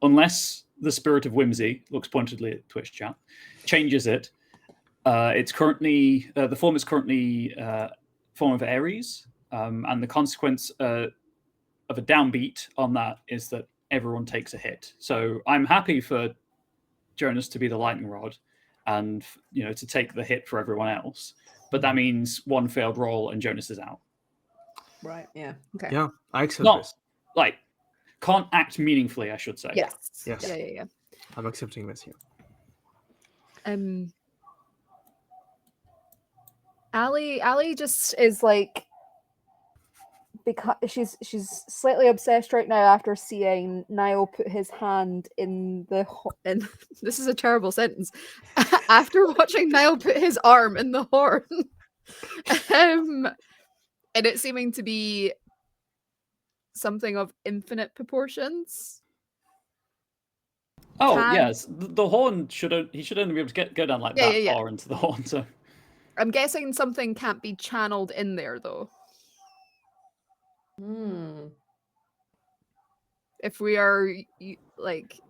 Unless the spirit of whimsy, looks pointedly at Twitch chat, changes it. It's currently the form is currently form of Aries, and the consequence of a downbeat on that is that everyone takes a hit. So I'm happy for Jonas to be the lightning rod, and to take the hit for everyone else. But that means one failed roll and Jonas is out. Right. Yeah. Okay. Yeah, I accept Not this. like can't act meaningfully, I should say. Yes. Yes. Yeah. I'm accepting this here. Ali just is like, because she's slightly obsessed right now after seeing Niall put his hand in the in this is a terrible sentence after watching Niall put his arm in the horn, and it seeming to be something of infinite proportions. Yes, the horn he should only be able to go down like that far into the horn. So I'm guessing something can't be channeled in there though. If we are like,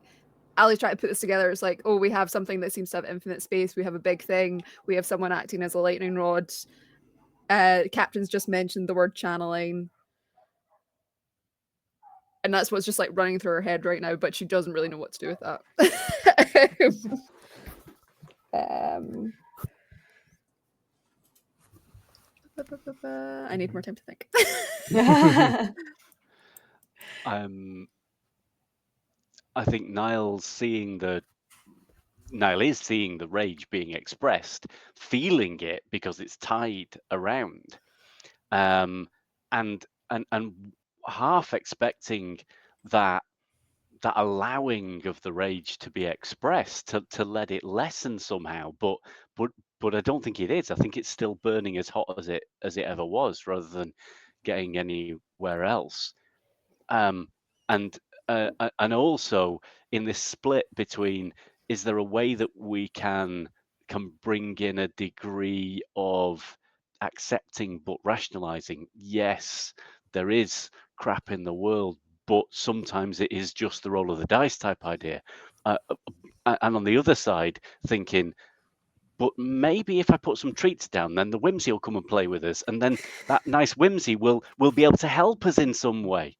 Ali's trying to put this together, it's like, oh, we have something that seems to have infinite space. We have a big thing. We have someone acting as a lightning rod. Captain's just mentioned the word channeling. And that's what's just like running through her head right now, but she doesn't really know what to do with that. I need more time to think. I think Niall is seeing the rage being expressed, feeling it because it's tied around, and half expecting that allowing of the rage to be expressed to let it lessen somehow, but I don't think it is. I think it's still burning as hot as it ever was, rather than getting anywhere else. And also in this split between, is there a way that we can bring in a degree of accepting but rationalizing? Yes, there is crap in the world, but sometimes it is just the roll of the dice type idea. And on the other side, thinking, but maybe if I put some treats down, then the whimsy will come and play with us, and then that nice whimsy will be able to help us in some way.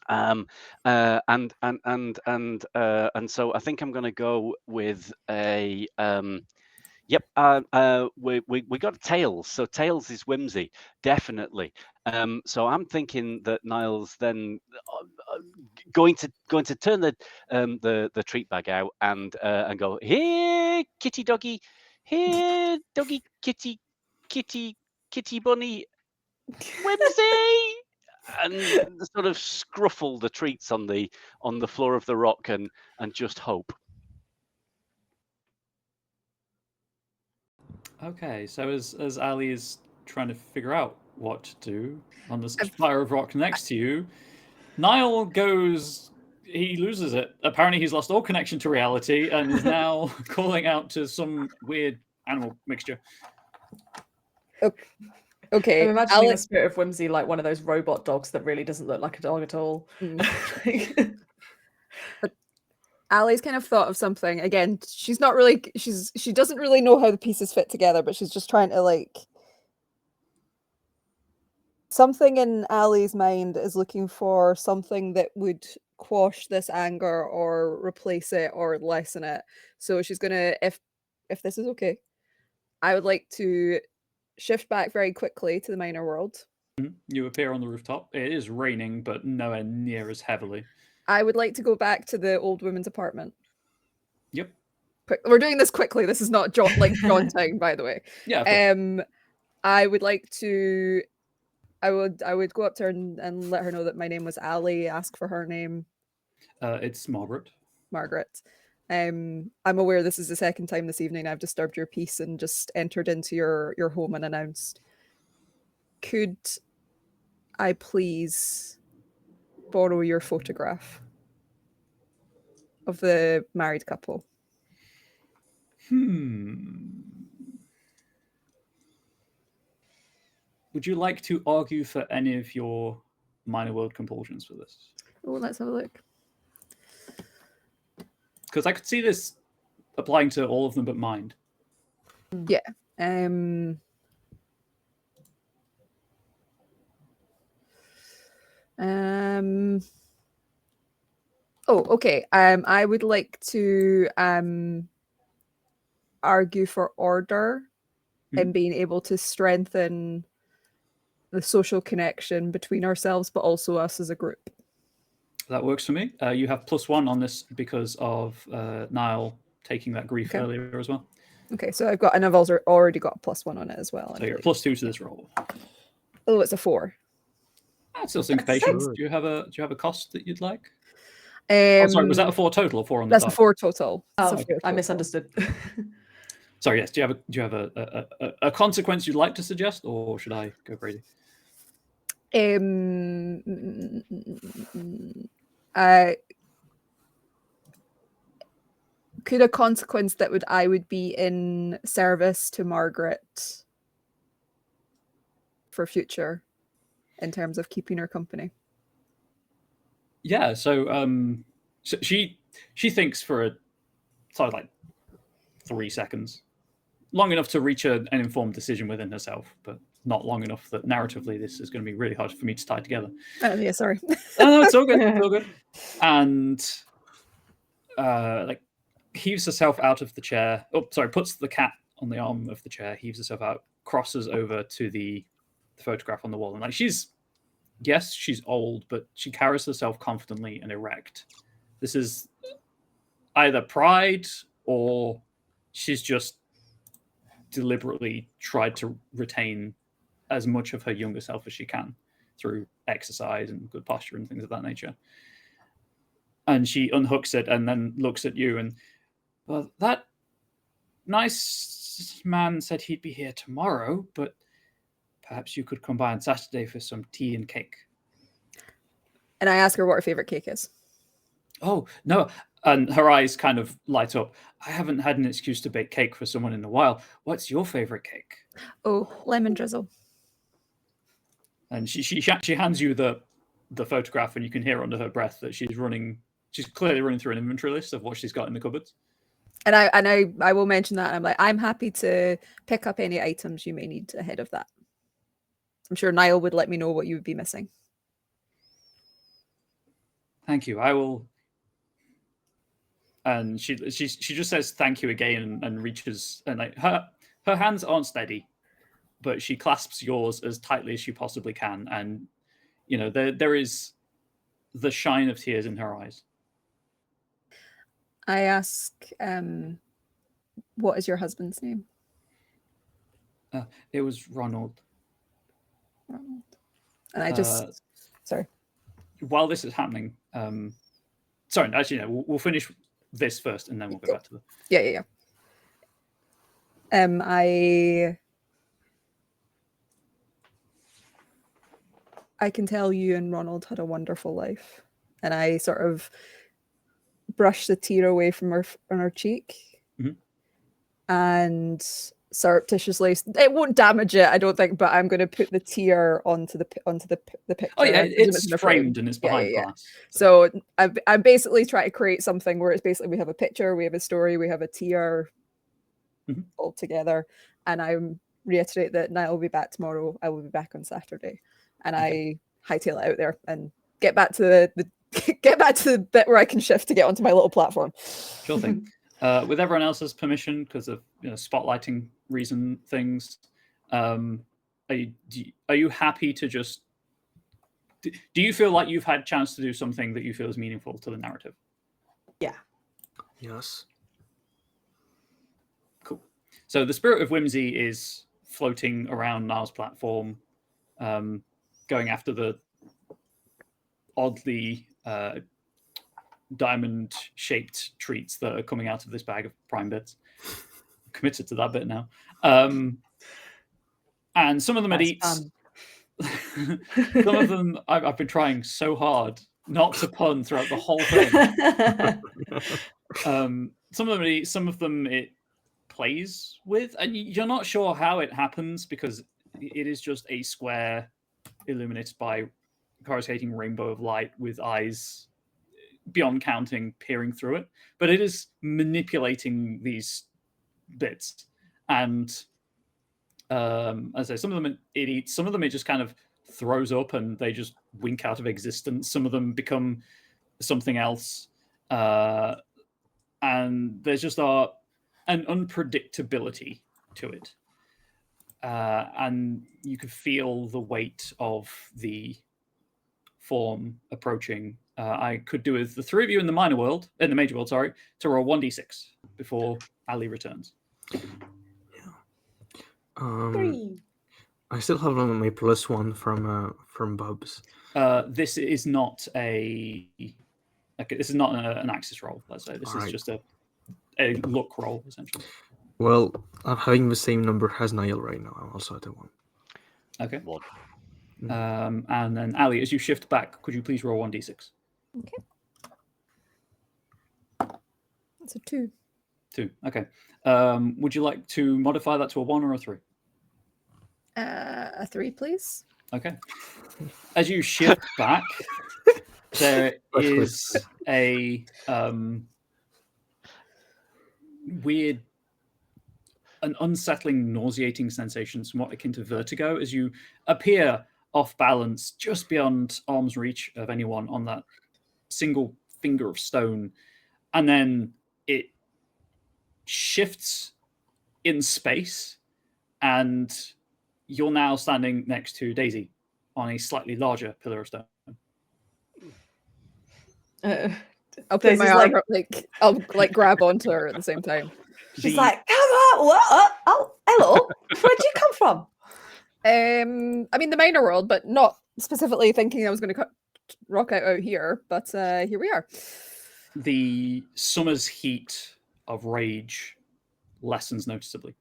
And so I think I'm going to go with a yep. We got tails. So tails is whimsy, definitely. So I'm thinking that Niall's then going to turn the treat bag out and go, here, kitty doggy, here, doggy, kitty bunny, whimsy. And sort of scruffle the treats on the floor of the rock and just hope. Okay, so as Ali is trying to figure out what to do on this fire of rock next to you, Niall goes. He loses it. Apparently, he's lost all connection to reality and is now calling out to some weird animal mixture. Okay, I'm imagining the spirit of whimsy like one of those robot dogs that really doesn't look like a dog at all. But Ali's kind of thought of something. Again, she's not really. She doesn't really know how the pieces fit together, but she's just trying to like. Something in Ali's mind is looking for something that would quash this anger or replace it or lessen it. So she's gonna, if this is okay, I would like to shift back very quickly to the minor world. You appear on the rooftop. It is raining, but nowhere near as heavily. I would like to go back to the old woman's apartment. Yep. We're doing this quickly. This is not daunting, by the way. Yeah. I would like to. I would go up to her and let her know that my name was Ali. Ask for her name. It's Margaret. Margaret. I'm aware this is the second time this evening I've disturbed your peace and just entered into your home unannounced. Could I please borrow your photograph of the married couple? Would you like to argue for any of your minor world compulsions for this? Oh, let's have a look. Because I could see this applying to all of them but mind. Yeah. Oh, okay. I would like to argue for order and being able to strengthen the social connection between ourselves, but also us as a group. That works for me. You have +1 on this because of Niall taking that grief earlier as well. Okay, so I've also already got a +1 on it as well. So you're +2 to this roll. Oh, it's a 4. That's still syncopation. Do you have a cost that you'd like? Sorry, was that a 4 total or 4 on the That's die? a 4 total. Oh, I misunderstood. Sorry, yes. Do you have a consequence you'd like to suggest, or should I go crazy? Could a consequence that I would be in service to Margaret for future in terms of keeping her company? Yeah, so she thinks for like 3 seconds, long enough to reach an informed decision within herself. But not long enough that narratively this is going to be really hard for me to tie together. Oh yeah, sorry. Oh, no, it's all good. It's all good. And like heaves herself out of the chair. Oh, sorry, puts the cat on the arm of the chair, heaves herself out, crosses over to the photograph on the wall. And like she's old, but she carries herself confidently and erect. This is either pride or she's just deliberately tried to retain as much of her younger self as she can through exercise and good posture and things of that nature. And she unhooks it and then looks at you and, well, that nice man said he'd be here tomorrow, but perhaps you could come by on Saturday for some tea and cake. And I ask her what her favorite cake is. Oh, no. And her eyes kind of light up. I haven't had an excuse to bake cake for someone in a while. What's your favorite cake? Oh, lemon drizzle. And she hands you the photograph, and you can hear under her breath that she's clearly running through an inventory list of what she's got in the cupboards. And I will mention that. I'm like, I'm happy to pick up any items you may need ahead of that. I'm sure Niall would let me know what you would be missing. Thank you. I will. And she just says thank you again and reaches, and like her hands aren't steady, but she clasps yours as tightly as she possibly can, and you know there is the shine of tears in her eyes. I ask, what is your husband's name? It was Ronald. Ronald. And I just sorry. While this is happening, sorry, actually, no, we'll finish this first, and then we'll go back to the. Yeah. I can tell you and Ronald had a wonderful life, and I sort of brush the tear away from her cheek, and surreptitiously, it won't damage it, I don't think, but I'm going to put the tear onto the picture. Oh yeah, it's framed and it's behind glass. So I'm basically trying to create something where it's basically we have a picture, we have a story, we have a tear all together, and I reiterate that Niall will be back tomorrow. I will be back on Saturday, and I hightail it out there and get back to the bit where I can shift to get onto my little platform. Sure thing. With everyone else's permission, because of spotlighting reason things, are you happy to just? Do you feel like you've had a chance to do something that you feel is meaningful to the narrative? Yeah. Yes. Cool. So the spirit of whimsy is floating around Niall's platform, going after the oddly diamond-shaped treats that are coming out of this bag of prime bits. I'm committed to that bit now. And some of them it eats. Some of them I've been trying so hard not to pun throughout the whole thing. Some of them it eats, some of them it plays with, and you're not sure how it happens because it is just a square illuminated by coruscating rainbow of light with eyes beyond counting peering through it, but it is manipulating these bits. And as I say, some of them it eats, some of them it just kind of throws up and they just wink out of existence. Some of them become something else, and there's just an unpredictability to it, and you can feel the weight of the form approaching. I could do with the three of you in the major world, sorry, to roll 1d6 before Ali returns. Three. I still have my +1 from Bubs. This is not this is not an axis roll. Let's say this is just a luck roll essentially. Well, I'm having the same number as Niall right now. I'm also at a 1. Okay. 1. And then Ali, as you shift back, could you please roll 1d6? Okay. That's a 2. 2. Okay. Would you like to modify that to a 1 or a 3? A 3, please. Okay. As you shift back, there is a weird an unsettling, nauseating sensation, somewhat akin to vertigo, as you appear off balance just beyond arm's reach of anyone on that single finger of stone. And then it shifts in space, and you're now standing next to Daisy on a slightly larger pillar of stone. I'll put Daisy's my arm like- up, I'll like grab onto her at the same time. She's The- like, come on, what? Oh, hello. Where'd you come from? I mean the minor world, but not specifically thinking I was going to rock out here. But here we are. The summer's heat of rage lessens noticeably.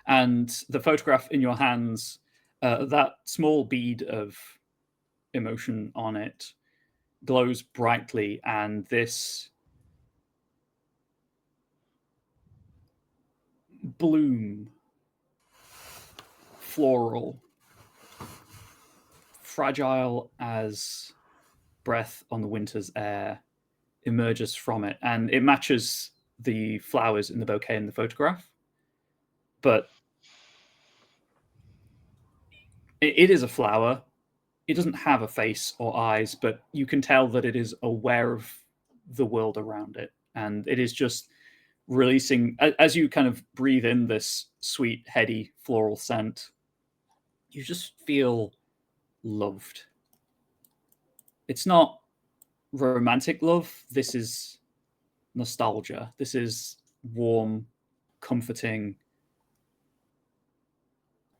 And the photograph in your hands, that small bead of emotion on it glows brightly, and this bloom, floral, fragile as breath on the winter's air, emerges from it, and it matches the flowers in the bouquet in the photograph. But it is a flower. It doesn't have a face or eyes, but you can tell that it is aware of the world around it. And it is just releasing, as you kind of breathe in this sweet, heady, floral scent, you just feel loved. It's not romantic love. This is nostalgia. This is warm, comforting.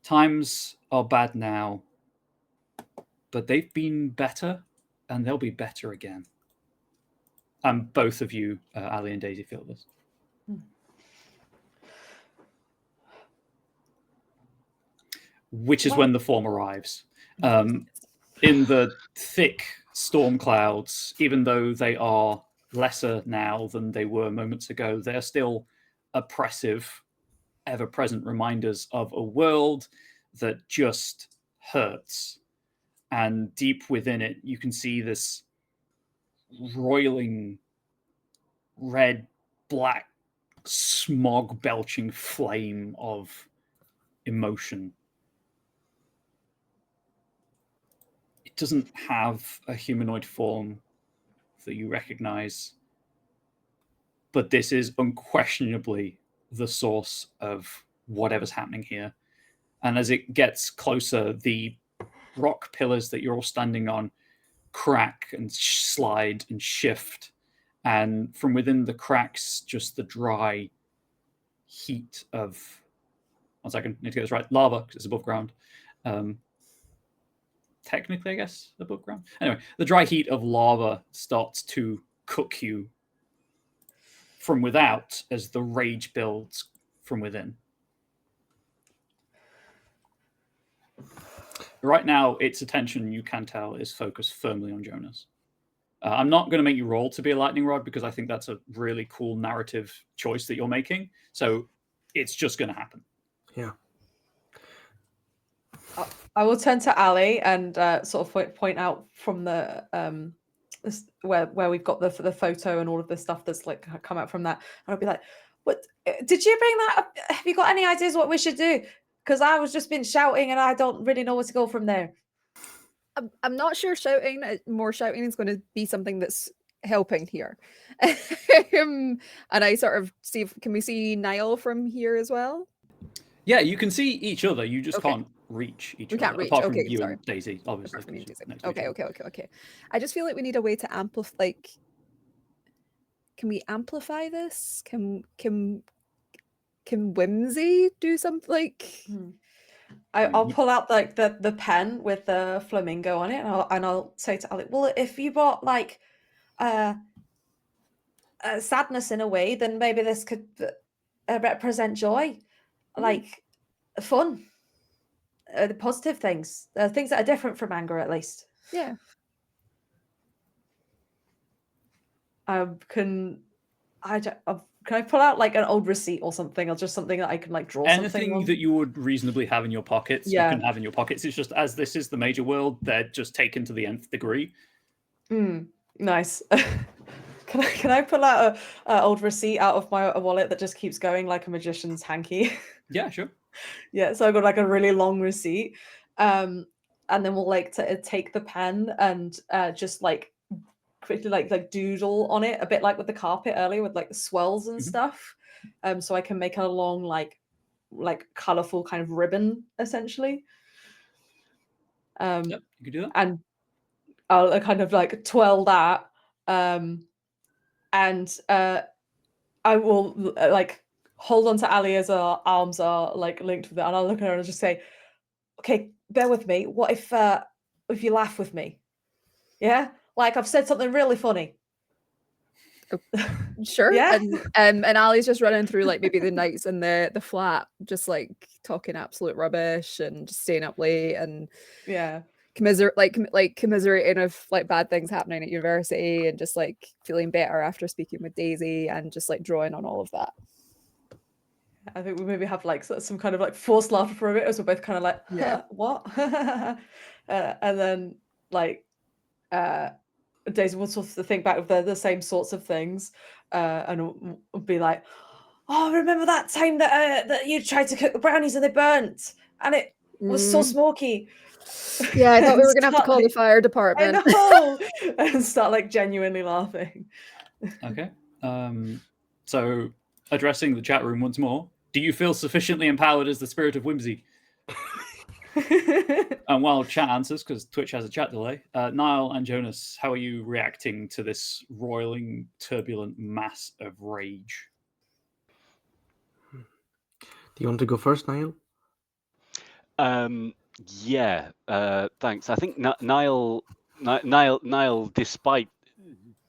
Times are bad now, but they've been better, and they'll be better again. And both of you, Ali and Daisy, feel this. Which is when the form arrives. In the thick storm clouds, even though they are lesser now than they were moments ago, they're still oppressive, ever-present reminders of a world that just hurts. And deep within it, you can see this roiling, red, black, smog-belching flame of emotion. It doesn't have a humanoid form that you recognize, but this is unquestionably the source of whatever's happening here. And as it gets closer, the rock pillars that you're all standing on crack and slide and shift, and from within the cracks, just the dry heat of, one second, need to get this right, lava, because it's above ground. Technically, I guess, above ground. Anyway, the dry heat of lava starts to cook you from without as the rage builds from within. Right now, its attention, you can tell, is focused firmly on Younes. I'm not going to make you roll to be a lightning rod because I think that's a really cool narrative choice that you're making. So it's just going to happen. Yeah. I will turn to Ali and sort of point out from the where we've got the photo and all of the stuff that's like come out from that, and I'll be like, "What did you bring that up? Have you got any ideas what we should do? Because I was just been shouting and I don't really know where to go from there." I'm not sure shouting, more shouting is going to be something that's helping here. And I sort of see, can we see Niall from here as well? Yeah, you can see each other. You just Okay. can't reach each We other. can't reach, Apart from okay, you sorry. and Daisy, obviously. Apart from me and because Daisy. you're next to each Okay, other. okay. I just feel like we need a way to amplify, like, can we amplify this? Can Whimsy do something like? I'll pull out like the pen with the flamingo on it, and I'll say to Ali, "Well, if you brought like sadness in a way, then maybe this could represent joy, like fun, the positive things, things that are different from anger, at least." Yeah. Can I pull out like an old receipt or something, or just something that I can like draw something Anything on? that you would reasonably have in your pockets, Yeah. you can have in your pockets. It's just, as this is the major world, they're just taken to the nth degree. Nice. can I pull out a old receipt out of my wallet that just keeps going like a magician's hanky? Yeah, sure. Yeah, so I got like a really long receipt, and then we'll like take the pen and just like quickly like doodle on it a bit like with the carpet earlier with like the swirls and stuff, so I can make a long like colorful kind of ribbon essentially. Yep, you can do that. And I'll kind of like twirl that, and I will like hold on to Ali as our arms are like linked with it, and I'll look at her and just say, "Okay, bear with me. What if you laugh with me? Yeah, like I've said something really funny." Sure. Yeah. And Ali's just running through like maybe the nights in the flat, just like talking absolute rubbish and just staying up late and Yeah. commiserating of like bad things happening at university and just like feeling better after speaking with Daisy and just like drawing on all of that. I think we maybe have like some kind of like forced laughter for a bit as we're both kind of like, Yeah. what? And then like Daisy will sort of think back of the same sorts of things, and will be like, "Oh, remember that time that you tried to cook the brownies and they burnt, and it was so smoky." Yeah, I thought we were And gonna have to start, call the like, fire I department. know, and start like genuinely laughing. Okay. So addressing the chat room once more, do you feel sufficiently empowered as the spirit of whimsy? And while chat answers, because Twitch has a chat delay, Niall and Younes, how are you reacting to this roiling, turbulent mass of rage? Do you want to go first, Niall? Yeah, thanks. I think Niall, despite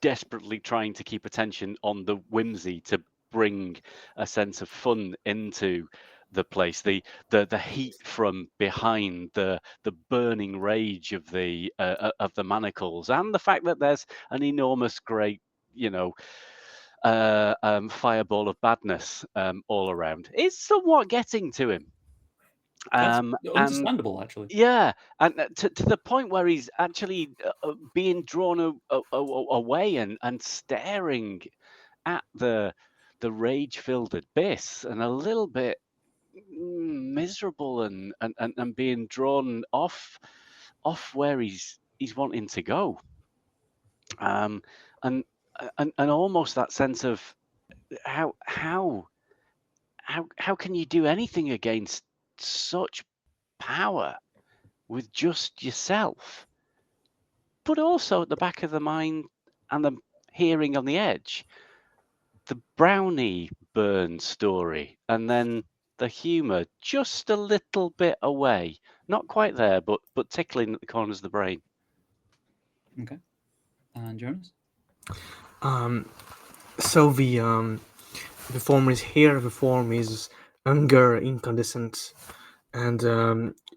desperately trying to keep attention on the whimsy to bring a sense of fun into the place, the heat from behind, the burning rage of the manacles, and the fact that there's an enormous great, fireball of badness all around, is somewhat getting to him. That's And understandable, actually. yeah, and to the point where he's actually being drawn away and staring at the rage-filled abyss, and a little bit miserable and being drawn off where he's wanting to go, and almost that sense of how can you do anything against such power with just yourself? But also at the back of the mind and the hearing on the edge, the brownie burn story, and then the humour just a little bit away, not quite there, but tickling at the corners of the brain. Okay. And Jonas? So the form is here. The form is anger, incandescent, and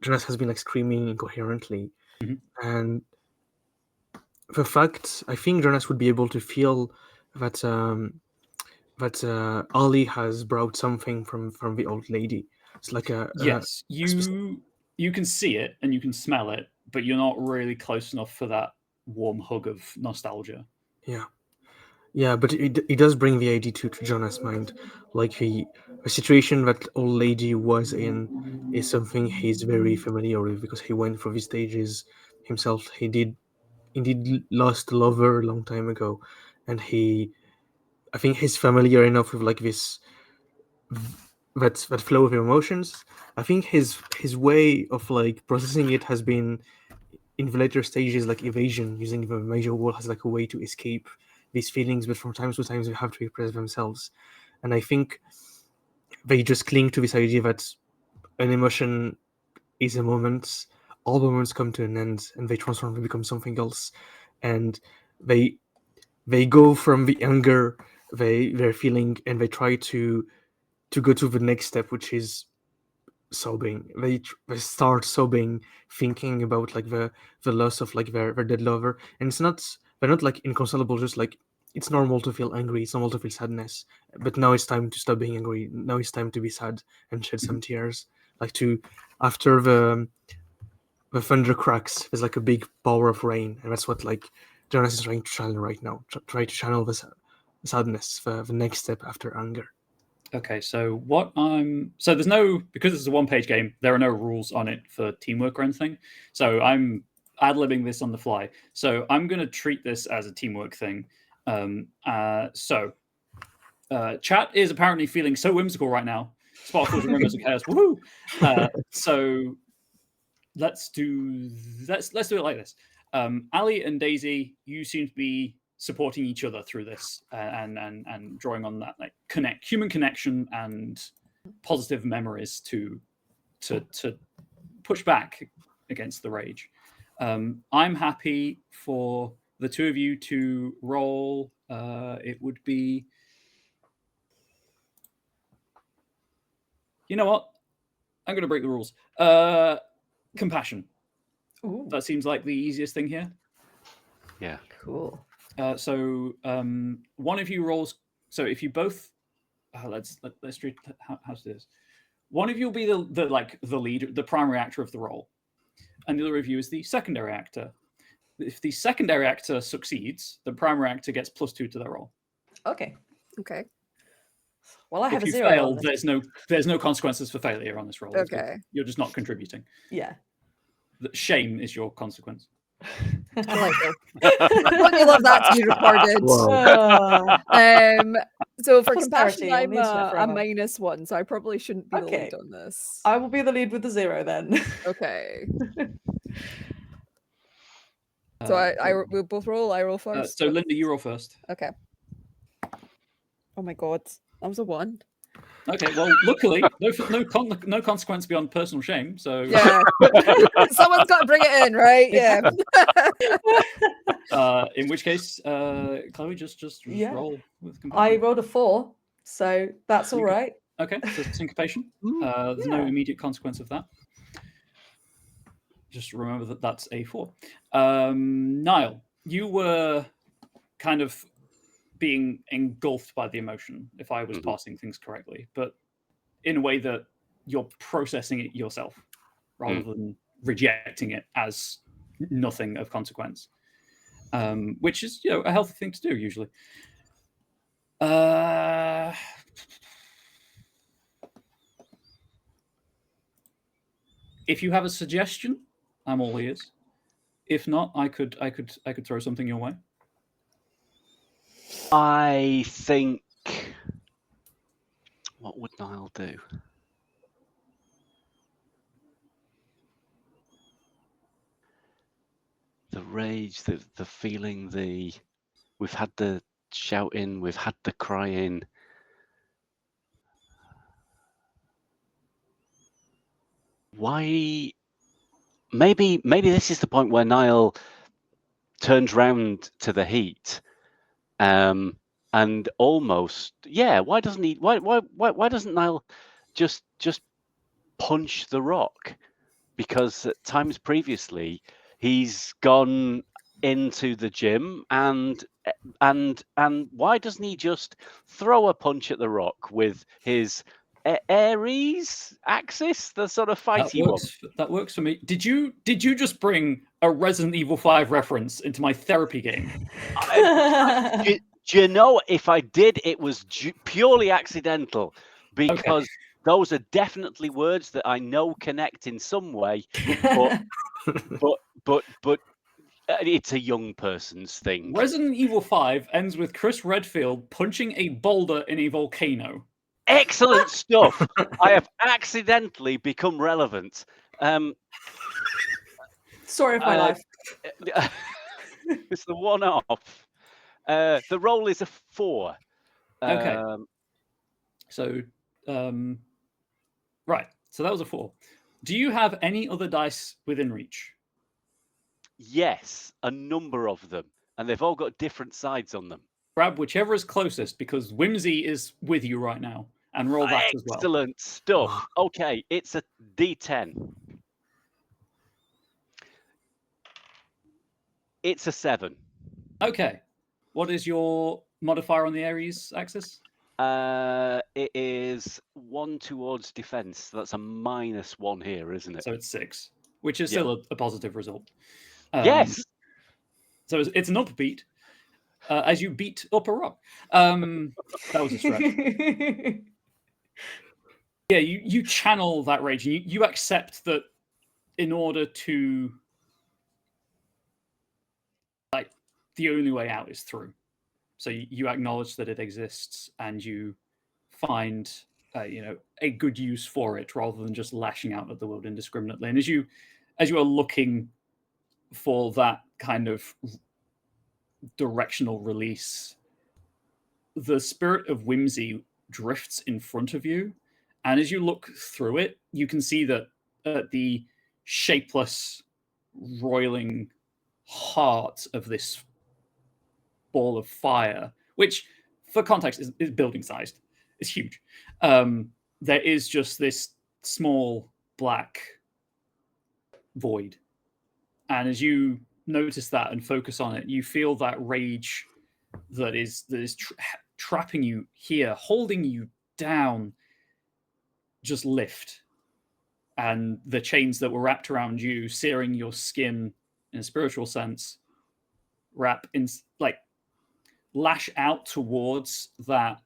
Jonas has been like screaming incoherently. And the fact, I think Jonas would be able to feel that Ali has brought something from the old lady. It's like yes, you can see it and you can smell it, but you're not really close enough for that warm hug of nostalgia. Yeah, but it does bring the idea to Jonas' mind, like the situation that old lady was in is something he's very familiar with because he went through these stages himself. He did indeed lost a lover a long time ago, and I think he's familiar enough with like this that flow of emotions. I think his way of like processing it has been in the later stages like evasion, using the major wall as like a way to escape these feelings, but from time to time they have to express themselves. And I think they just cling to this idea that an emotion is a moment, all moments come to an end and they transform and become something else, and they go from the anger they're feeling and they try to go to the next step, which is sobbing. They start sobbing, thinking about like the loss of like their dead lover, and they're not like inconsolable. Just like it's normal to feel angry, it's normal to feel sadness, but now it's time to stop being angry. Now it's time to be sad and shed some tears. Like to after the thunder cracks, there's like a big power of rain, and that's what like Jonas is trying to channel right now. Try to channel this sadness for the next step after anger. Okay, so there's no, because this is a one-page game, there are no rules on it for teamwork or anything. So I'm ad-libbing this on the fly. So I'm going to treat this as a teamwork thing. Chat is apparently feeling so whimsical right now. Sparkles and Rumors of Chaos. Woohoo! So let's do it like this. Ali and Daisy, you seem to be supporting each other through this and drawing on that like human connection and positive memories to push back against the rage. I'm happy for the two of you to roll. It would be, you know what? I'm going to break the rules. Compassion. Ooh, That seems like the easiest thing here. Yeah. cool. So one of you rolls. So if you both, let's treat how to do this. One of you will be the leader, the primary actor of the role, and the other of you is the secondary actor. If the secondary actor succeeds, the primary actor gets +2 to their roll. Okay. Okay. Well, I have If a you 0 fail, on this. there's no consequences for failure on this roll. Okay. You're just not contributing. Yeah. Shame is your consequence. I like it. Wouldn't you love that to be recorded? Wow. So for Posterity compassion, on I'm the internet a forever. -1, so I probably shouldn't be the Okay. lead on this. I will be the lead with the 0 then. Okay. So we'll both roll. I roll first. So Linda, you roll first. Okay. Oh my god, that was a 1. Okay, well, luckily, no consequence beyond personal shame. So Yeah, someone's got to bring it in, right? Yeah. In which case, Chloe, just Yeah. roll with I compassion. rolled a 4, so that's all right. Okay, so syncopation. There's no Yeah. immediate consequence of that. Just remember that that's a 4. Niall, you were kind of being engulfed by the emotion, if I was parsing things correctly, but in a way that you're processing it yourself rather than rejecting it as nothing of consequence, which is, a healthy thing to do usually. If you have a suggestion, I'm all ears. If not, I could throw something your way. I think. What would Niall do? The rage, the feeling, we've had the shouting, we've had the crying. Why? Maybe this is the point where Niall turns round to the heat, and almost, why doesn't he? Why doesn't Niall just punch the rock? Because at times previously he's gone into the gym and why doesn't he just throw a punch at the rock with his Ares axis, the sort of fighty one? That works for me. Did you just bring a Resident Evil 5 reference into my therapy game? Do you know, if I did, it was purely accidental, because those are definitely words that I know connect in some way, but it's a young person's thing. Resident Evil 5 ends with Chris Redfield punching a boulder in a volcano. Excellent stuff. I have accidentally become relevant. Story of my life. It's the one-off. The roll is a 4. Okay. So, right. So that was a 4. Do you have any other dice within reach? Yes, a number of them, and they've all got different sides on them. Grab whichever is closest, because Whimsy is with you right now, and roll that as well. Excellent stuff. Okay, it's a D10. It's a 7. Okay. What is your modifier on the Ares axis? It is 1 towards defense. That's a -1 here, isn't it? So it's 6, which is still a positive result. Yes. So it's an upbeat. as you beat up a rock. That was a stretch. Yeah, you channel that rage. You accept that in order to, like, the only way out is through. So you acknowledge that it exists, and you find a good use for it, rather than just lashing out at the world indiscriminately. And as you are looking for that kind of directional release, the spirit of whimsy drifts in front of you, and as you look through it, you can see that the shapeless, roiling heart of this ball of fire, which, for context, is building sized, is huge. There is just this small black void, and as you notice that and focus on it, you feel that rage that is trapping you here, holding you down, just lift, and the chains that were wrapped around you, searing your skin in a spiritual sense, lash out towards that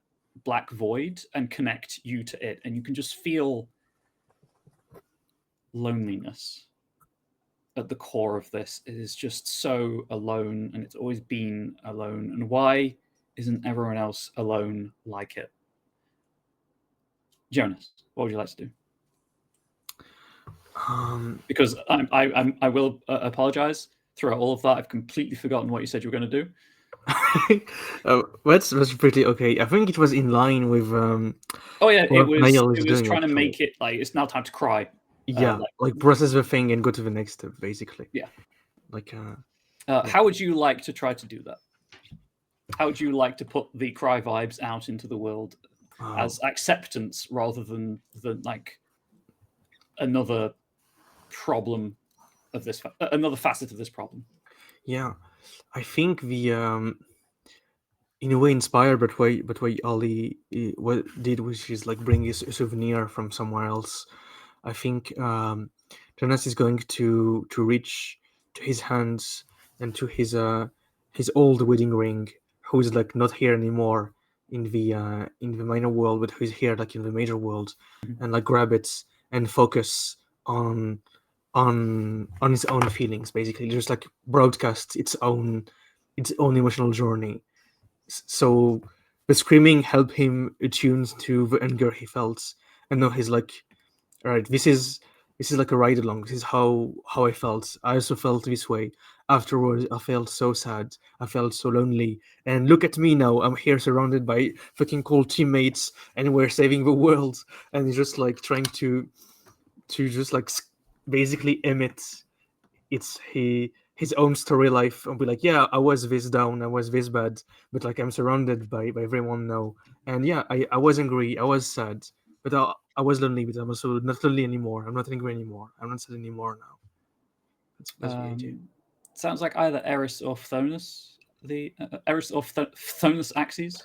black void and connect you to it, and you can just feel loneliness at the core of this. It is just so alone, and it's always been alone. And why isn't everyone else alone like it? Jonas, what would you like to do? Because I will apologize. Throughout all of that, I've completely forgotten what you said you were going to do. That's pretty okay. I think it was in line with. Oh yeah, what Niall it is was doing, trying to actually. make it like it's now time to cry. Yeah, like process the thing and go to the next step, basically. Yeah. Like. How would you like to try to do that? How would you like to put the cry vibes out into the world as acceptance, rather than like another problem of this, another facet of this problem? Yeah, I think the in a way inspired, but way Ali what did, which is like bring a souvenir from somewhere else. I think Jonas is going to reach to his hands and to his old wedding ring, who is like not here anymore in the minor world, but who's here like in the major world, and like grab it and focus on its own feelings, basically just like broadcast its own emotional journey. So the screaming helped him attune to the anger he felt, and now he's like, all right, this is like a ride along. This is how I felt. I also felt this way afterwards. I felt so sad. I felt so lonely, and look at me now. I'm here surrounded by fucking cool teammates, and we're saving the world. And he's just like trying to just like basically emit his own story life and be like, yeah, I was this down, I was this bad, but like I'm surrounded by everyone now, and yeah, I was angry, I was sad, but I was lonely, but I'm also not lonely anymore. I'm not angry anymore. I'm not sad anymore now. That's the idea. Sounds like either Eris or Phthonus, the Eris or Phthonus axes.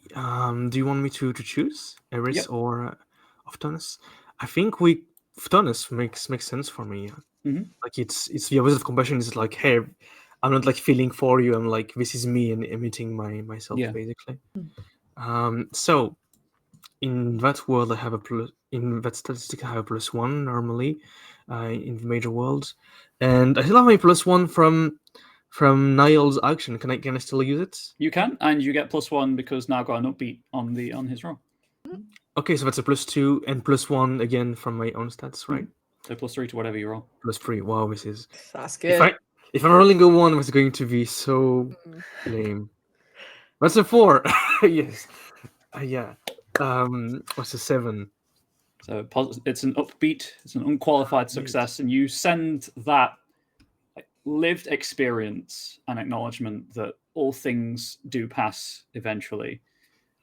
Do you want me to choose Eris Yep. or Phthonus? I think Phthonus makes sense for me. Mhm. Like it's the opposite of compassion. It's like, hey, I'm not like feeling for you. I'm like, this is me and emitting myself, Yeah. basically. So in that world, I have a plus. In that statistic, I have a +1 normally. In the major world, and I still have my +1 from Niall's action. Can I still use it? You can, and you get +1 because now got an upbeat on his roll. Okay, so that's a +2 and +1 again from my own stats, right? So +3 to whatever you roll. +3. Wow, this is. That's good. If I'm rolling a 1, it's going to be so lame. That's a 4. Yes. Yeah. What's a 7? So it's an upbeat, it's an unqualified success, and you send that lived experience and acknowledgement that all things do pass eventually,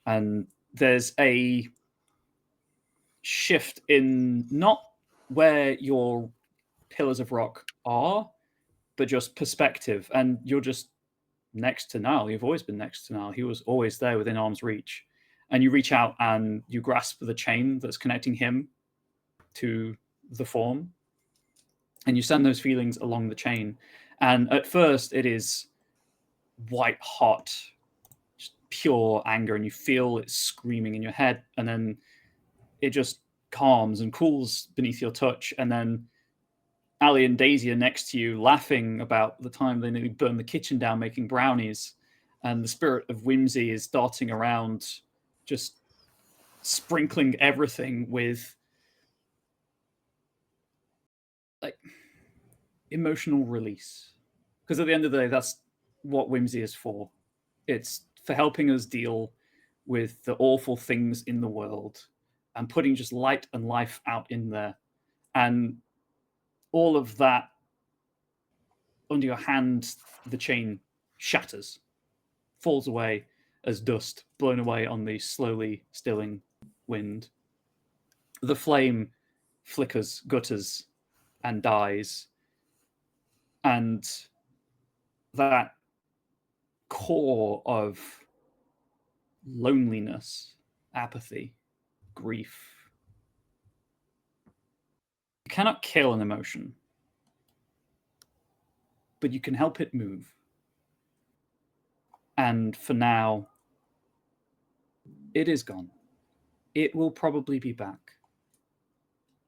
and there's a shift in not where your pillars of rock are, but just perspective, and you're just next to Niall. You've always been next to Niall. He was always there within arm's reach, and you reach out and you grasp the chain that's connecting him to the form, and you send those feelings along the chain. And at first it is white hot, just pure anger, and you feel it screaming in your head, and then it just calms and cools beneath your touch, and then Ali and Daisy are next to you, laughing about the time they nearly burned the kitchen down making brownies, and the spirit of whimsy is darting around, just sprinkling everything with like emotional release. Because at the end of the day, that's what whimsy is for. It's for helping us deal with the awful things in the world and putting just light and life out in there. And all of that, under your hand, the chain shatters, falls away as dust blown away on the slowly stilling wind. The flame flickers, gutters, and dies. And that core of loneliness, apathy, grief. You cannot kill an emotion, but you can help it move. And for now, it is gone. It will probably be back.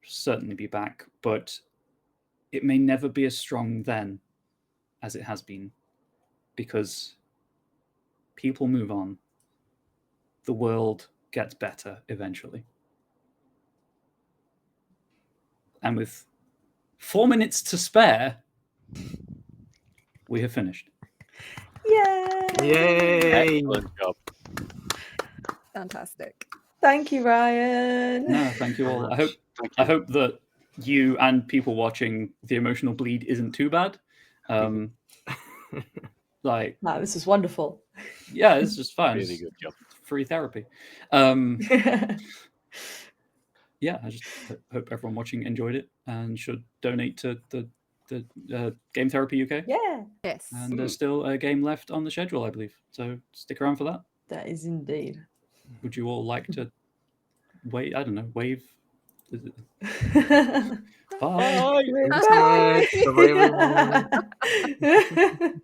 Certainly be back, but it may never be as strong then as it has been, because people move on. The world gets better eventually. And with 4 minutes to spare, we have finished. Yay! Yay! Excellent job. Fantastic. Thank you, Ryan. No, thank you all. Thank I you. hope that you and people watching the emotional bleed isn't too bad. Like, No, this is wonderful. yeah, it's just fun. Really It's good job. free therapy. Yeah, I just hope everyone watching enjoyed it and should donate to the Game Therapy UK. Yeah, Yes. And there's still a game left on the schedule, I believe. So stick around for that. that is indeed. Would you all like to wait? I don't know, wave. Bye. Thanks so much. Bye-bye, everyone.